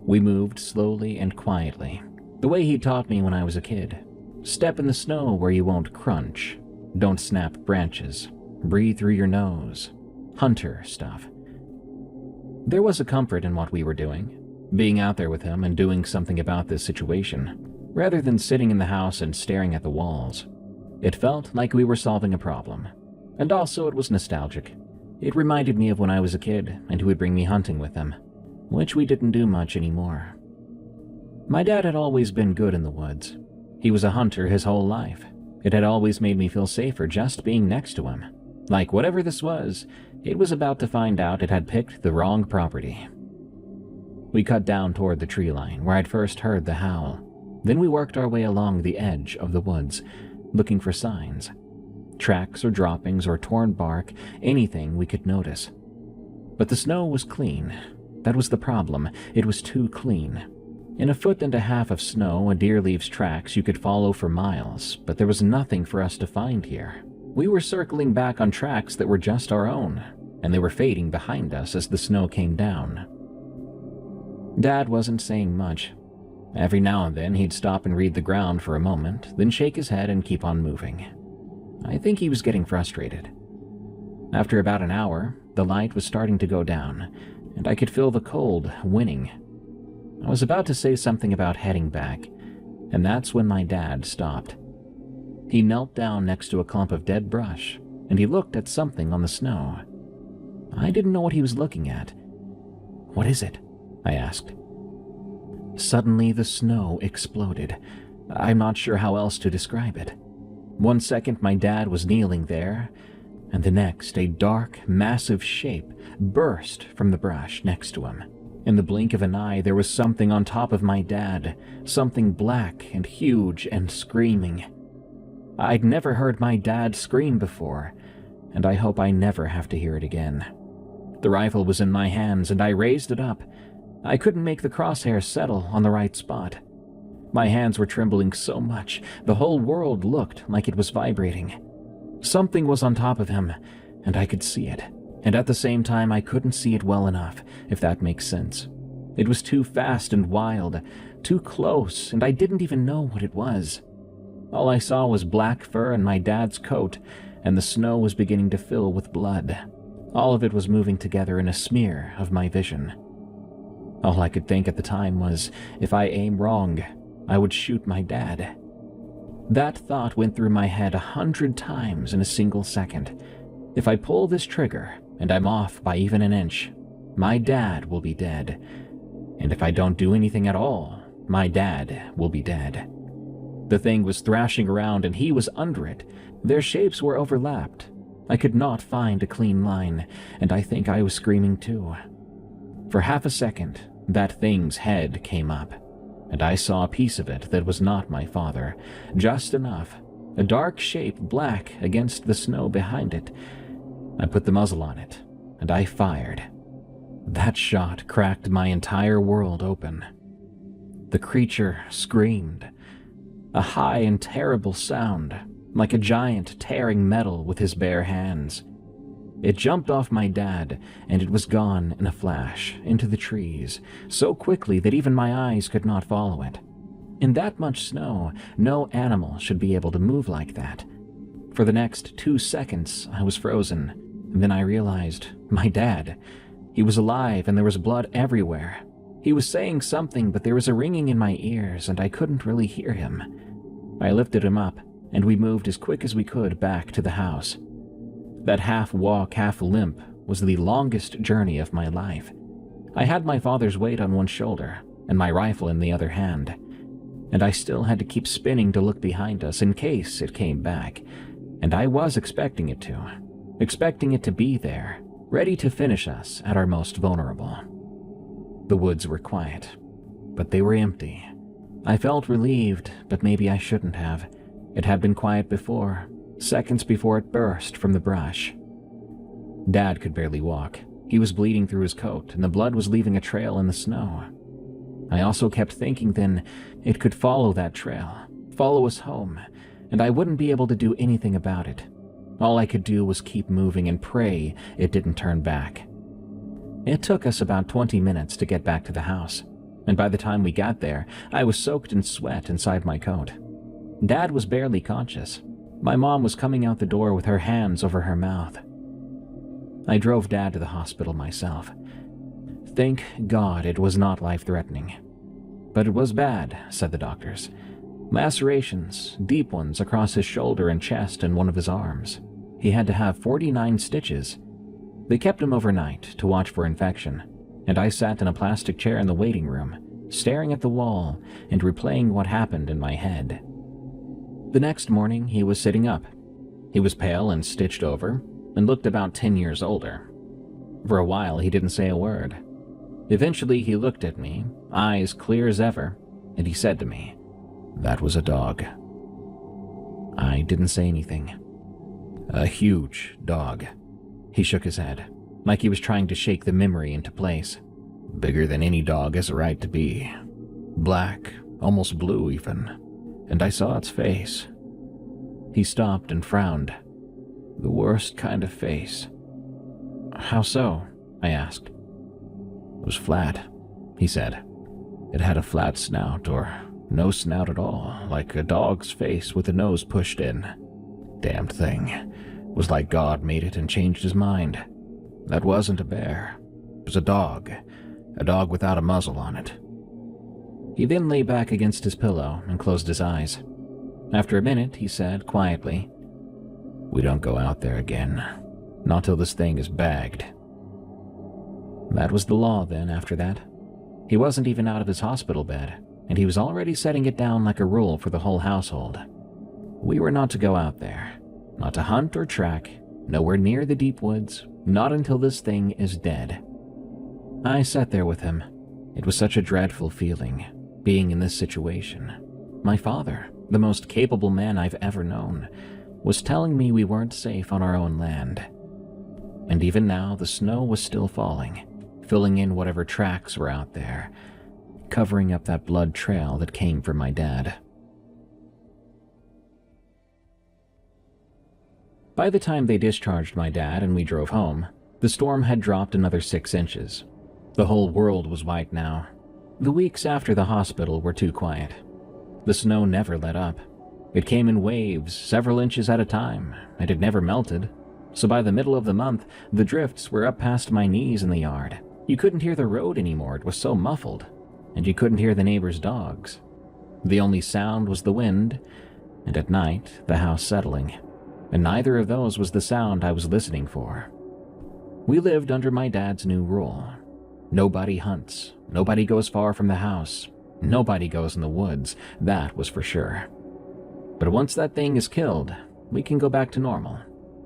We moved slowly and quietly, the way he taught me when I was a kid. Step in the snow where you won't crunch. Don't snap branches. Breathe through your nose. Hunter stuff. There was a comfort in what we were doing, being out there with him and doing something about this situation, rather than sitting in the house and staring at the walls. It felt like we were solving a problem. And also it was nostalgic. It reminded me of when I was a kid and he would bring me hunting with him, which we didn't do much anymore. My dad had always been good in the woods. He was a hunter his whole life. It had always made me feel safer just being next to him. Like whatever this was, it was about to find out it had picked the wrong property. We cut down toward the tree line where I'd first heard the howl. Then we worked our way along the edge of the woods, looking for signs. Tracks or droppings or torn bark, anything we could notice. But the snow was clean. That was the problem. It was too clean. In 1.5 feet of snow, a deer leaves tracks you could follow for miles, but there was nothing for us to find here. We were circling back on tracks that were just our own, and they were fading behind us as the snow came down. Dad wasn't saying much. Every now and then he'd stop and read the ground for a moment, then shake his head and keep on moving. I think he was getting frustrated. After about an hour, the light was starting to go down, and I could feel the cold winning. I was about to say something about heading back, and that's when my dad stopped. He knelt down next to a clump of dead brush, and he looked at something on the snow. I didn't know what he was looking at. "What is it?" I asked. Suddenly, the snow exploded. I'm not sure how else to describe it. One second, my dad was kneeling there, and the next, a dark, massive shape burst from the brush next to him. In the blink of an eye, there was something on top of my dad, something black and huge and screaming. I'd never heard my dad scream before, and I hope I never have to hear it again. The rifle was in my hands, and I raised it up. I couldn't make the crosshairs settle on the right spot. My hands were trembling so much, the whole world looked like it was vibrating. Something was on top of him, and I could see it. And at the same time, I couldn't see it well enough, if that makes sense. It was too fast and wild, too close, and I didn't even know what it was. All I saw was black fur and my dad's coat, and the snow was beginning to fill with blood. All of it was moving together in a smear of my vision. All I could think at the time was, if I aim wrong, I would shoot my dad. That thought went through my head 100 times in a single second. If I pull this trigger, and I'm off by even an inch, my dad will be dead. And if I don't do anything at all, my dad will be dead. The thing was thrashing around and he was under it. Their shapes were overlapped. I could not find a clean line, and I think I was screaming too. For half a second, that thing's head came up, and I saw a piece of it that was not my father, just enough, a dark shape black against the snow behind it. I put the muzzle on it, and I fired. That shot cracked my entire world open. The creature screamed, a high and terrible sound, like a giant tearing metal with his bare hands. It jumped off my dad, and it was gone in a flash, into the trees, so quickly that even my eyes could not follow it. In that much snow, no animal should be able to move like that. For the next 2 seconds, I was frozen. Then I realized, my dad. He was alive and there was blood everywhere. He was saying something, but there was a ringing in my ears and I couldn't really hear him. I lifted him up, and we moved as quick as we could back to the house. That half-walk, half-limp was the longest journey of my life. I had my father's weight on one shoulder and my rifle in the other hand, and I still had to keep spinning to look behind us in case it came back, and I was expecting it to be there, ready to finish us at our most vulnerable. The woods were quiet, but they were empty. I felt relieved, but maybe I shouldn't have. It had been quiet before, seconds before it burst from the brush. Dad could barely walk. He was bleeding through his coat, and the blood was leaving a trail in the snow. I also kept thinking then it could follow that trail, follow us home, and I wouldn't be able to do anything about it. All I could do was keep moving and pray it didn't turn back. It took us about 20 minutes to get back to the house, and by the time we got there, I was soaked in sweat inside my coat. Dad was barely conscious. My mom was coming out the door with her hands over her mouth. I drove Dad to the hospital myself. Thank God it was not life-threatening. But it was bad, said the doctors. Lacerations, deep ones across his shoulder and chest and one of his arms. He had to have 49 stitches. They kept him overnight to watch for infection, and I sat in a plastic chair in the waiting room. staring at the wall and replaying what happened in my head. The next morning, he was sitting up. He was pale and stitched over, and looked about 10 years older. For a while, he didn't say a word. Eventually, he looked at me, eyes clear as ever, and he said to me, "That was a dog." I didn't say anything. "A huge dog." He shook his head, like he was trying to shake the memory into place. "Bigger than any dog has a right to be. Black, almost blue even, and I saw its face." He stopped and frowned. The worst kind of face. "How so?" I asked. "It was flat," he said. "It had a flat snout, or no snout at all, like a dog's face with the nose pushed in. Damned thing. It was like God made it and changed his mind. That wasn't a bear. It was a dog without a muzzle on it." He then lay back against his pillow and closed his eyes. After a minute, he said quietly, "We don't go out there again. Not till this thing is bagged." That was the law then after that. He wasn't even out of his hospital bed, and he was already setting it down like a rule for the whole household. We were not to go out there, not to hunt or track, nowhere near the deep woods, not until this thing is dead. I sat there with him. It was such a dreadful feeling, being in this situation. My father, the most capable man I've ever known, was telling me we weren't safe on our own land. And even now, the snow was still falling, filling in whatever tracks were out there, covering up that blood trail that came from my dad. By the time they discharged my dad and we drove home, the storm had dropped another 6 inches. The whole world was white now. The weeks after the hospital were too quiet. The snow never let up. It came in waves, several inches at a time, and it never melted. So by the middle of the month, the drifts were up past my knees in the yard. You couldn't hear the road anymore, it was so muffled, and you couldn't hear the neighbors' dogs. The only sound was the wind, and at night, the house settling, and neither of those was the sound I was listening for. We lived under my dad's new rule. Nobody hunts, nobody goes far from the house, nobody goes in the woods, that was for sure. But once that thing is killed, we can go back to normal.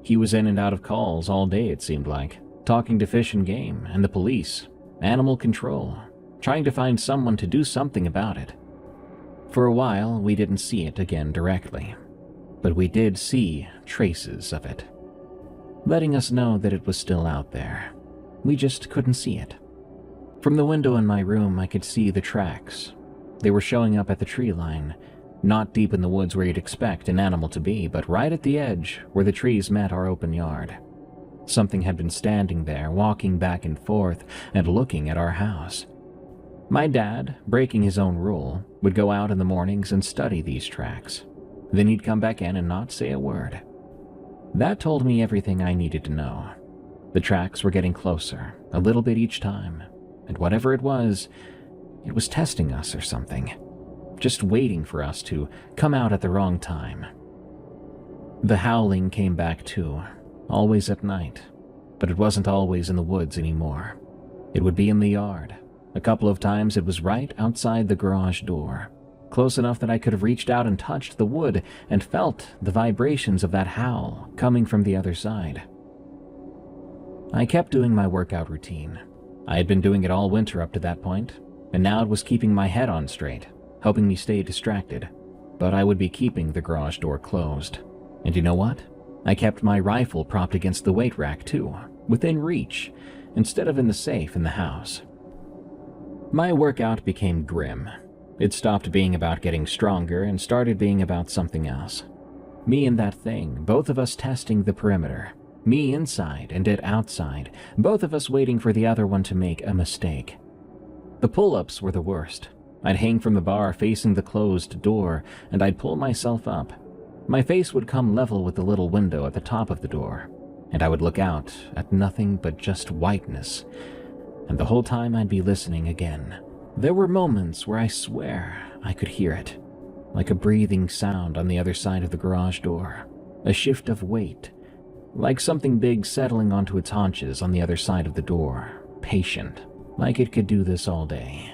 He was in and out of calls all day, it seemed like, talking to Fish and Game and the police, animal control, trying to find someone to do something about it. For a while, we didn't see it again directly, but we did see traces of it, letting us know that it was still out there. We just couldn't see it. From the window in my room, I could see the tracks. They were showing up at the tree line, not deep in the woods where you'd expect an animal to be, but right at the edge where the trees met our open yard. Something had been standing there, walking back and forth and looking at our house. My dad, breaking his own rule, would go out in the mornings and study these tracks. Then he'd come back in and not say a word. That told me everything I needed to know. The tracks were getting closer, a little bit each time, and whatever it was testing us or something, just waiting for us to come out at the wrong time. The howling came back too, always at night, but it wasn't always in the woods anymore. It would be in the yard. A couple of times it was right outside the garage door, close enough that I could have reached out and touched the wood and felt the vibrations of that howl coming from the other side. I kept doing my workout routine. I had been doing it all winter up to that point, and now it was keeping my head on straight, helping me stay distracted. But I would be keeping the garage door closed. And you know what? I kept my rifle propped against the weight rack too, within reach, instead of in the safe in the house. My workout became grim. It stopped being about getting stronger and started being about something else. Me and that thing, both of us testing the perimeter. Me inside and it outside, both of us waiting for the other one to make a mistake. The pull-ups were the worst. I'd hang from the bar facing the closed door, and I'd pull myself up. My face would come level with the little window at the top of the door, and I would look out at nothing but just whiteness. And the whole time I'd be listening again. There were moments where I swear I could hear it, like a breathing sound on the other side of the garage door, a shift of weight, like something big settling onto its haunches on the other side of the door, patient, like it could do this all day.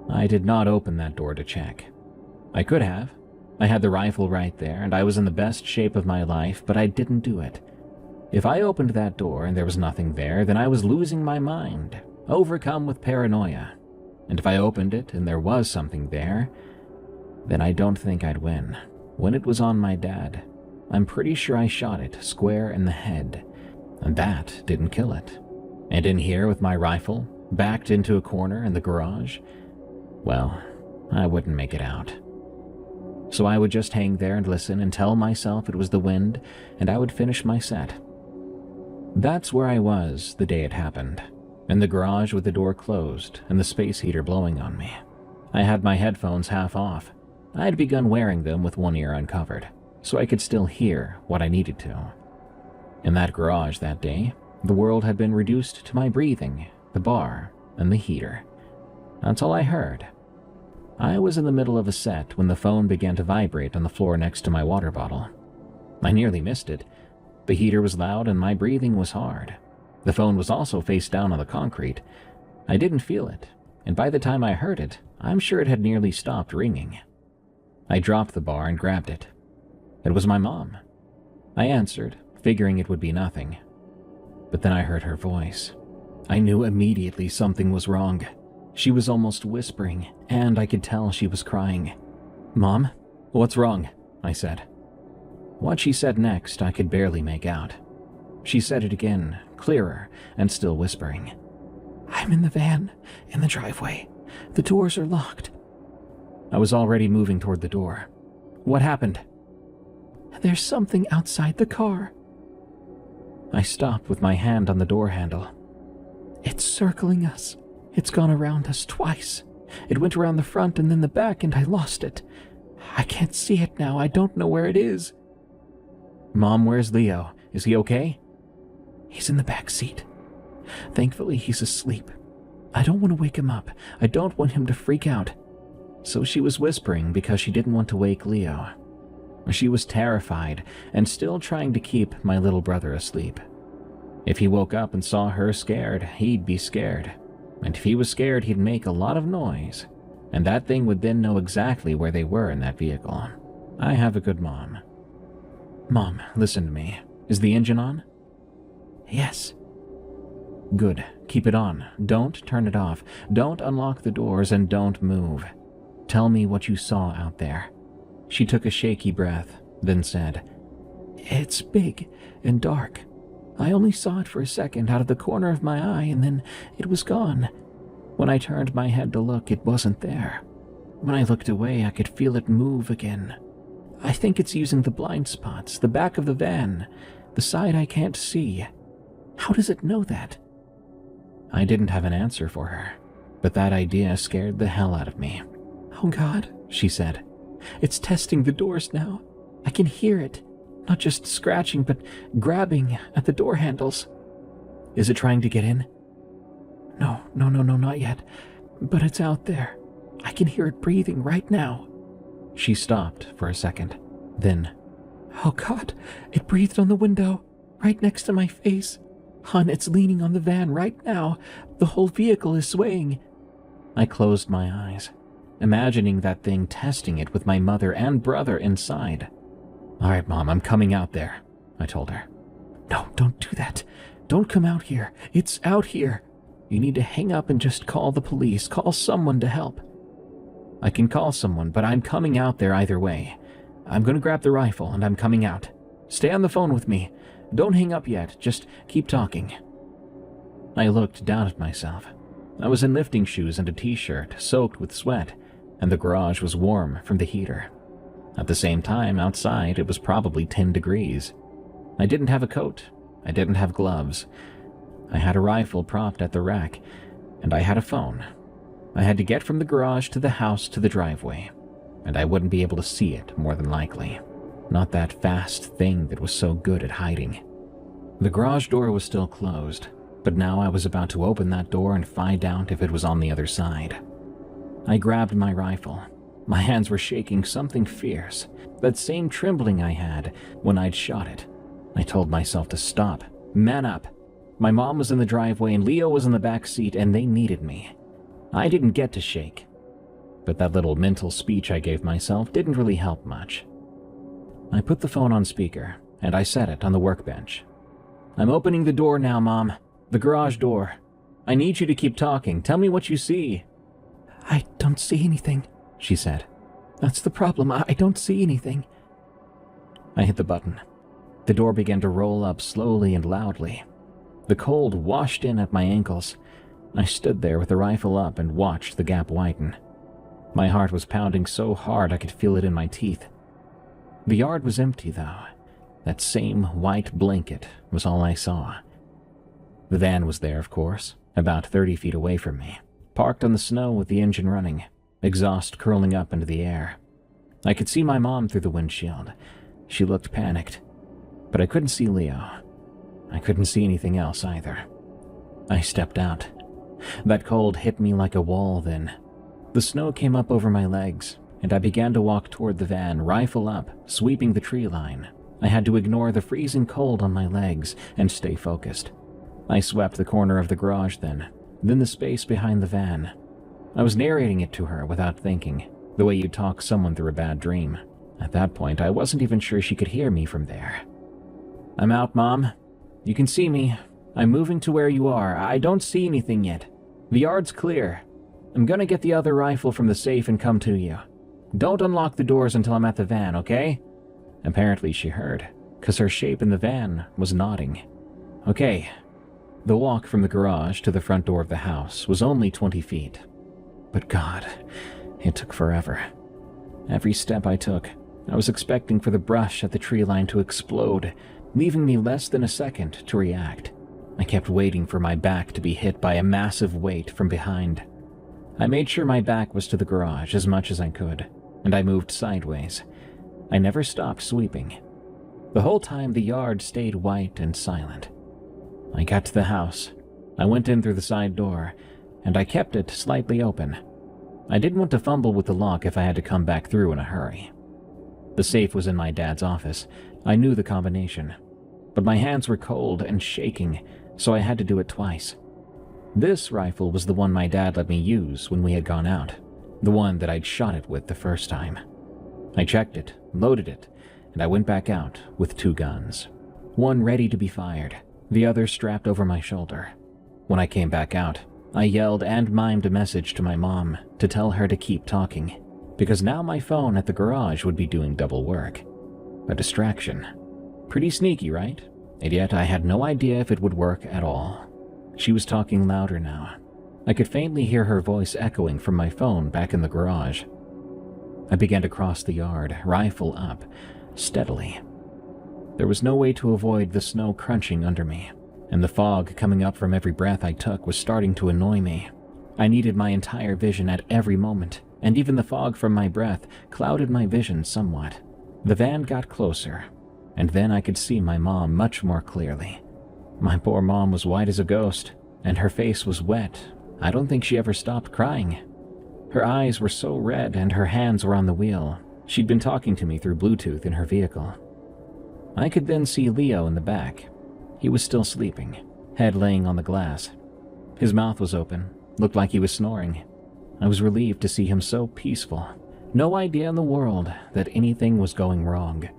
I did not open that door to check. I could have. I had the rifle right there, and I was in the best shape of my life, but I didn't do it. If I opened that door and there was nothing there, then I was losing my mind, overcome with paranoia. And if I opened it and there was something there, then I don't think I'd win. When it was on my dad, I'm pretty sure I shot it square in the head, and that didn't kill it. And in here with my rifle, backed into a corner in the garage, well, I wouldn't make it out. So I would just hang there and listen and tell myself it was the wind, and I would finish my set. That's where I was the day it happened, in the garage with the door closed and the space heater blowing on me. I had my headphones half off. I had begun wearing them with one ear uncovered, so I could still hear what I needed to. In that garage that day, the world had been reduced to my breathing, the bar, and the heater. That's all I heard. I was in the middle of a set when the phone began to vibrate on the floor next to my water bottle. I nearly missed it. The heater was loud and my breathing was hard. The phone was also face down on the concrete. I didn't feel it, and by the time I heard it, I'm sure it had nearly stopped ringing. I dropped the bar and grabbed it. It was my mom. I answered, figuring it would be nothing. But then I heard her voice. I knew immediately something was wrong. She was almost whispering, and I could tell she was crying. "Mom, what's wrong?" I said. What she said next, I could barely make out. She said it again, clearer, and still whispering. "I'm in the van, in the driveway. The doors are locked." I was already moving toward the door. "What happened?" "There's something outside the car." I stopped with my hand on the door handle. "It's circling us. It's gone around us twice. It went around the front and then the back, and I lost it. I can't see it now. I don't know where it is." "Mom, where's Leo? Is he okay?" "He's in the back seat. Thankfully, he's asleep. I don't want to wake him up. I don't want him to freak out." So she was whispering because she didn't want to wake Leo. She was terrified and still trying to keep my little brother asleep. If he woke up and saw her scared, he'd be scared. And if he was scared, he'd make a lot of noise. And that thing would then know exactly where they were in that vehicle. I have a good mom. "Mom, listen to me. Is the engine on?" "Yes." "Good. Keep it on. Don't turn it off. Don't unlock the doors and don't move. Tell me what you saw out there." She took a shaky breath, then said, "It's big and dark. I only saw it for a second out of the corner of my eye, and then it was gone. When I turned my head to look, it wasn't there. When I looked away, I could feel it move again. I think it's using the blind spots, the back of the van, the side I can't see. How does it know that?" I didn't have an answer for her, but that idea scared the hell out of me. "Oh God," she said. "It's testing the doors now. I can hear it. Not just scratching, but grabbing at the door handles." "Is it trying to get in?" No, not yet. But it's out there. I can hear it breathing right now." She stopped for a second. Then, "Oh God, it breathed on the window, right next to my face. Hon, it's leaning on the van right now. The whole vehicle is swaying." I closed my eyes, imagining that thing testing it with my mother and brother inside. "All right, Mom, I'm coming out there," I told her. "No, don't do that. Don't come out here. It's out here. You need to hang up and just call the police. Call someone to help." "I can call someone, but I'm coming out there either way. I'm going to grab the rifle and I'm coming out. Stay on the phone with me. Don't hang up yet. Just keep talking." I looked down at myself. I was in lifting shoes and a t-shirt, soaked with sweat, and the garage was warm from the heater. At the same time, outside, it was probably 10 degrees. I didn't have a coat. I didn't have gloves. I had a rifle propped at the rack, and I had a phone. I had to get from the garage to the house to the driveway, and I wouldn't be able to see it, more than likely. Not that fast thing that was so good at hiding. The garage door was still closed, but now I was about to open that door and find out if it was on the other side. I grabbed my rifle. My hands were shaking something fierce, that same trembling I had when I'd shot it. I told myself to stop, man up. My mom was in the driveway and Leo was in the back seat, and they needed me. I didn't get to shake. but that little mental speech I gave myself didn't really help much. I put the phone on speaker, and I set it on the workbench. "I'm opening the door now, Mom. The garage door. I need you to keep talking. Tell me what you see." "I don't see anything," she said. "That's the problem. I don't see anything." I hit the button. The door began to roll up slowly and loudly. The cold washed in at my ankles. I stood there with the rifle up and watched the gap widen. My heart was pounding so hard I could feel it in my teeth. The yard was empty, though. That same white blanket was all I saw. The van was there, of course, about 30 feet away from me, parked on the snow with the engine running, exhaust curling up into the air. I could see my mom through the windshield. She looked panicked, but I couldn't see Leo. I couldn't see anything else either. I stepped out. That cold hit me like a wall then. The snow came up over my legs, and I began to walk toward the van, rifle up, sweeping the tree line. I had to ignore the freezing cold on my legs and stay focused. I swept the corner of the garage then the space behind the van. I was narrating it to her without thinking, the way you talk someone through a bad dream. At that point, I wasn't even sure she could hear me from there. "I'm out, Mom. You can see me. I'm moving to where you are. I don't see anything yet. The yard's clear. I'm gonna get the other rifle from the safe and come to you. Don't unlock the doors until I'm at the van, okay?" Apparently she heard, 'cause her shape in the van was nodding. "Okay." The walk from the garage to the front door of the house was only 20 feet. But God, it took forever. Every step I took, I was expecting for the brush at the tree line to explode, leaving me less than a second to react. I kept waiting for my back to be hit by a massive weight from behind. I made sure my back was to the garage as much as I could, and I moved sideways. I never stopped sweeping. The whole time the yard stayed white and silent. I got to the house. I went in through the side door, and I kept it slightly open. I didn't want to fumble with the lock if I had to come back through in a hurry. The safe was in my dad's office. I knew the combination, but my hands were cold and shaking, so I had to do it twice. This rifle was the one my dad let me use when we had gone out, the one that I'd shot it with the first time. I checked it, loaded it, and I went back out with 2 guns. One ready to be fired, the other strapped over my shoulder. When I came back out, I yelled and mimed a message to my mom to tell her to keep talking, because now my phone at the garage would be doing double work. A distraction. Pretty sneaky, right? And yet I had no idea if it would work at all. She was talking louder now. I could faintly hear her voice echoing from my phone back in the garage. I began to cross the yard, rifle up, steadily. There was no way to avoid the snow crunching under me, and the fog coming up from every breath I took was starting to annoy me. I needed my entire vision at every moment, and even the fog from my breath clouded my vision somewhat. The van got closer, and then I could see my mom much more clearly. My poor mom was white as a ghost, and her face was wet. I don't think she ever stopped crying. Her eyes were so red and her hands were on the wheel. She'd been talking to me through Bluetooth in her vehicle. I could then see Leo in the back. He was still sleeping, head laying on the glass. His mouth was open, looked like he was snoring. I was relieved to see him so peaceful. No idea in the world that anything was going wrong.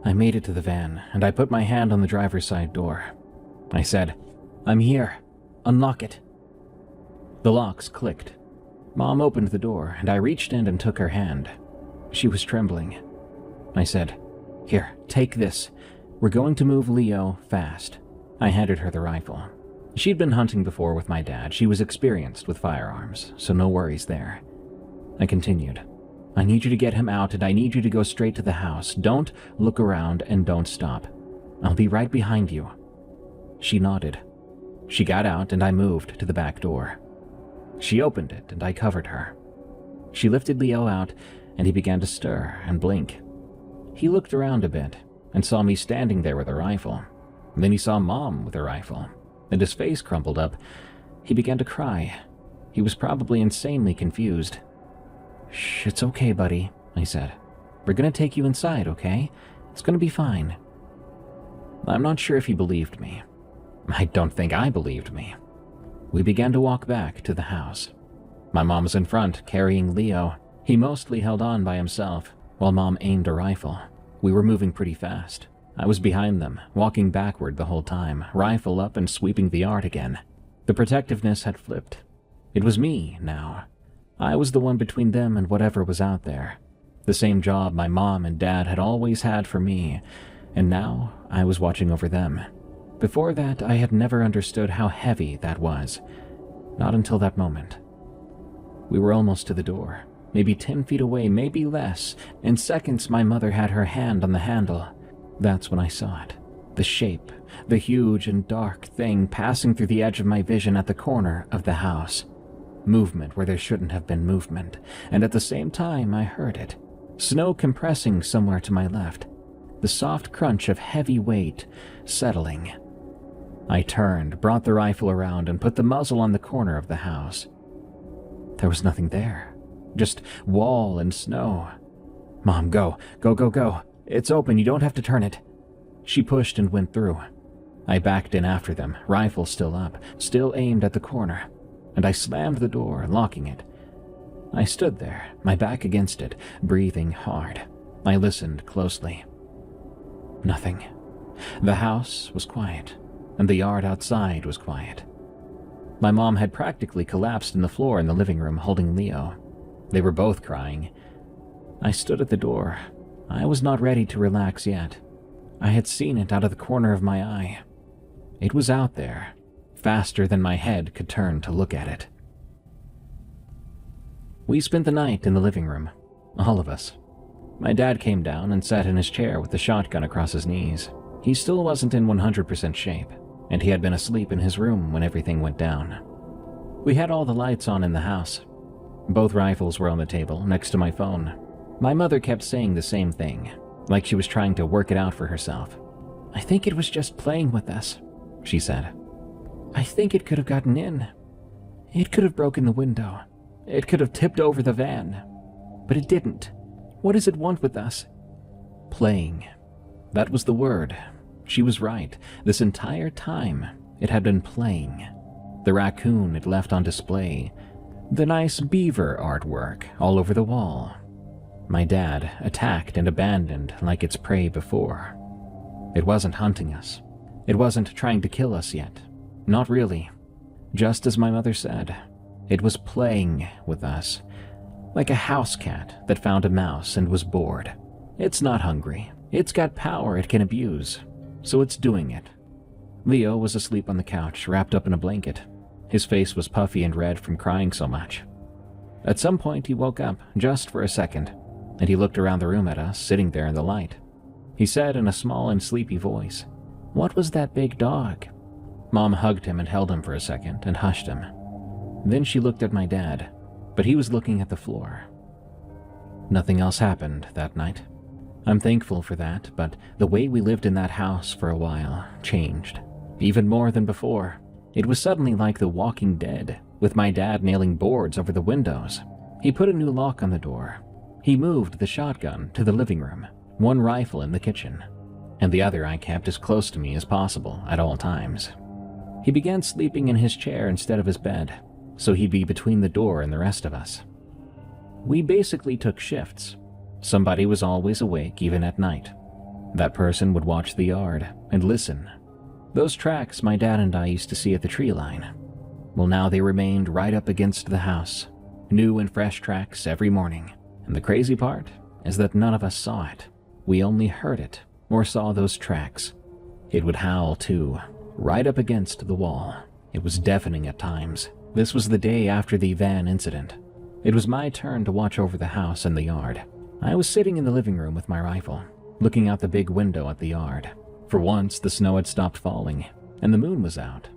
I made it to the van, and I put my hand on the driver's side door. I said, "I'm here. Unlock it." The locks clicked. Mom opened the door, and I reached in and took her hand. She was trembling. I said, "Here, take this. We're going to move Leo fast." I handed her the rifle. She'd been hunting before with my dad. She was experienced with firearms, so no worries there. I continued, "I need you to get him out, and I need you to go straight to the house. Don't look around and don't stop. I'll be right behind you." She nodded. She got out, and I moved to the back door. She opened it, and I covered her. She lifted Leo out, and he began to stir and blink. He looked around a bit and saw me standing there with a rifle. Then he saw Mom with a rifle, and his face crumpled up. He began to cry. He was probably insanely confused. "Shh, it's okay, buddy," I said. "We're gonna take you inside, okay? It's gonna be fine." I'm not sure if he believed me. I don't think I believed me. We began to walk back to the house. My mom was in front, carrying Leo. He mostly held on by himself, while Mom aimed a rifle. We were moving pretty fast. I was behind them, walking backward the whole time, rifle up and sweeping the yard again. The protectiveness had flipped. It was me, now. I was the one between them and whatever was out there. The same job my mom and dad had always had for me, and now I was watching over them. Before that, I had never understood how heavy that was. Not until that moment. We were almost to the door, maybe 10 feet away, maybe less. In seconds, my mother had her hand on the handle. That's when I saw it. The shape, the huge and dark thing passing through the edge of my vision at the corner of the house. Movement where there shouldn't have been movement, and at the same time I heard it. Snow compressing somewhere to my left. The soft crunch of heavy weight settling. I turned, brought the rifle around, and put the muzzle on the corner of the house. There was nothing there. Just wall and snow. Mom, go. Go, go, go. It's open, you don't have to turn it. She pushed and went through. I backed in after them, rifle still up, still aimed at the corner, and I slammed the door, locking it. I stood there, my back against it, breathing hard. I listened closely. Nothing. The house was quiet, and the yard outside was quiet. My mom had practically collapsed on the floor in the living room, holding Leo. They were both crying. I stood at the door. I was not ready to relax yet. I had seen it out of the corner of my eye. It was out there, faster than my head could turn to look at it. We spent the night in the living room, all of us. My dad came down and sat in his chair with the shotgun across his knees. He still wasn't in 100% shape, and he had been asleep in his room when everything went down. We had all the lights on in the house. Both rifles were on the table, next to my phone. My mother kept saying the same thing, like she was trying to work it out for herself. "I think it was just playing with us," she said. "I think it could have gotten in. It could have broken the window. It could have tipped over the van. But it didn't. What does it want with us?" Playing. That was the word. She was right. This entire time, it had been playing. The raccoon it left on display. The nice beaver artwork all over the wall. My dad, attacked and abandoned like its prey before. It wasn't hunting us. It wasn't trying to kill us yet. Not really. Just as my mother said, it was playing with us. Like a house cat that found a mouse and was bored. It's not hungry. It's got power it can abuse. So it's doing it. Leo was asleep on the couch, wrapped up in a blanket. His face was puffy and red from crying so much. At some point he woke up, just for a second, and he looked around the room at us, sitting there in the light. He said in a small and sleepy voice, "What was that big dog?" Mom hugged him and held him for a second and hushed him. Then she looked at my dad, but he was looking at the floor. Nothing else happened that night. I'm thankful for that, but the way we lived in that house for a while changed. Even more than before. It was suddenly like The Walking Dead, with my dad nailing boards over the windows. He put a new lock on the door. He moved the shotgun to the living room, one rifle in the kitchen, and the other I kept as close to me as possible at all times. He began sleeping in his chair instead of his bed, so he'd be between the door and the rest of us. We basically took shifts. Somebody was always awake even at night. That person would watch the yard and listen. Those tracks my dad and I used to see at the tree line. Well, now they remained right up against the house. New and fresh tracks every morning. And the crazy part is that none of us saw it. We only heard it or saw those tracks. It would howl too, right up against the wall. It was deafening at times. This was the day after the van incident. It was my turn to watch over the house and the yard. I was sitting in the living room with my rifle, looking out the big window at the yard. For once, the snow had stopped falling, and the moon was out.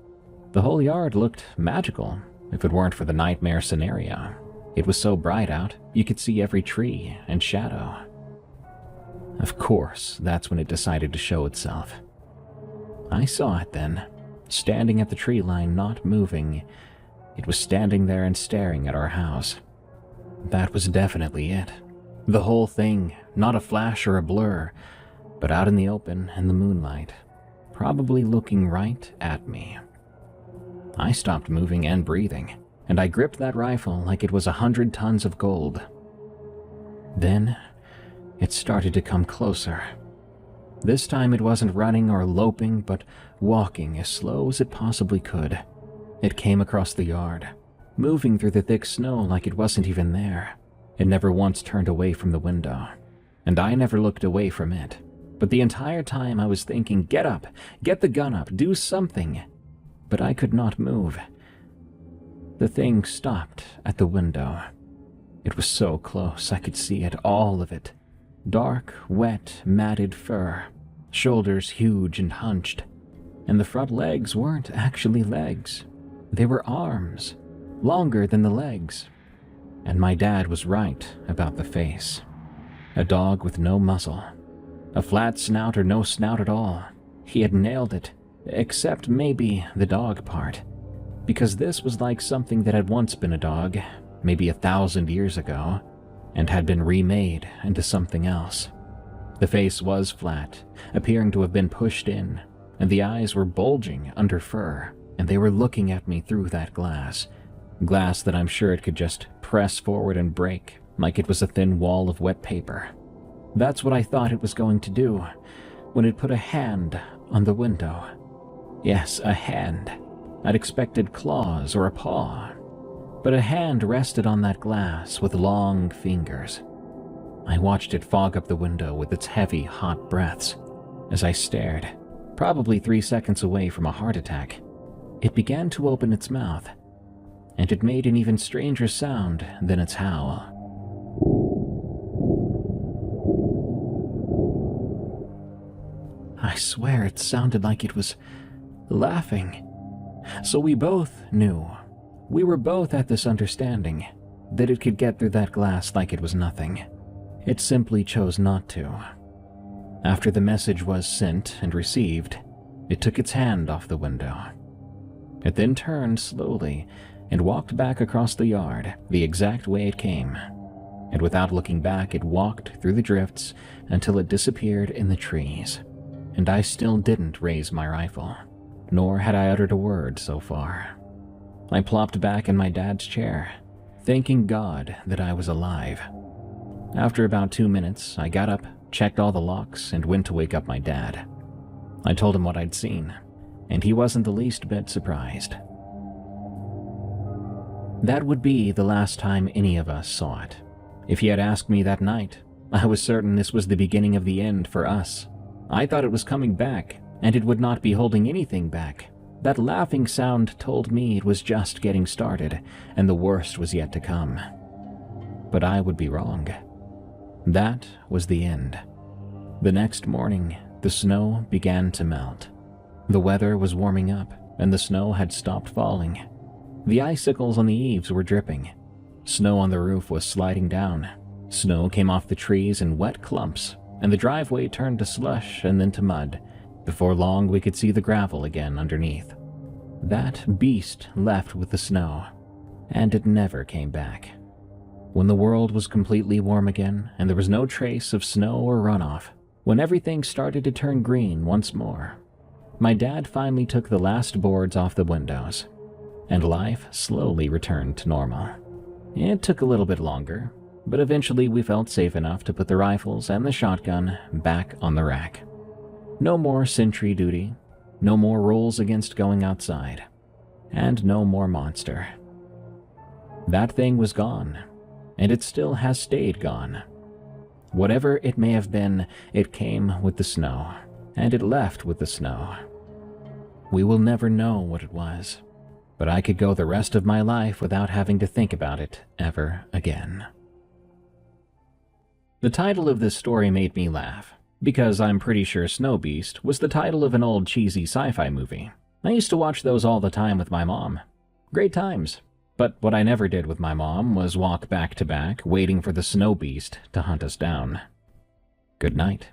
The whole yard looked magical, if it weren't for the nightmare scenario. It was so bright out, you could see every tree and shadow. Of course, that's when it decided to show itself. I saw it then, standing at the tree line, not moving. It was standing there and staring at our house. That was definitely it. The whole thing, not a flash or a blur, but out in the open in the moonlight, probably looking right at me. I stopped moving and breathing, and I gripped that rifle like it was 100 tons of gold. Then, it started to come closer. This time it wasn't running or loping, but walking as slow as it possibly could. It came across the yard, moving through the thick snow like it wasn't even there. It never once turned away from the window, and I never looked away from it. But the entire time I was thinking, get up, get the gun up, do something. But I could not move. The thing stopped at the window. It was so close I could see it, all of it. Dark, wet, matted fur, shoulders huge and hunched. And the front legs weren't actually legs. They were arms, longer than the legs. And my dad was right about the face. A dog with no muzzle. A flat snout or no snout at all. He had nailed it, except maybe the dog part. Because this was like something that had once been a dog, maybe 1,000 years ago, and had been remade into something else. The face was flat, appearing to have been pushed in, and the eyes were bulging under fur, and they were looking at me through that glass. Glass that I'm sure it could just press forward and break, like it was a thin wall of wet paper. That's what I thought it was going to do, when it put a hand on the window. Yes, a hand. I'd expected claws or a paw, but a hand rested on that glass with long fingers. I watched it fog up the window with its heavy, hot breaths. As I stared, probably 3 seconds away from a heart attack, it began to open its mouth, and it made an even stranger sound than its howl. I swear it sounded like it was laughing. So we both knew. We were both at this understanding that it could get through that glass like it was nothing. It simply chose not to. After the message was sent and received, it took its hand off the window. It then turned slowly and walked back across the yard the exact way it came. And without looking back, it walked through the drifts until it disappeared in the trees. And I still didn't raise my rifle, nor had I uttered a word so far. I plopped back in my dad's chair, thanking God that I was alive. After about 2 minutes, I got up, checked all the locks, and went to wake up my dad. I told him what I'd seen, and he wasn't the least bit surprised. That would be the last time any of us saw it. If he had asked me that night, I was certain this was the beginning of the end for us. I thought it was coming back, and it would not be holding anything back. That laughing sound told me it was just getting started, and the worst was yet to come. But I would be wrong. That was the end. The next morning, the snow began to melt. The weather was warming up, and the snow had stopped falling. The icicles on the eaves were dripping. Snow on the roof was sliding down. Snow came off the trees in wet clumps, and the driveway turned to slush and then to mud. Before long, we could see the gravel again underneath. That beast left with the snow, and it never came back. When the world was completely warm again, and there was no trace of snow or runoff, when everything started to turn green once more, my dad finally took the last boards off the windows, and life slowly returned to normal. It took a little bit longer, but eventually we felt safe enough to put the rifles and the shotgun back on the rack. No more sentry duty, no more rules against going outside, and no more monster. That thing was gone, and it still has stayed gone. Whatever it may have been, it came with the snow, and it left with the snow. We will never know what it was, but I could go the rest of my life without having to think about it ever again. The title of this story made me laugh, because I'm pretty sure Snow Beast was the title of an old cheesy sci-fi movie. I used to watch those all the time with my mom. Great times. But what I never did with my mom was walk back to back, waiting for the Snow Beast to hunt us down. Good night.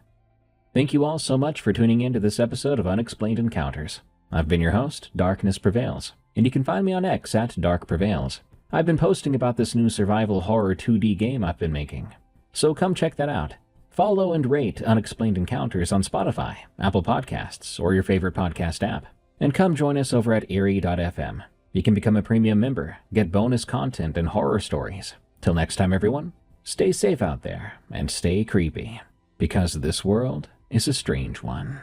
Thank you all so much for tuning in to this episode of Unexplained Encounters. I've been your host, Darkness Prevails, and you can find me on X at Dark Prevails. I've been posting about this new survival horror 2D game I've been making, so come check that out. Follow and rate Unexplained Encounters on Spotify, Apple Podcasts, or your favorite podcast app. And come join us over at Eerie.fm. You can become a premium member, get bonus content and horror stories. Till next time, everyone, stay safe out there and stay creepy, because this world is a strange one.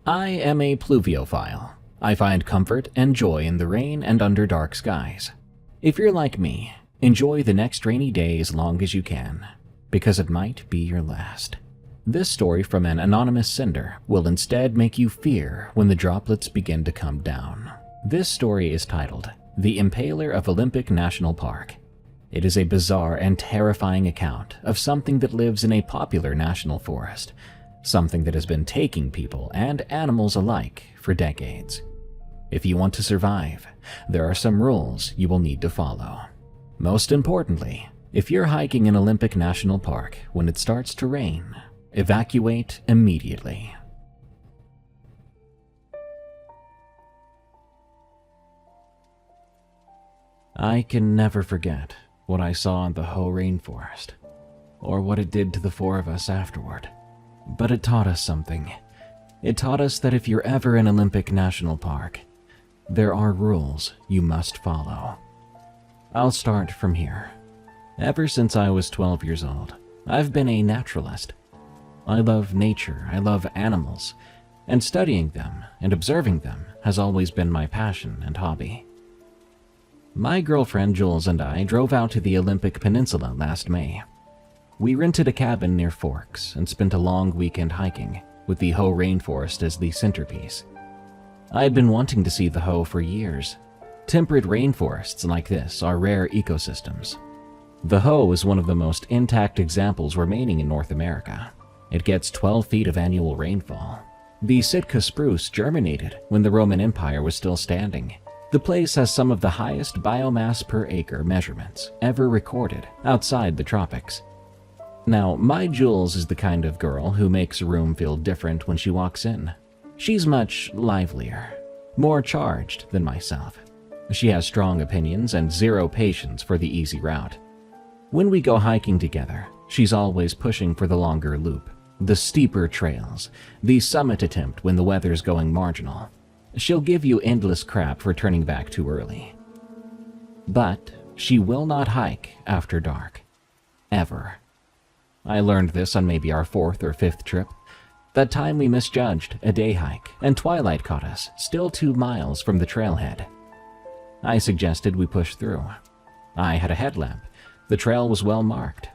I am a pluviophile. I find comfort and joy in the rain and under dark skies. If you're like me, enjoy the next rainy day as long as you can, because it might be your last. This story from an anonymous sender will instead make you fear when the droplets begin to come down. This story is titled The Impaler of Olympic National Park. It is a bizarre and terrifying account of something that lives in a popular national forest, something that has been taking people and animals alike for decades. If you want to survive, there are some rules you will need to follow. Most importantly, if you're hiking in Olympic National Park when it starts to rain, evacuate immediately. I can never forget what I saw in the Hoh rainforest, or what it did to the four of us afterward. But it taught us something. It taught us that if you're ever in Olympic National Park, there are rules you must follow. I'll start from here. Ever since I was 12 years old, I've been a naturalist. I love nature, I love animals, and studying them and observing them has always been my passion and hobby. My girlfriend Jules and I drove out to the Olympic Peninsula last May. We rented a cabin near Forks and spent a long weekend hiking, with the Hoh rainforest as the centerpiece. I had been wanting to see the Hoh for years. Temperate rainforests like this are rare ecosystems. The Hoh is one of the most intact examples remaining in North America. It gets 12 feet of annual rainfall. The Sitka spruce germinated when the Roman Empire was still standing. The place has some of the highest biomass per acre measurements ever recorded outside the tropics. Now, my Jules is the kind of girl who makes a room feel different when she walks in. She's much livelier, more charged than myself. She has strong opinions and zero patience for the easy route. When we go hiking together, she's always pushing for the longer loop, the steeper trails, the summit attempt when the weather's going marginal. She'll give you endless crap for turning back too early. But she will not hike after dark. Ever. I learned this on maybe our 4th or 5th trip. That time we misjudged a day hike, and twilight caught us, still 2 miles from the trailhead. I suggested we push through. I had a headlamp. The trail was well marked.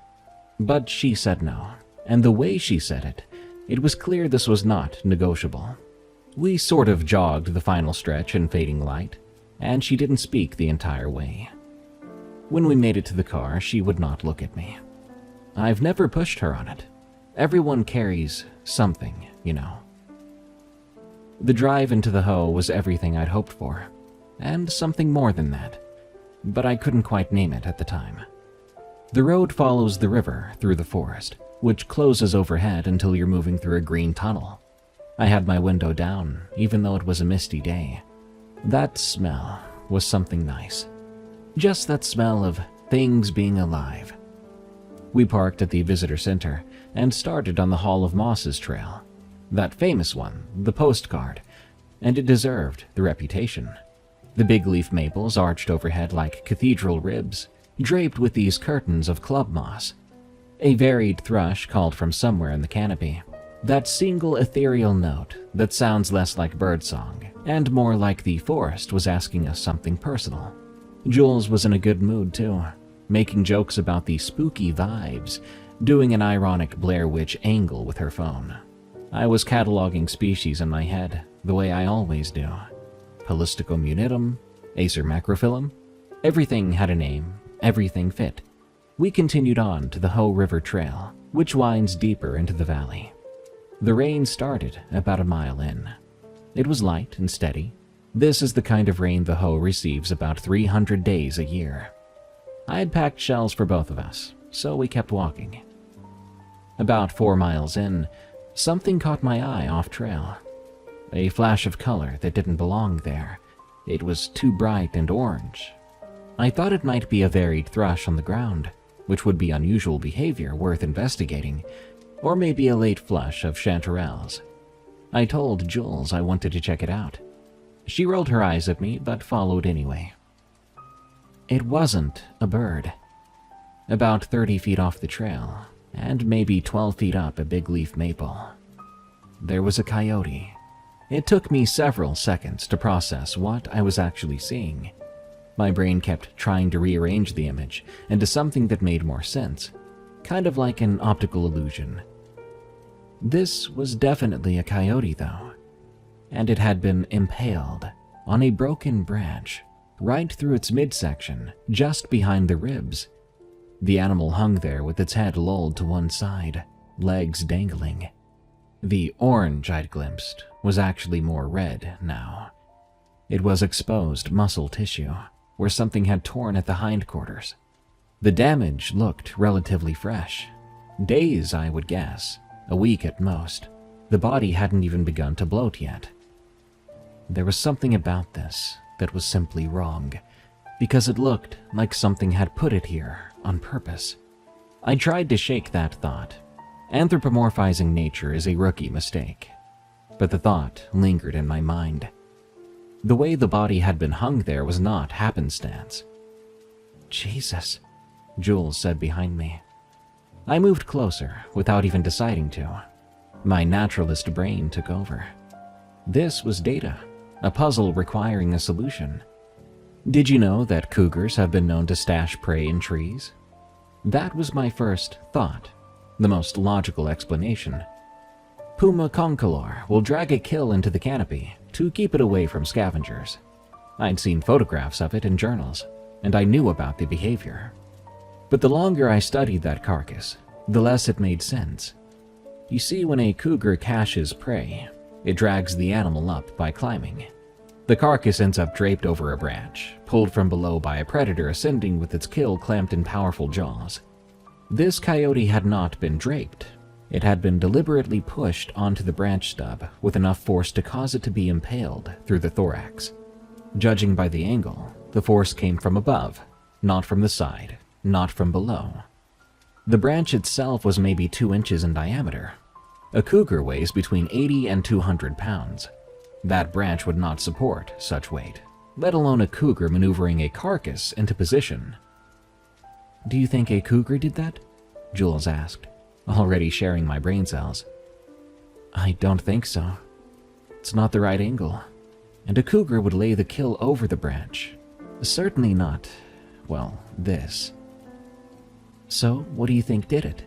But she said no, and the way she said it, it was clear this was not negotiable. We sort of jogged the final stretch in fading light, and she didn't speak the entire way. When we made it to the car, she would not look at me. I've never pushed her on it. Everyone carries something, you know. The drive into the Hoh was everything I'd hoped for, and something more than that, but I couldn't quite name it at the time. The road follows the river through the forest, which closes overhead until you're moving through a green tunnel. I had my window down, even though it was a misty day. That smell was something nice. Just that smell of things being alive. We parked at the visitor center and started on the Hall of Mosses trail. That famous one, the postcard, and it deserved the reputation. The big leaf maples arched overhead like cathedral ribs, draped with these curtains of club moss. A varied thrush called from somewhere in the canopy. That single ethereal note that sounds less like birdsong and more like the forest was asking us something personal. Jules was in a good mood too, making jokes about the spooky vibes, doing an ironic Blair Witch angle with her phone. I was cataloging species in my head, the way I always do. Polysticomunitum, Acer macrophyllum. Everything had a name, everything fit. We continued on to the Hoh River Trail, which winds deeper into the valley. The rain started about a mile in. It was light and steady. This is the kind of rain the Hoh receives about 300 days a year. I had packed shells for both of us, so we kept walking. About 4 miles in, something caught my eye off trail. A flash of color that didn't belong there. It was too bright and orange. I thought it might be a varied thrush on the ground, which would be unusual behavior worth investigating, or maybe a late flush of chanterelles. I told Jules I wanted to check it out. She rolled her eyes at me, but followed anyway. It wasn't a bird. About 30 feet off the trail, and maybe 12 feet up a big leaf maple, there was a coyote. It took me several seconds to process what I was actually seeing. My brain kept trying to rearrange the image into something that made more sense, kind of like an optical illusion. This was definitely a coyote, though, and it had been impaled on a broken branch right through its midsection, just behind the ribs. The animal hung there with its head lolled to one side, legs dangling. The orange I'd glimpsed was actually more red now. It was exposed muscle tissue, where something had torn at the hindquarters. The damage looked relatively fresh. Days, I would guess. A week at most. The body hadn't even begun to bloat yet. There was something about this that was simply wrong, because it looked like something had put it here on purpose. I tried to shake that thought. Anthropomorphizing nature is a rookie mistake, but the thought lingered in my mind. The way the body had been hung there was not happenstance. Jesus, Jules said behind me. I moved closer without even deciding to. My naturalist brain took over. This was data, a puzzle requiring a solution. Did you know that cougars have been known to stash prey in trees? That was my first thought, the most logical explanation. Puma concolor will drag a kill into the canopy to keep it away from scavengers. I'd seen photographs of it in journals, and I knew about the behavior. But the longer I studied that carcass, the less it made sense. You see, when a cougar caches prey, it drags the animal up by climbing. The carcass ends up draped over a branch, pulled from below by a predator ascending with its kill clamped in powerful jaws. This coyote had not been draped. It had been deliberately pushed onto the branch stub with enough force to cause it to be impaled through the thorax. Judging by the angle, the force came from above, not from the side, not from below. The branch itself was maybe 2 inches in diameter. A cougar weighs between 80 and 200 pounds. That branch would not support such weight, let alone a cougar maneuvering a carcass into position. Do you think a cougar did that? Jules asked, already sharing my brain cells. I don't think so. It's not the right angle, and a cougar would lay the kill over the branch. Certainly not, well, this. So, what do you think did it?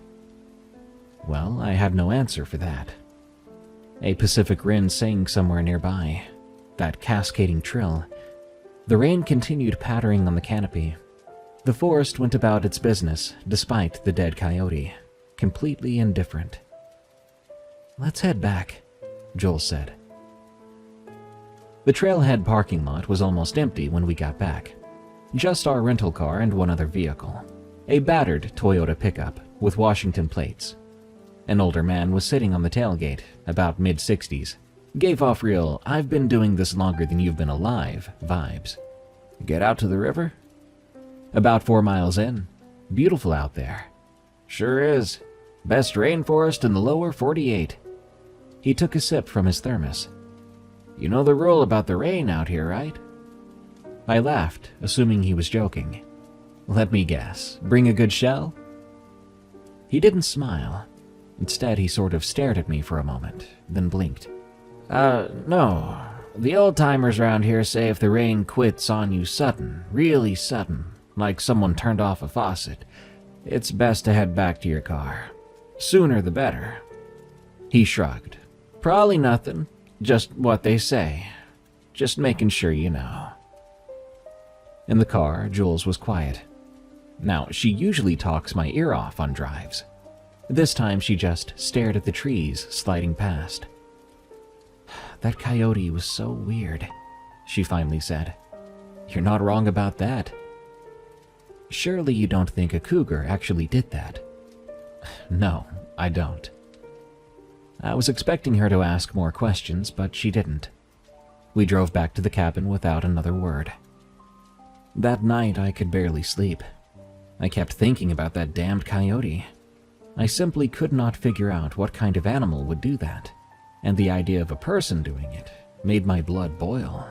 Well, I had no answer for that. A Pacific wren sang somewhere nearby, that cascading trill. The rain continued pattering on the canopy. The forest went about its business despite the dead coyote, completely indifferent. Let's head back, Joel said. The trailhead parking lot was almost empty when we got back. Just our rental car and one other vehicle, a battered Toyota pickup with Washington plates. An older man was sitting on the tailgate, about mid-60s. Gave off real, I've been doing this longer than you've been alive vibes. Get out to the river? About 4 miles in. Beautiful out there. Sure is. Best rainforest in the lower 48. He took a sip from his thermos. You know the rule about the rain out here, right? I laughed, assuming he was joking. Let me guess, bring a good shell? He didn't smile. Instead, he sort of stared at me for a moment, then blinked. No. The old-timers around here say if the rain quits on you sudden, really sudden, like someone turned off a faucet, it's best to head back to your car. Sooner the better. He shrugged. Probably nothing, just what they say. Just making sure you know. In the car, Jules was quiet. Now, she usually talks my ear off on drives. This time she just stared at the trees sliding past. That coyote was so weird, she finally said. You're not wrong about that. Surely you don't think a cougar actually did that? No, I don't. I was expecting her to ask more questions, but she didn't. We drove back to the cabin without another word. That night I could barely sleep. I kept thinking about that damned coyote. I simply could not figure out what kind of animal would do that, and the idea of a person doing it made my blood boil.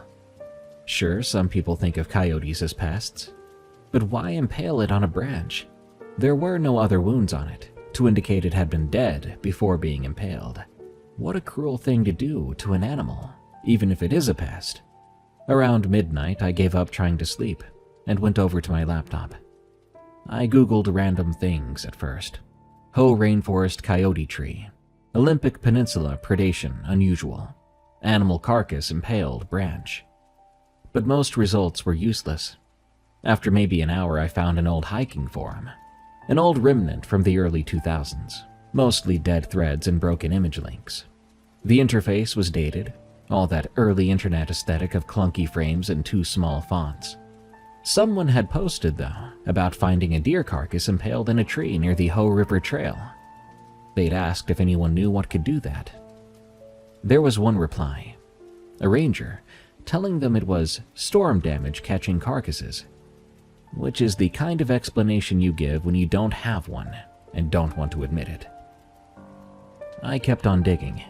Sure, some people think of coyotes as pests, but why impale it on a branch? There were no other wounds on it to indicate it had been dead before being impaled. What a cruel thing to do to an animal, even if it is a pest. Around midnight, I gave up trying to sleep and went over to my laptop. I googled random things at first. Hoh rainforest coyote tree, Olympic Peninsula predation unusual, animal carcass impaled branch. But most results were useless. After maybe an hour, I found an old hiking forum, an old remnant from the early 2000s, mostly dead threads and broken image links. The interface was dated, all that early internet aesthetic of clunky frames and too small fonts. Someone had posted, though, about finding a deer carcass impaled in a tree near the Hoh River Trail. They'd asked if anyone knew what could do that. There was one reply, a ranger, telling them it was storm damage catching carcasses, which is the kind of explanation you give when you don't have one and don't want to admit it. I kept on digging.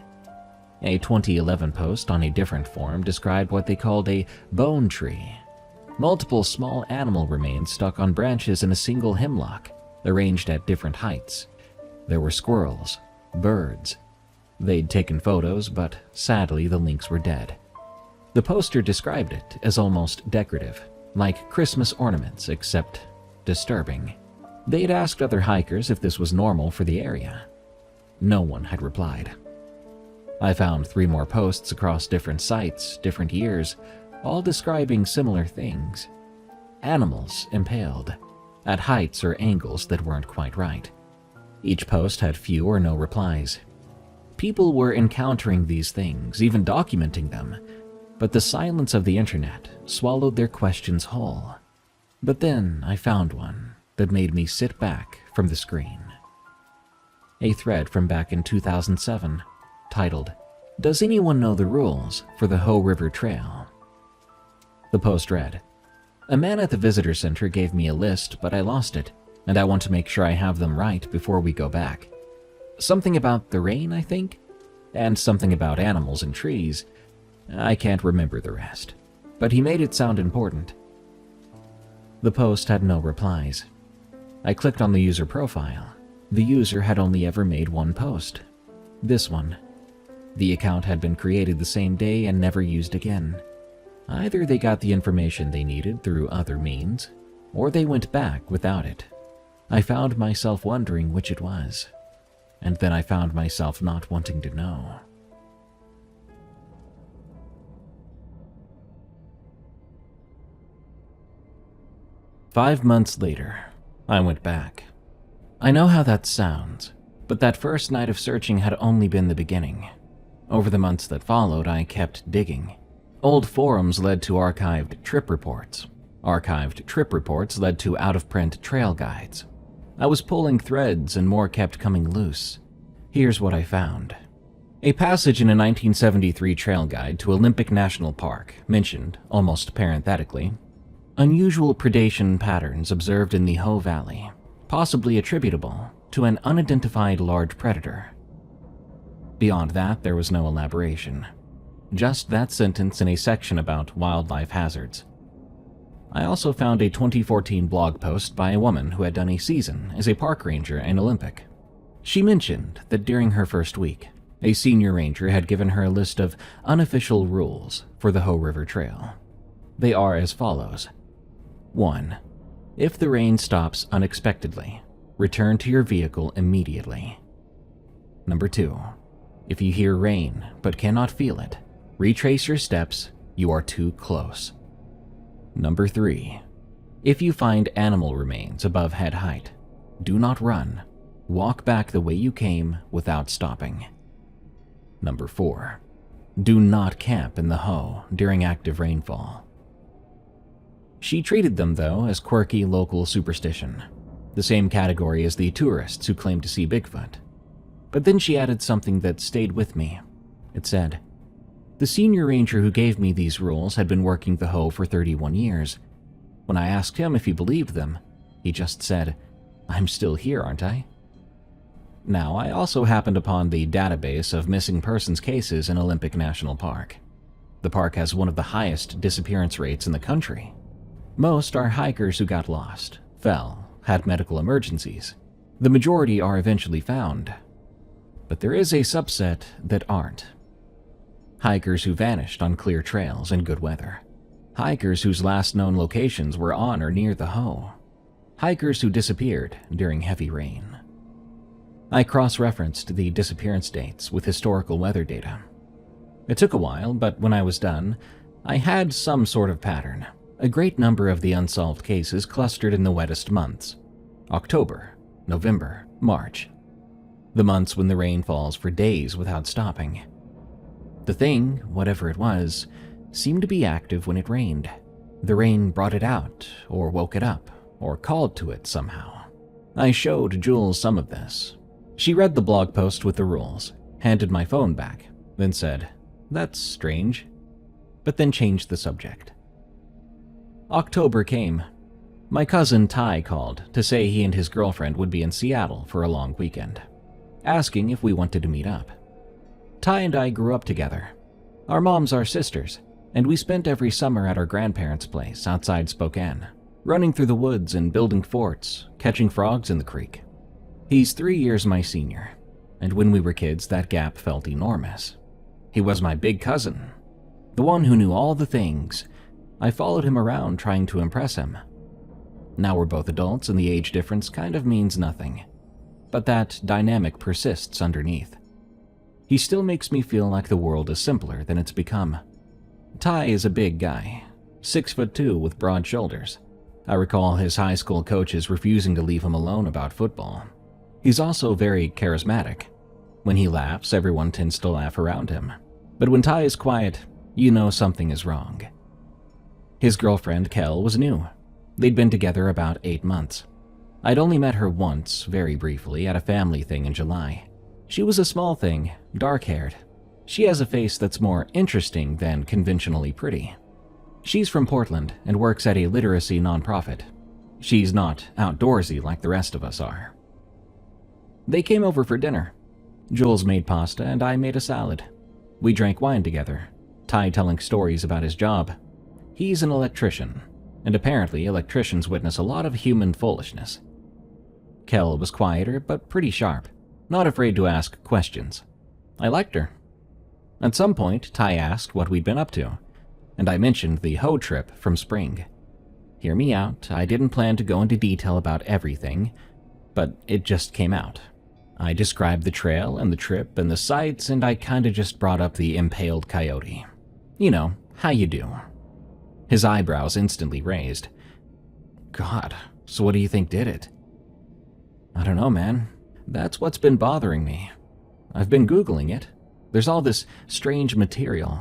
A 2011 post on a different forum described what they called a bone tree. Multiple small animal remains stuck on branches in a single hemlock, arranged at different heights. There were squirrels, birds. They'd taken photos, but sadly the links were dead. The poster described it as almost decorative, like Christmas ornaments, except disturbing. They'd asked other hikers if this was normal for the area. No one had replied. I found 3 more posts across different sites, different years, all describing similar things. Animals impaled, at heights or angles that weren't quite right. Each post had few or no replies. People were encountering these things, even documenting them, but the silence of the internet swallowed their questions whole. But then I found one that made me sit back from the screen. A thread from back in 2007, titled, "Does anyone know the rules for the Hoh River Trail?" The post read, "A man at the visitor center gave me a list, but I lost it, and I want to make sure I have them right before we go back. Something about the rain, I think, and something about animals and trees. I can't remember the rest, but he made it sound important." The post had no replies. I clicked on the user profile. The user had only ever made one post. This one. The account had been created the same day and never used again. Either they got the information they needed through other means, or they went back without it. I found myself wondering which it was, and then I found myself not wanting to know. "5 months later, I went back. I know how that sounds, but that first night of searching had only been the beginning. Over the months that followed, I kept digging. Old forums led to archived trip reports. Archived trip reports led to out-of-print trail guides. I was pulling threads and more kept coming loose. Here's what I found. A passage in a 1973 trail guide to Olympic National Park mentioned, almost parenthetically, unusual predation patterns observed in the Hoh Valley, possibly attributable to an unidentified large predator. Beyond that, there was no elaboration. Just that sentence in a section about wildlife hazards. I also found a 2014 blog post by a woman who had done a season as a park ranger in Olympic. She mentioned that during her first week, a senior ranger had given her a list of unofficial rules for the Hoh River Trail. They are as follows. 1. If the rain stops unexpectedly, return to your vehicle immediately. Number 2. If you hear rain but cannot feel it, retrace your steps, you are too close. Number 3. If you find animal remains above head height, do not run. Walk back the way you came without stopping. Number 4. Do not camp in the Hoh during active rainfall. She treated them, though, as quirky local superstition, the same category as the tourists who claim to see Bigfoot. But then she added something that stayed with me. It said, "The senior ranger who gave me these rules had been working the Hoh for 31 years. When I asked him if he believed them, He just said, "I'm still here, aren't I?" Now, I also happened upon the database of missing persons cases in Olympic National Park. The park has one of the highest disappearance rates in the country. Most are hikers who got lost, fell, had medical emergencies. The majority are eventually found. But there is a subset that aren't. Hikers who vanished on clear trails in good weather. Hikers whose last known locations were on or near the Hoh. Hikers who disappeared during heavy rain. I cross-referenced the disappearance dates with historical weather data. It took a while, but when I was done, I had some sort of pattern. A great number of the unsolved cases clustered in the wettest months: October, November, March. The months when the rain falls for days without stopping. The thing, whatever it was, seemed to be active when it rained. The rain brought it out, or woke it up, or called to it somehow. I showed Jules some of this. She read the blog post with the rules, handed my phone back, then said, "That's strange," but then changed the subject. October came. My cousin Ty called to say he and his girlfriend would be in Seattle for a long weekend, asking if we wanted to meet up. Ty and I grew up together. Our moms are sisters, and we spent every summer at our grandparents' place outside Spokane, running through the woods and building forts, catching frogs in the creek. He's 3 years my senior, and when we were kids, that gap felt enormous. He was my big cousin, the one who knew all the things. I followed him around trying to impress him. Now we're both adults and the age difference kind of means nothing, but that dynamic persists underneath. He still makes me feel like the world is simpler than it's become. Ty is a big guy, 6'2" with broad shoulders. I recall his high school coaches refusing to leave him alone about football. He's also very charismatic. When he laughs, everyone tends to laugh around him. But when Ty is quiet, you know something is wrong. His girlfriend, Kel, was new. They'd been together about 8 months. I'd only met her once, very briefly, at a family thing in July. She was a small thing, dark-haired. She has a face that's more interesting than conventionally pretty. She's from Portland and works at a literacy nonprofit. She's not outdoorsy like the rest of us are. They came over for dinner. Jules made pasta and I made a salad. We drank wine together, Ty telling stories about his job. He's an electrician, and apparently electricians witness a lot of human foolishness. Kel was quieter but pretty sharp, not afraid to ask questions. I liked her. At some point, Ty asked what we'd been up to, and I mentioned the Hoh trip from spring. Hear me out, I didn't plan to go into detail about everything, but it just came out. I described the trail and the trip and the sights, and I kinda just brought up the impaled coyote. You know, how you do. His eyebrows instantly raised. God, so what do you think did it? I don't know, man. That's what's been bothering me. I've been Googling it. There's all this strange material,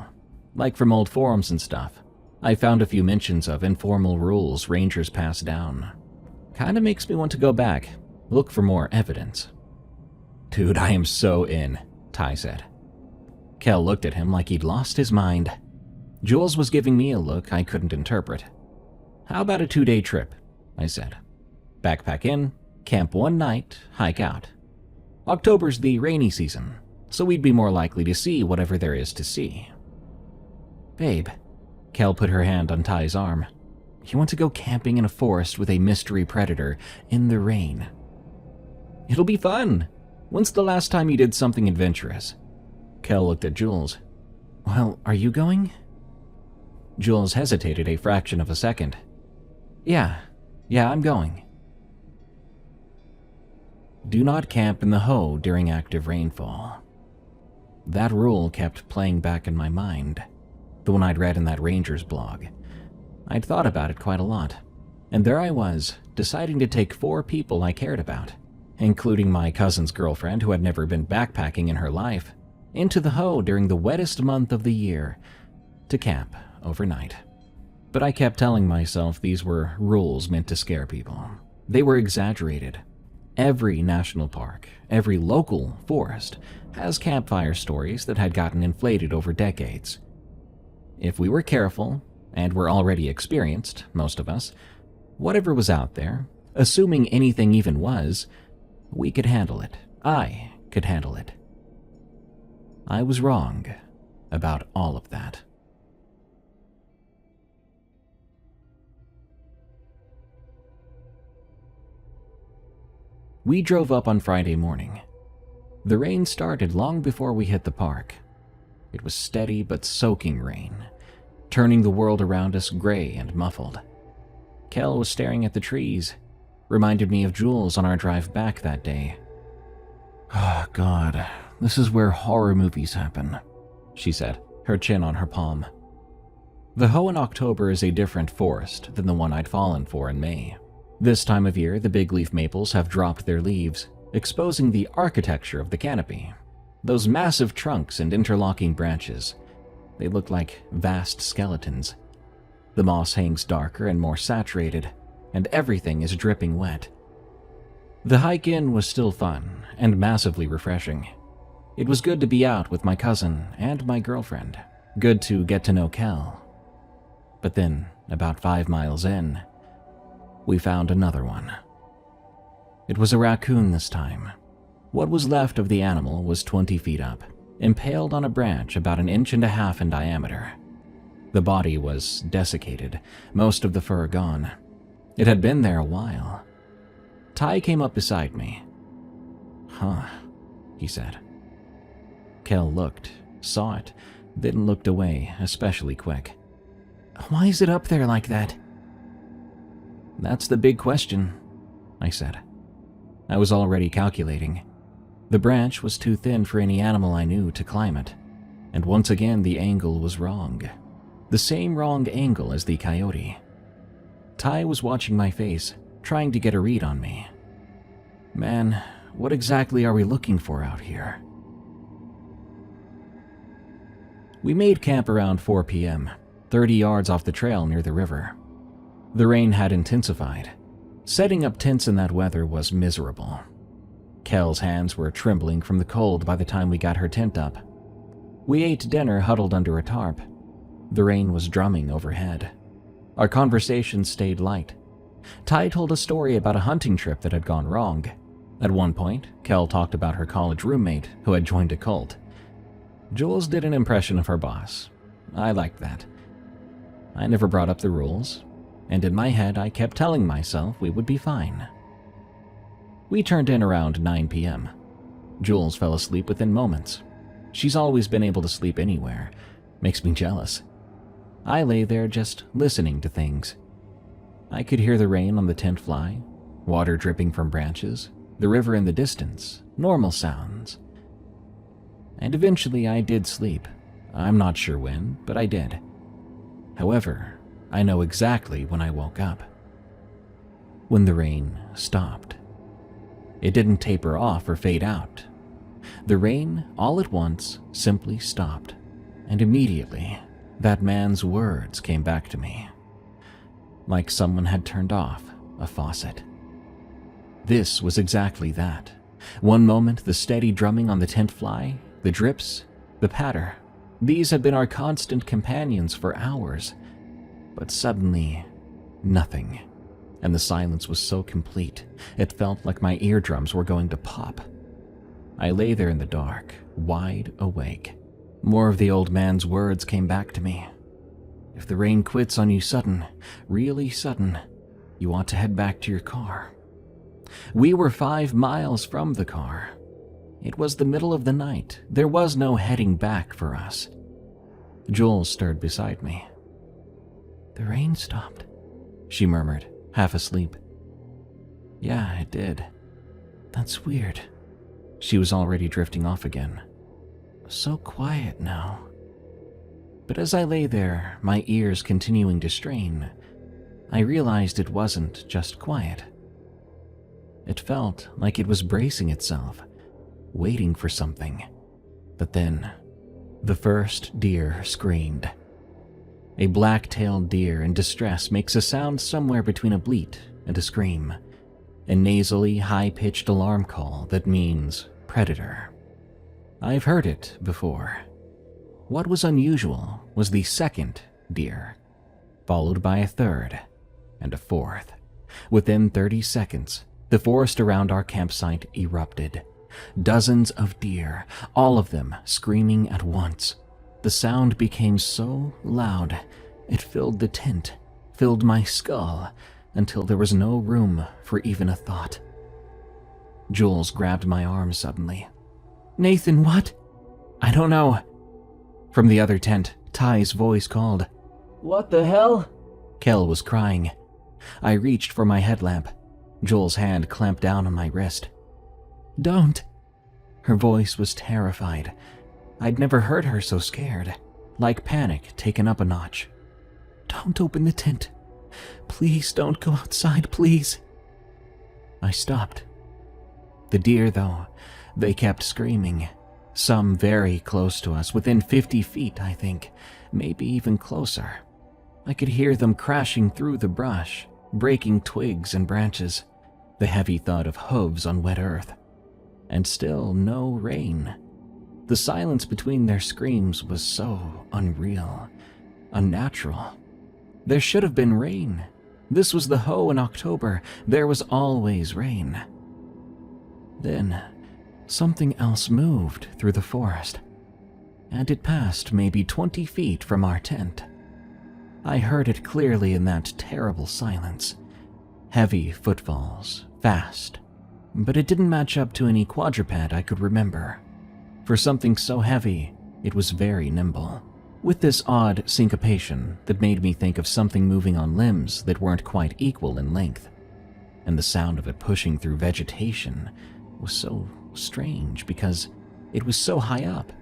like from old forums and stuff. I found a few mentions of informal rules rangers pass down. Kinda makes me want to go back, look for more evidence. Dude, I am so in, Ty said. Kel looked at him like he'd lost his mind. Jules was giving me a look I couldn't interpret. How about a 2-day trip? I said. Backpack in, camp one night, hike out. October's the rainy season, so we'd be more likely to see whatever there is to see. Babe, Kel put her hand on Ty's arm. You want to go camping in a forest with a mystery predator in the rain? It'll be fun. When's the last time you did something adventurous? Kel looked at Jules. Well, are you going? Jules hesitated a fraction of a second. Yeah, I'm going. Do not camp in the Hoh during active rainfall. That rule kept playing back in my mind, the one I'd read in that ranger's blog. I'd thought about it quite a lot, and there I was, deciding to take 4 people I cared about, including my cousin's girlfriend who had never been backpacking in her life, into the Hoh during the wettest month of the year, to camp overnight. But I kept telling myself these were rules meant to scare people. They were exaggerated. Every national park, every local forest, has campfire stories that had gotten inflated over decades. If we were careful, and were already experienced, most of us, whatever was out there, Assuming anything even was, we could handle it. I could handle it. I was wrong about all of that. We drove up on Friday morning. The rain started long before we hit the park. It was steady but soaking rain, turning the world around us gray and muffled. Kel was staring at the trees, reminded me of Jules on our drive back that day. "Oh, God, this is where horror movies happen," she said, her chin on her palm. The Hoenn October is a different forest than the one I'd fallen for in May. This time of year, the big leaf maples have dropped their leaves, exposing the architecture of the canopy. Those massive trunks and interlocking branches, they look like vast skeletons. The moss hangs darker and more saturated, and everything is dripping wet. The hike in was still fun and massively refreshing. It was good to be out with my cousin and my girlfriend. Good to get to know Kel. But then, about 5 miles in, we found another one. It was a raccoon this time. What was left of the animal was 20 feet up, impaled on a branch about 1.5 inches in diameter. The body was desiccated, most of the fur gone. It had been there a while. Ty came up beside me. "Huh," he said. Kel looked, saw it, then looked away, especially quick. "Why is it up there like that?" "That's the big question," I said. I was already calculating. The branch was too thin for any animal I knew to climb it, and once again the angle was wrong. The same wrong angle as the coyote. Ty was watching my face, trying to get a read on me. "Man, what exactly are we looking for out here?" We made camp around 4 p.m., 30 yards off the trail near the river. The rain had intensified. Setting up tents in that weather was miserable. Kel's hands were trembling from the cold by the time we got her tent up. We ate dinner huddled under a tarp. The rain was drumming overhead. Our conversation stayed light. Ty told a story about a hunting trip that had gone wrong. At one point, Kel talked about her college roommate who had joined a cult. Jules did an impression of her boss. I liked that. I never brought up the rules, and in my head I kept telling myself we would be fine. We turned in around 9 p.m. Jules fell asleep within moments. She's always been able to sleep anywhere. Makes me jealous. I lay there just listening to things. I could hear the rain on the tent fly, water dripping from branches, the river in the distance, normal sounds. And eventually I did sleep. I'm not sure when, but I did. However, I know exactly when I woke up. When the rain stopped. It didn't taper off or fade out. The rain, all at once, simply stopped, and immediately, that man's words came back to me. Like someone had turned off a faucet. This was exactly that. One moment, the steady drumming on the tent fly, the drips, the patter. These had been our constant companions for hours. But suddenly, nothing. And the silence was so complete, it felt like my eardrums were going to pop. I lay there in the dark, wide awake. More of the old man's words came back to me. If the rain quits on you sudden, really sudden, you ought to head back to your car. We were 5 miles from the car. It was the middle of the night. There was no heading back for us. Jules stirred beside me. "The rain stopped," she murmured, half asleep. "Yeah, it did. That's weird." She was already drifting off again. "So quiet now." But as I lay there, my ears continuing to strain, I realized it wasn't just quiet. It felt like it was bracing itself, waiting for something. But then, the first deer screamed. A black-tailed deer in distress makes a sound somewhere between a bleat and a scream, a nasally, high-pitched alarm call that means predator. I've heard it before. What was unusual was the second deer, followed by a third and a fourth. Within 30 seconds, the forest around our campsite erupted. Dozens of deer, all of them screaming at once. The sound became so loud, it filled the tent, filled my skull, until there was no room for even a thought. Jules grabbed my arm suddenly. "Nathan, what?" "I don't know." From the other tent, Ty's voice called. "What the hell?" Kel was crying. I reached for my headlamp. Jules' hand clamped down on my wrist. "Don't." Her voice was terrified. I'd never heard her so scared, like panic taken up a notch. "Don't open the tent. Please don't go outside, please." I stopped. The deer, though, they kept screaming. Some very close to us, within 50 feet, I think, maybe even closer. I could hear them crashing through the brush, breaking twigs and branches, the heavy thud of hooves on wet earth. And still no rain. The silence between their screams was so unreal, unnatural. There should have been rain. This was the Ho in October. There was always rain. Then, something else moved through the forest, and it passed maybe 20 feet from our tent. I heard it clearly in that terrible silence. Heavy footfalls, fast, but it didn't match up to any quadruped I could remember. For something so heavy, it was very nimble, with this odd syncopation that made me think of something moving on limbs that weren't quite equal in length. And the sound of it pushing through vegetation was so strange because it was so high up.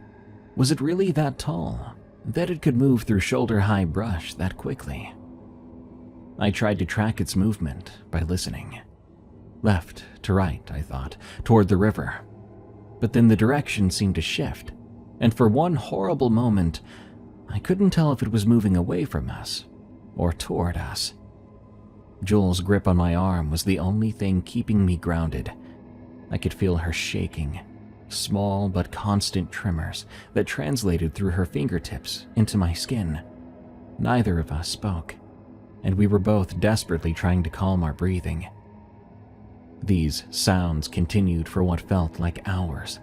Was it really that tall, that it could move through shoulder-high brush that quickly? I tried to track its movement by listening. Left to right, I thought, toward the river. But then the direction seemed to shift, and for one horrible moment, I couldn't tell if it was moving away from us or toward us. Jules' grip on my arm was the only thing keeping me grounded. I could feel her shaking, small but constant tremors that translated through her fingertips into my skin. Neither of us spoke, and we were both desperately trying to calm our breathing. These sounds continued for what felt like hours.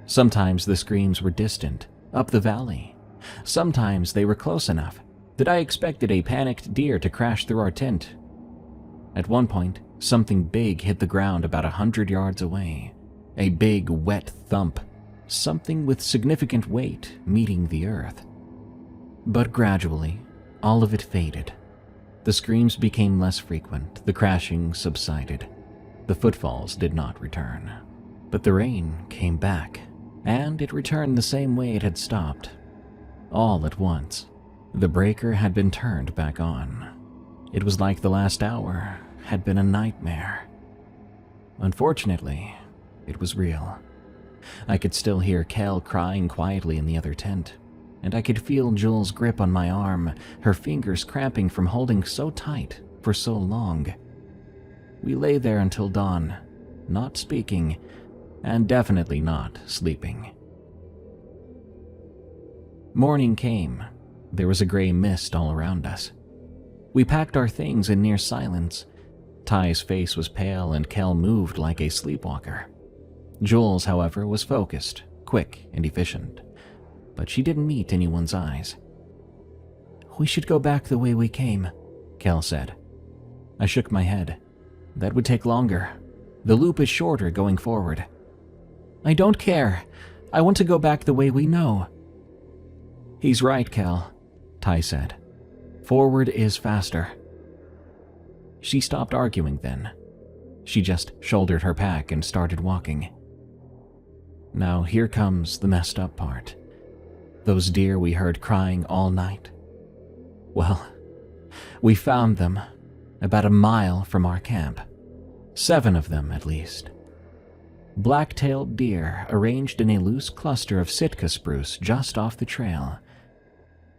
Sometimes the screams were distant, up the valley. Sometimes they were close enough that I expected a panicked deer to crash through our tent. At one point, something big hit the ground about 100 yards away. A big, wet thump, something with significant weight meeting the earth. But gradually, all of it faded. The screams became less frequent, the crashing subsided. The footfalls did not return. But the rain came back, and it returned the same way it had stopped. All at once, the breaker had been turned back on. It was like the last hour had been a nightmare. Unfortunately, it was real. I could still hear Kel crying quietly in the other tent, and I could feel Jules' grip on my arm, her fingers cramping from holding so tight for so long. We lay there until dawn, not speaking, and definitely not sleeping. Morning came. There was a gray mist all around us. We packed our things in near silence. Ty's face was pale and Kel moved like a sleepwalker. Jules, however, was focused, quick and efficient, but she didn't meet anyone's eyes. "We should go back the way we came," Kel said. I shook my head. "That would take longer. The loop is shorter going forward." "I don't care. I want to go back the way we know." "He's right, Kel," Ty said. "Forward is faster." She stopped arguing then. She just shouldered her pack and started walking. Now here comes the messed up part. Those deer we heard crying all night. Well, we found them about a mile from our camp. 7 of them, at least. Black-tailed deer arranged in a loose cluster of Sitka spruce just off the trail.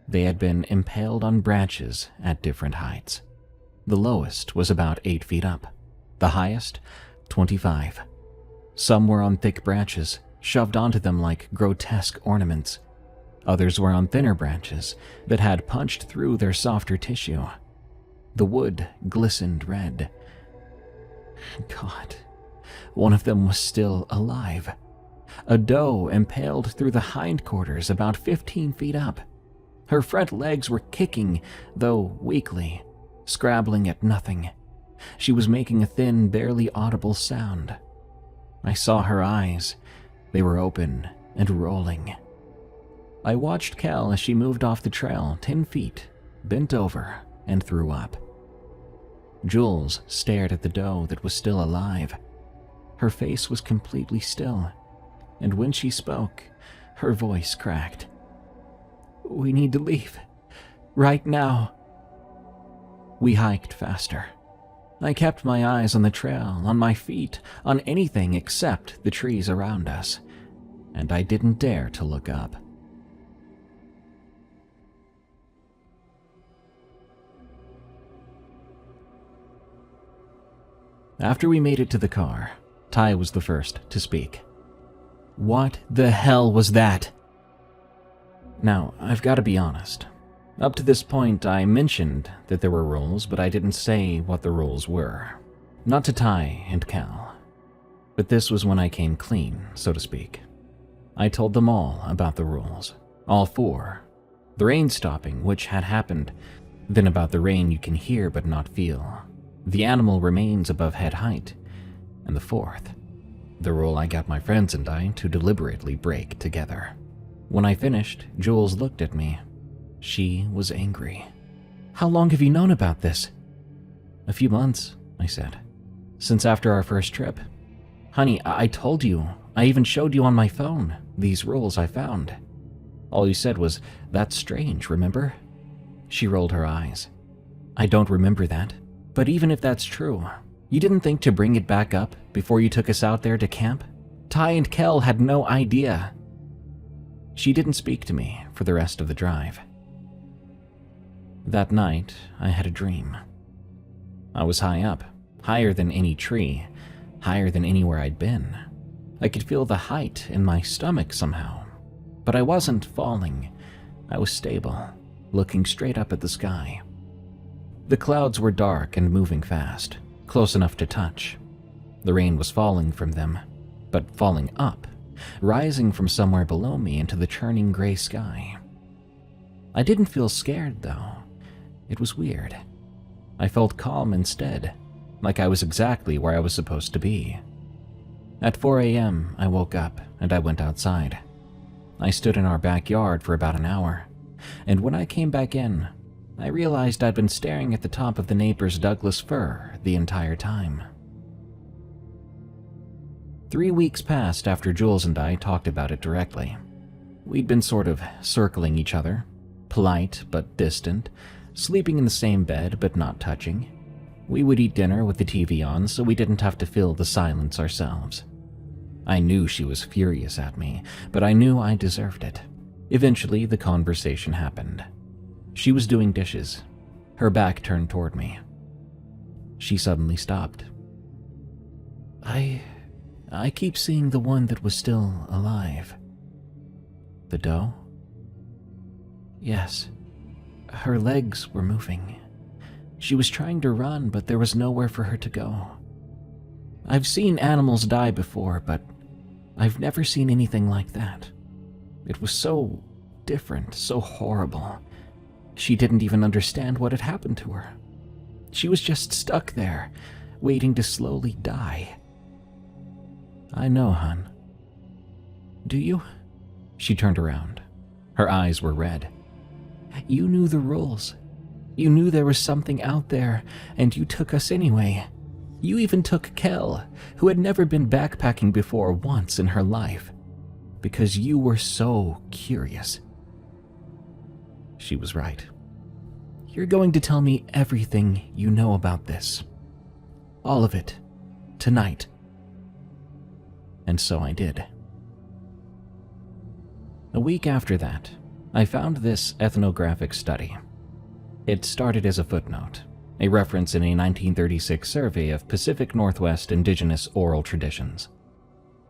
They had been impaled on branches at different heights. The lowest was about 8 feet up, the highest 25. Some were on thick branches, shoved onto them like grotesque ornaments. Others were on thinner branches that had punched through their softer tissue. The wood glistened red, God, one of them was still alive. A doe impaled through the hindquarters about 15 feet up. Her front legs were kicking, though weakly, scrabbling at nothing. She was making a thin, barely audible sound. I saw her eyes. They were open and rolling. I watched Cal as she moved off the trail 10 feet, bent over, and threw up. Jules stared at the doe that was still alive. Her face was completely still, and when she spoke, her voice cracked. "We need to leave. Right now." We hiked faster. I kept my eyes on the trail, on my feet, on anything except the trees around us, and I didn't dare to look up. After we made it to the car, Ty was the first to speak. "What the hell was that?" Now, I've got to be honest. Up to this point, I mentioned that there were rules, but I didn't say what the rules were. Not to Ty and Cal. But this was when I came clean, so to speak. I told them all about the rules. All four. The rain stopping, which had happened. Then about the rain you can hear but not feel. The animal remains above head height. And the fourth. The rule I got my friends and I to deliberately break together. When I finished, Jules looked at me. She was angry. "How long have you known about this?" "A few months," I said. "Since after our first trip. Honey, I told you. I even showed you on my phone these rules I found. All you said was, 'That's strange, remember?'" She rolled her eyes. "I don't remember that. But even if that's true, you didn't think to bring it back up before you took us out there to camp? Ty and Kel had no idea." She didn't speak to me for the rest of the drive. That night, I had a dream. I was high up, higher than any tree, higher than anywhere I'd been. I could feel the height in my stomach somehow. But I wasn't falling. I was stable, looking straight up at the sky. The clouds were dark and moving fast, close enough to touch. The rain was falling from them, but falling up, rising from somewhere below me into the churning gray sky. I didn't feel scared, though. It was weird. I felt calm instead, like I was exactly where I was supposed to be. At 4 a.m., I woke up and I went outside. I stood in our backyard for about an hour, and when I came back in, I realized I'd been staring at the top of the neighbor's Douglas fir the entire time. 3 weeks passed after Jules and I talked about it directly. We'd been sort of circling each other, polite but distant, sleeping in the same bed but not touching. We would eat dinner with the TV on so we didn't have to fill the silence ourselves. I knew she was furious at me, but I knew I deserved it. Eventually, the conversation happened. She was doing dishes, her back turned toward me. She suddenly stopped. I keep seeing the one that was still alive." "The doe?" "Yes. Her legs were moving. She was trying to run, but there was nowhere for her to go. I've seen animals die before, but I've never seen anything like that. It was so different, so horrible. She didn't even understand what had happened to her. She was just stuck there, waiting to slowly die." "I know, hon." "Do you?" She turned around. Her eyes were red. "You knew the rules. You knew there was something out there, and you took us anyway. You even took Kel, who had never been backpacking before once in her life, because you were so curious." She was right. "You're going to tell me everything you know about this. All of it. Tonight." And so I did. A week after that, I found this ethnographic study. It started as a footnote, a reference in a 1936 survey of Pacific Northwest indigenous oral traditions.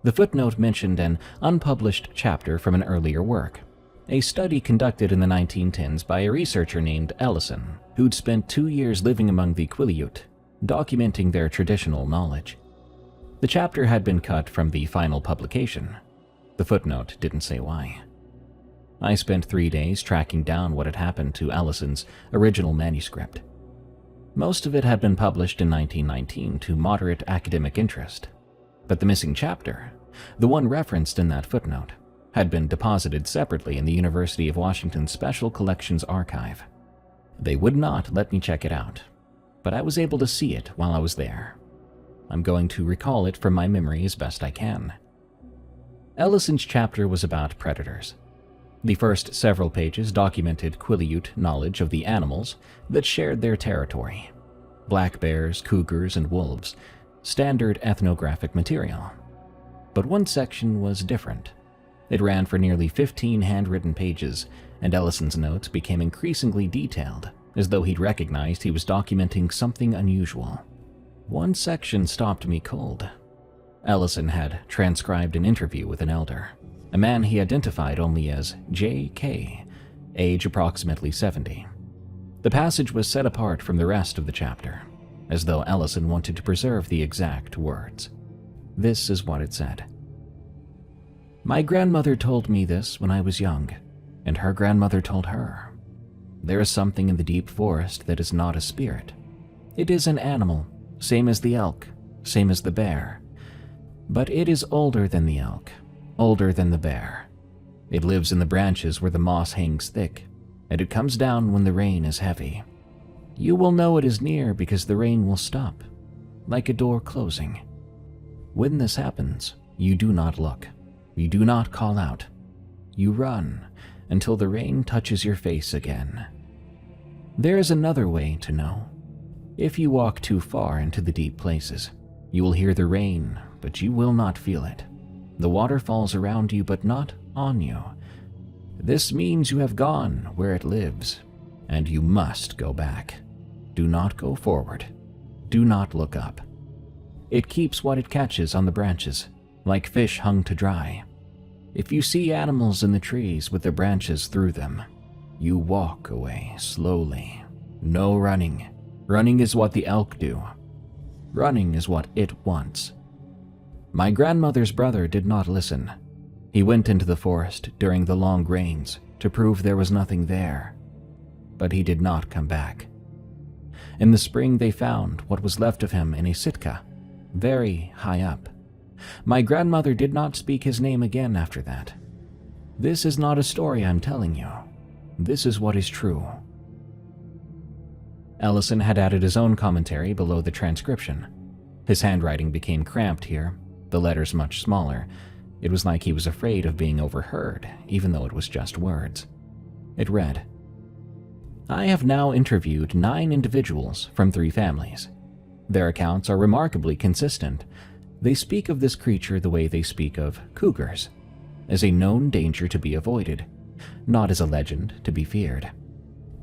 The footnote mentioned an unpublished chapter from an earlier work, a study conducted in the 1910s by a researcher named Ellison, who'd spent 2 years living among the Quileute, documenting their traditional knowledge. The chapter had been cut from the final publication. The footnote didn't say why. I spent 3 days tracking down what had happened to Allison's original manuscript. Most of it had been published in 1919 to moderate academic interest, but the missing chapter, the one referenced in that footnote, had been deposited separately in the University of Washington's Special Collections Archive. They would not let me check it out, but I was able to see it while I was there. I'm going to recall it from my memory as best I can. Ellison's chapter was about predators. The first several pages documented Quileute knowledge of the animals that shared their territory: black bears, cougars, and wolves, standard ethnographic material. But one section was different. It ran for nearly 15 handwritten pages, and Ellison's notes became increasingly detailed, as though he'd recognized he was documenting something unusual. One section stopped me cold. Ellison had transcribed an interview with an elder, a man he identified only as J.K., age approximately 70. The passage was set apart from the rest of the chapter, as though Ellison wanted to preserve the exact words. This is what it said. "My grandmother told me this when I was young, and her grandmother told her. There is something in the deep forest that is not a spirit. It is an animal, same as the elk, same as the bear. But it is older than the elk, older than the bear. It lives in the branches where the moss hangs thick, and it comes down when the rain is heavy. You will know it is near because the rain will stop, like a door closing. When this happens, you do not look. You do not call out. You run until the rain touches your face again. There is another way to know. If you walk too far into the deep places, you will hear the rain, but you will not feel it. The water falls around you, but not on you. This means you have gone where it lives, and you must go back. Do not go forward. Do not look up. It keeps what it catches on the branches, like fish hung to dry. If you see animals in the trees with the branches through them, you walk away slowly. No running. Running is what the elk do. Running is what it wants. My grandmother's brother did not listen. He went into the forest during the long rains to prove there was nothing there, but he did not come back. In the spring they found what was left of him in a Sitka, very high up. My grandmother did not speak his name again after that. This is not a story I'm telling you. This is what is true." Ellison had added his own commentary below the transcription. His handwriting became cramped here, the letters much smaller. It was like he was afraid of being overheard, even though it was just words. It read, "I have now interviewed 9 individuals from 3 families. Their accounts are remarkably consistent. They speak of this creature the way they speak of cougars, as a known danger to be avoided, not as a legend to be feared.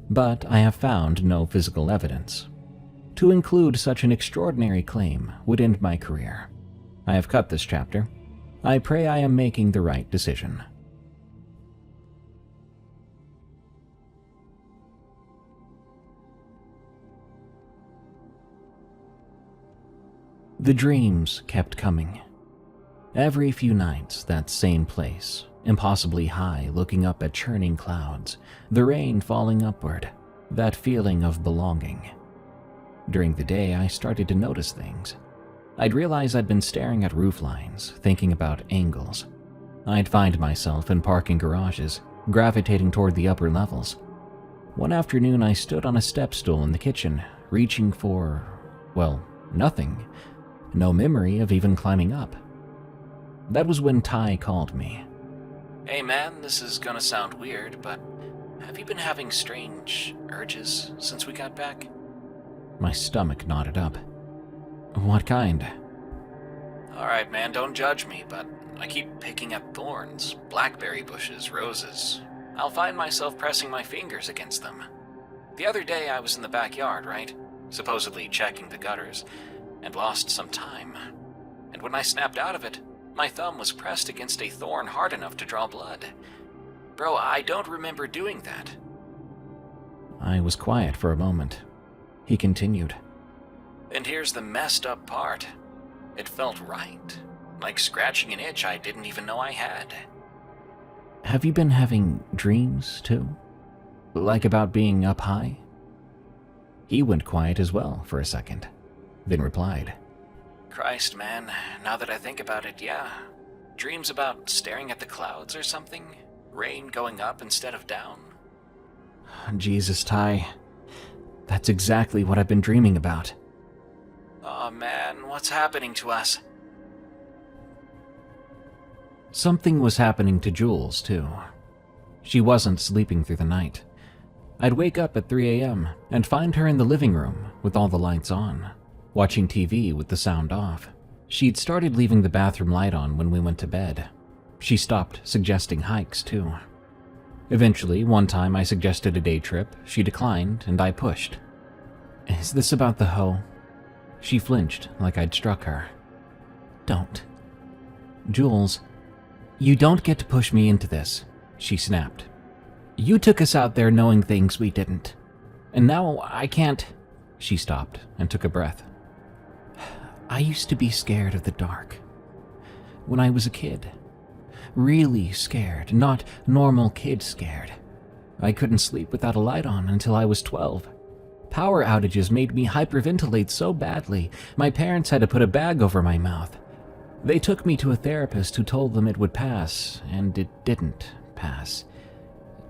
But I have found no physical evidence. To include such an extraordinary claim would end my career. I have cut this chapter. I pray I am making the right decision." The dreams kept coming. Every few nights, that same place, impossibly high, looking up at churning clouds, the rain falling upward, that feeling of belonging. During the day, I started to notice things. I'd realize I'd been staring at roof lines, thinking about angles. I'd find myself in parking garages, gravitating toward the upper levels. One afternoon, I stood on a step stool in the kitchen, reaching for, well, nothing. No memory of even climbing up. That was when Ty called me. "Hey man, this is gonna sound weird, but have you been having strange urges since we got back?" My stomach knotted up. "What kind?" "Alright man, don't judge me, but I keep picking at thorns, blackberry bushes, roses. I'll find myself pressing my fingers against them. The other day I was in the backyard, right? Supposedly checking the gutters, and lost some time. And when I snapped out of it, my thumb was pressed against a thorn hard enough to draw blood. Bro, I don't remember doing that." I was quiet for a moment. He continued, And here's the messed up part. It felt right, like scratching an itch I didn't even know I had. Have you been having dreams, too? Like about being up high? He went quiet as well for a second, then replied, Christ, man, now that I think about it, yeah. Dreams about staring at the clouds or something? Rain going up instead of down? Jesus, Ty. That's exactly what I've been dreaming about. Oh man, what's happening to us? Something was happening to Jules, too. She wasn't sleeping through the night. I'd wake up at 3 a.m. and find her in the living room with all the lights on, watching TV with the sound off. She'd started leaving the bathroom light on when we went to bed. She stopped suggesting hikes, too. Eventually, one time I suggested a day trip, she declined, and I pushed. Is this about the hoe? She flinched like I'd struck her. Don't. Jules, you don't get to push me into this, she snapped. You took us out there knowing things we didn't. And now I can't. She stopped and took a breath. I used to be scared of the dark. When I was a kid. Really scared, not normal kid scared. I couldn't sleep without a light on until I was 12. Power outages made me hyperventilate so badly, my parents had to put a bag over my mouth. They took me to a therapist who told them it would pass, and it didn't pass.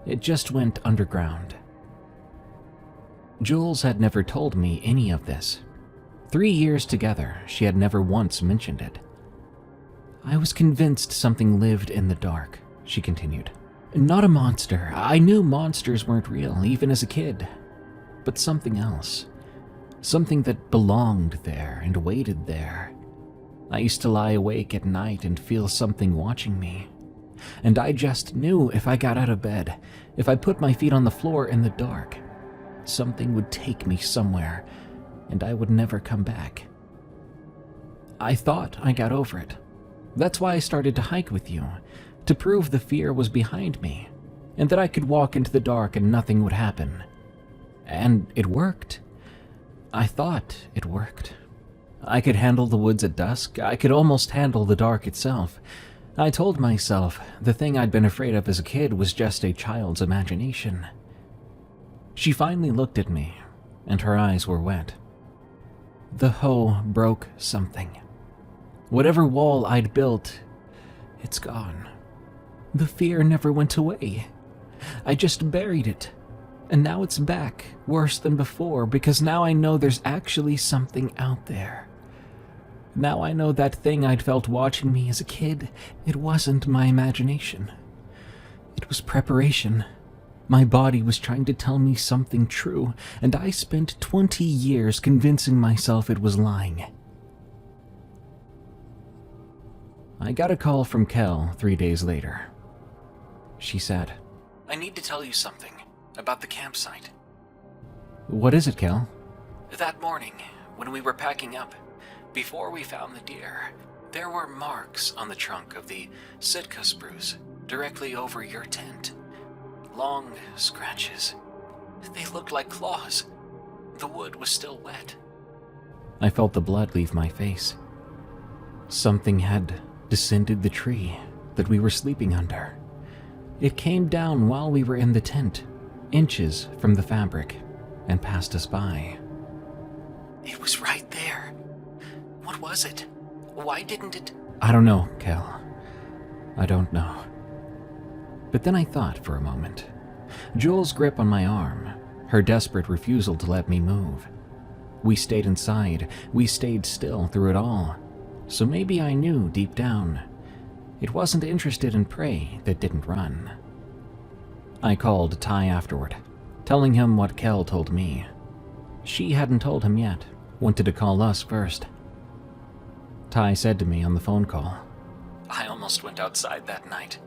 It just went underground. Jules had never told me any of this. 3 years together, she had never once mentioned it. I was convinced something lived in the dark, she continued. Not a monster. I knew monsters weren't real, even as a kid. But something else. Something that belonged there and waited there. I used to lie awake at night and feel something watching me. And I just knew if I got out of bed, if I put my feet on the floor in the dark, something would take me somewhere, and I would never come back. I thought I got over it. That's why I started to hike with you, to prove the fear was behind me, and that I could walk into the dark and nothing would happen. And it worked. I thought it worked. I could handle the woods at dusk. I could almost handle the dark itself. I told myself the thing I'd been afraid of as a kid was just a child's imagination. She finally looked at me, and her eyes were wet. The hoe broke something. Whatever wall I'd built, it's gone. The fear never went away. I just buried it. And now it's back, worse than before, because now I know there's actually something out there. Now I know that thing I'd felt watching me as a kid, it wasn't my imagination. It was preparation. My body was trying to tell me something true, and I spent 20 years convincing myself it was lying. I got a call from Kel 3 days later. She said, I need to tell you something about the campsite. What is it, Kel? That morning, when we were packing up, before we found the deer, there were marks on the trunk of the Sitka spruce directly over your tent. Long scratches. They looked like claws. The wood was still wet. I felt the blood leave my face. Something had descended the tree that we were sleeping under. It came down while we were in the tent, inches from the fabric, and passed us by. It was right there. What was it? Why didn't it? I don't know, Kel. I don't know. But then I thought for a moment. Jules' grip on my arm, her desperate refusal to let me move. We stayed inside, we stayed still through it all. So maybe I knew deep down, it wasn't interested in prey that didn't run. I called Ty afterward, telling him what Kel told me. She hadn't told him yet, wanted to call us first. Ty said to me on the phone call, I almost went outside that night.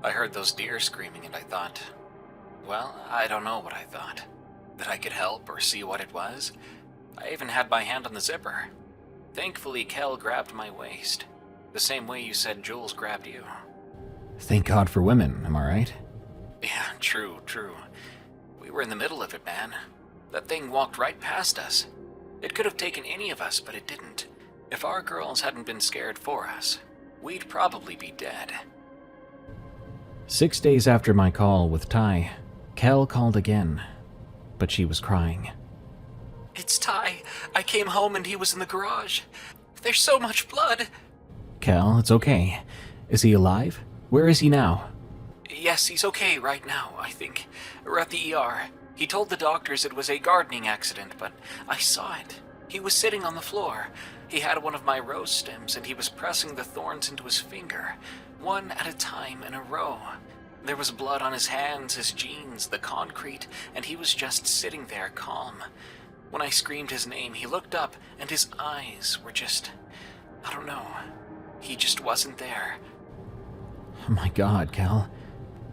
I heard those deer screaming and I thought, well, I don't know what I thought. That I could help or see what it was. I even had my hand on the zipper. Thankfully, Kel grabbed my waist, the same way you said Jules grabbed you. Thank God for women, am I right? Yeah, true. We were in the middle of it, man. That thing walked right past us. It could have taken any of us, but it didn't. If our girls hadn't been scared for us, we'd probably be dead. 6 days after my call with Ty, Kel called again, but she was crying. "It's Ty. I came home and he was in the garage. There's so much blood." "Kel, it's okay. Is he alive? Where is he now?" "Yes, he's okay right now, I think. We're at the ER. He told the doctors it was a gardening accident, but I saw it. He was sitting on the floor. He had one of my rose stems and he was pressing the thorns into his finger, one at a time in a row. There was blood on his hands, his jeans, the concrete, and he was just sitting there calm. When I screamed his name, he looked up and his eyes were just... I don't know. He just wasn't there." "Oh my God, Cal."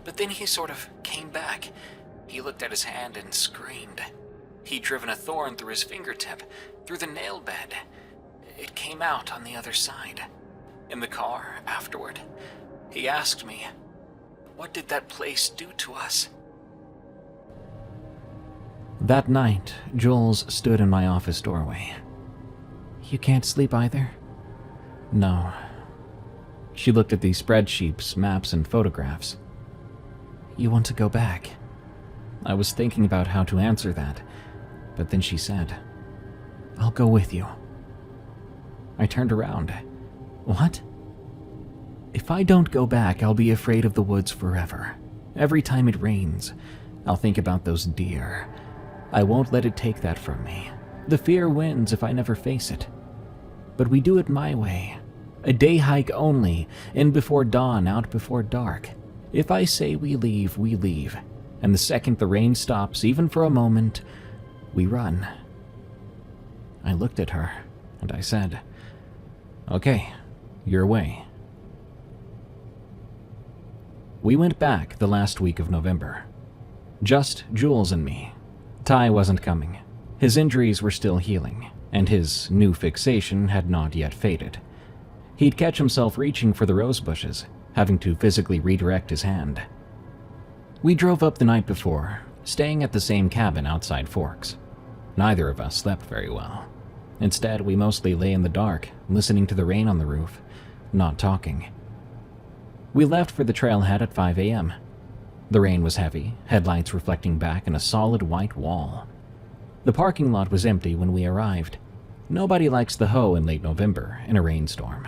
"But then he sort of came back. He looked at his hand and screamed. He'd driven a thorn through his fingertip, through the nail bed. It came out on the other side. In the car, afterward, he asked me, 'What did that place do to us?'" That night, Jules stood in my office doorway. "You can't sleep either?" "No." She looked at the spreadsheets, maps, and photographs. "You want to go back?" I was thinking about how to answer that, but then she said, "I'll go with you." I turned around. "What?" "If I don't go back, I'll be afraid of the woods forever. Every time it rains, I'll think about those deer. I won't let it take that from me. The fear wins if I never face it. But we do it my way. A day hike only, in before dawn, out before dark. If I say we leave, we leave. And the second the rain stops, even for a moment, we run." I looked at her, and I said, "Okay, your way." We went back the last week of November. Just Jules and me. Ty wasn't coming. His injuries were still healing, and his new fixation had not yet faded. He'd catch himself reaching for the rose bushes, having to physically redirect his hand. We drove up the night before, staying at the same cabin outside Forks. Neither of us slept very well. Instead, we mostly lay in the dark, listening to the rain on the roof, not talking. We left for the trailhead at 5 a.m. The rain was heavy, headlights reflecting back in a solid white wall. The parking lot was empty when we arrived. Nobody likes the hoe in late November in a rainstorm.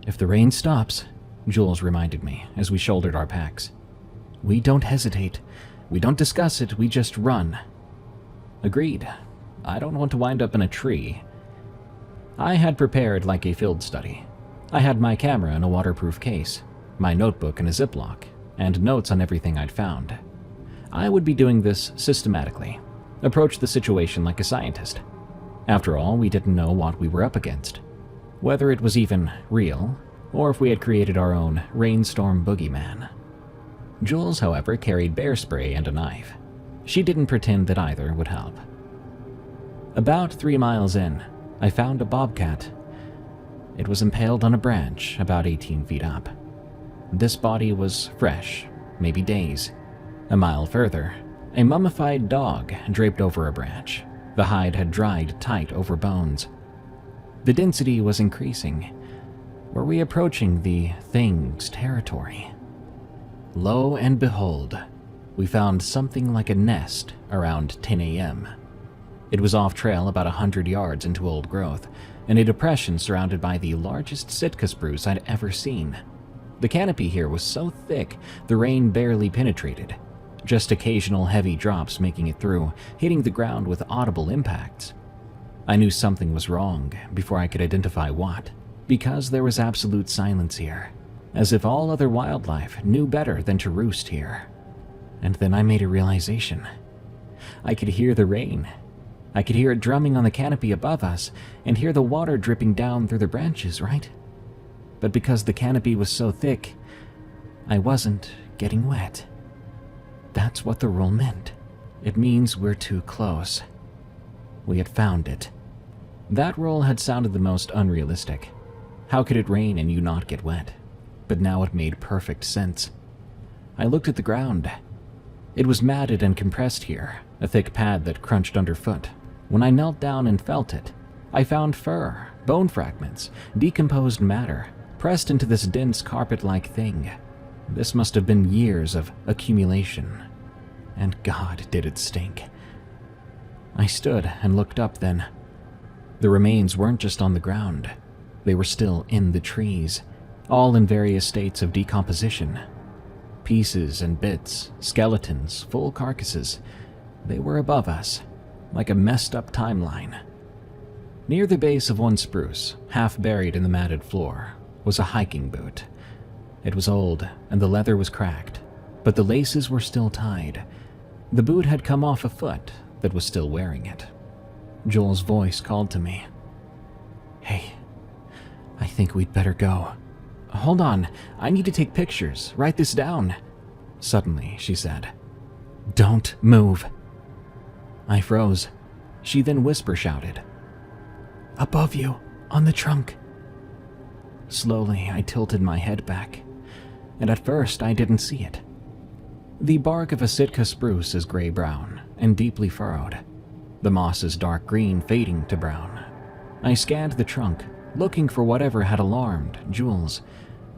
"If the rain stops," Jules reminded me as we shouldered our packs, "we don't hesitate. We don't discuss it, we just run." Agreed. I don't want to wind up in a tree. I had prepared like a field study. I had my camera in a waterproof case, my notebook in a Ziploc, and notes on everything I'd found. I would be doing this systematically, approach the situation like a scientist. After all, we didn't know what we were up against, whether it was even real, or if we had created our own rainstorm boogeyman. Jules, however, carried bear spray and a knife. She didn't pretend that either would help. About 3 miles in, I found a bobcat. It was impaled on a branch about 18 feet up. This body was fresh, maybe days. A mile further, a mummified dog draped over a branch. The hide had dried tight over bones. The density was increasing. Were we approaching the thing's territory? Lo and behold, we found something like a nest around 10 a.m. It was off-trail about 100 yards into old growth, in a depression surrounded by the largest Sitka spruce I'd ever seen. The canopy here was so thick, the rain barely penetrated, just occasional heavy drops making it through, hitting the ground with audible impacts. I knew something was wrong before I could identify what, because there was absolute silence here, as if all other wildlife knew better than to roost here. And then I made a realization. I could hear the rain. I could hear it drumming on the canopy above us, and hear the water dripping down through the branches, right? But because the canopy was so thick, I wasn't getting wet. That's what the rule meant. It means we're too close. We had found it. That rule had sounded the most unrealistic. How could it rain and you not get wet? But now it made perfect sense. I looked at the ground. It was matted and compressed here, a thick pad that crunched underfoot. When I knelt down and felt it, I found fur, bone fragments, decomposed matter, pressed into this dense carpet-like thing. This must have been years of accumulation. And God, did it stink. I stood and looked up then. The remains weren't just on the ground. They were still in the trees, all in various states of decomposition. Pieces and bits, skeletons, full carcasses. They were above us, like a messed up timeline. Near the base of one spruce, half buried in the matted floor, was a hiking boot. It was old, and the leather was cracked, but the laces were still tied. The boot had come off a foot that was still wearing it. Joel's voice called to me. "Hey, I think we'd better go." "Hold on, I need to take pictures. Write this down." Suddenly, she said, "Don't move." I froze. She then whisper shouted, "Above you, on the trunk." Slowly, I tilted my head back, and at first I didn't see it. The bark of a Sitka spruce is gray-brown and deeply furrowed. The moss is dark green, fading to brown. I scanned the trunk, looking for whatever had alarmed Jules,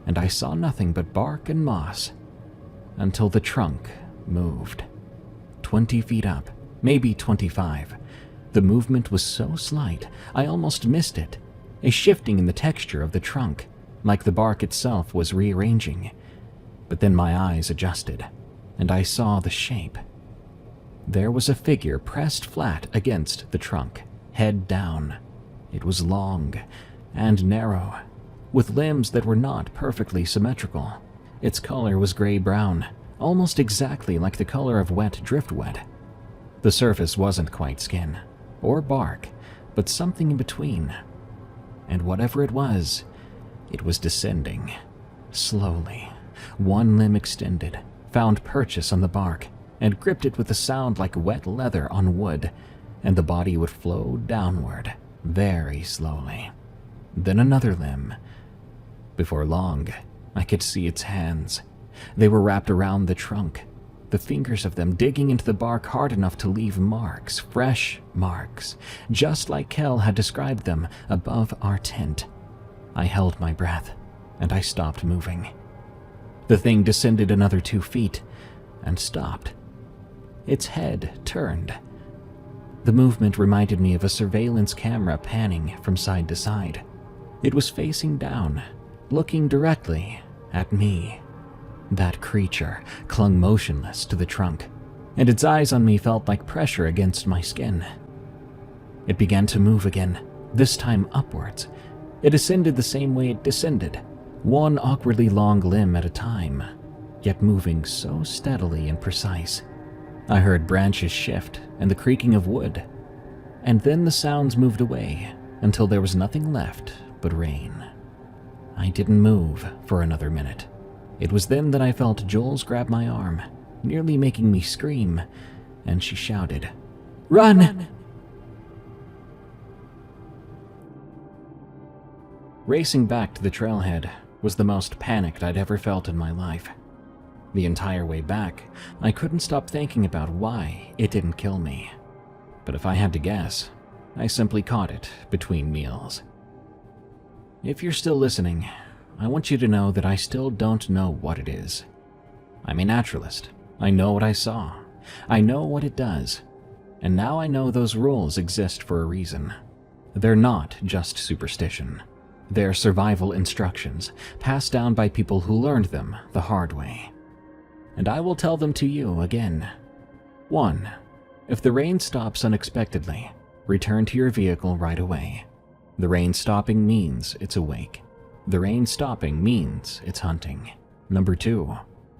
and I saw nothing but bark and moss, until the trunk moved. 20 feet up, maybe 25. The movement was so slight, I almost missed it. A shifting in the texture of the trunk, like the bark itself was rearranging. But then my eyes adjusted, and I saw the shape. There was a figure pressed flat against the trunk, head down. It was long and narrow, with limbs that were not perfectly symmetrical. Its color was gray-brown, almost exactly like the color of wet driftwood. The surface wasn't quite skin or bark, but something in between. And whatever it was descending, slowly. One limb extended, found purchase on the bark, and gripped it with a sound like wet leather on wood, and the body would flow downward, very slowly. Then another limb. Before long, I could see its hands. They were wrapped around the trunk, the fingers of them digging into the bark hard enough to leave marks, fresh marks, just like Kel had described them above our tent. I held my breath, and I stopped moving. The thing descended another 2 feet, and stopped. Its head turned. The movement reminded me of a surveillance camera panning from side to side. It was facing down, looking directly at me. That creature clung motionless to the trunk, and its eyes on me felt like pressure against my skin. It began to move again, this time upwards. It ascended the same way it descended, one awkwardly long limb at a time, yet moving so steadily and precise. I heard branches shift and the creaking of wood, and then the sounds moved away until there was nothing left but rain. I didn't move for another minute. It was then that I felt Jules grab my arm, nearly making me scream, and she shouted, "Run!" Racing back to the trailhead was the most panicked I'd ever felt in my life. The entire way back, I couldn't stop thinking about why it didn't kill me. But if I had to guess, I simply caught it between meals. If you're still listening, I want you to know that I still don't know what it is. I'm a naturalist. I know what I saw. I know what it does. And now I know those rules exist for a reason. They're not just superstition. They're survival instructions, passed down by people who learned them the hard way. And I will tell them to you again. 1. If the rain stops unexpectedly, return to your vehicle right away. The rain stopping means it's awake. The rain stopping means it's hunting. 2.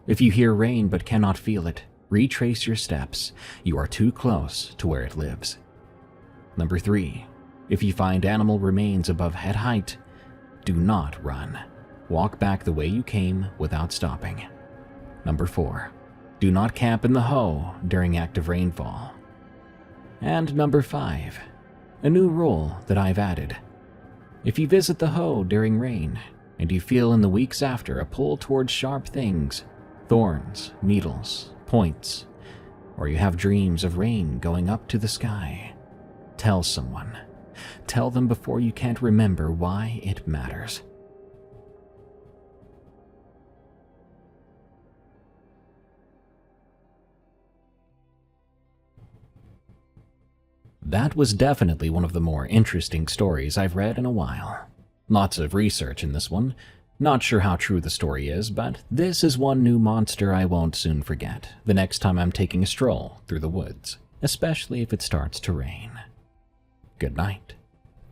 If you hear rain but cannot feel it, retrace your steps. You are too close to where it lives. 3. If you find animal remains above head height, do not run. Walk back the way you came without stopping. 4. Do not camp in the hoe during active rainfall. And 5. A new rule that I've added. If you visit the hoe during rain, and you feel in the weeks after a pull towards sharp things, thorns, needles, points, or you have dreams of rain going up to the sky, tell someone. Tell them before you can't remember why it matters. That was definitely one of the more interesting stories I've read in a while. Lots of research in this one. Not sure how true the story is, but this is one new monster I won't soon forget the next time I'm taking a stroll through the woods, especially if it starts to rain. Good night.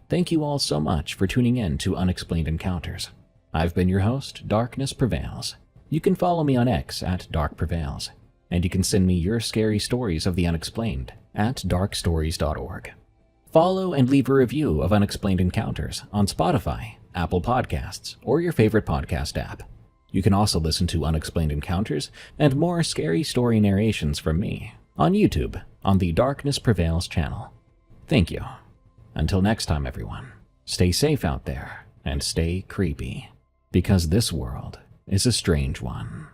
Thank you all so much for tuning in to Unexplained Encounters. I've been your host, Darkness Prevails. You can follow me on X at Dark Prevails, and you can send me your scary stories of the unexplained at darkstories.org. Follow and leave a review of Unexplained Encounters on Spotify, Apple Podcasts, or your favorite podcast app. You can also listen to Unexplained Encounters and more scary story narrations from me on YouTube on the Darkness Prevails channel. Thank you. Until next time, everyone, stay safe out there and stay creepy, because this world is a strange one.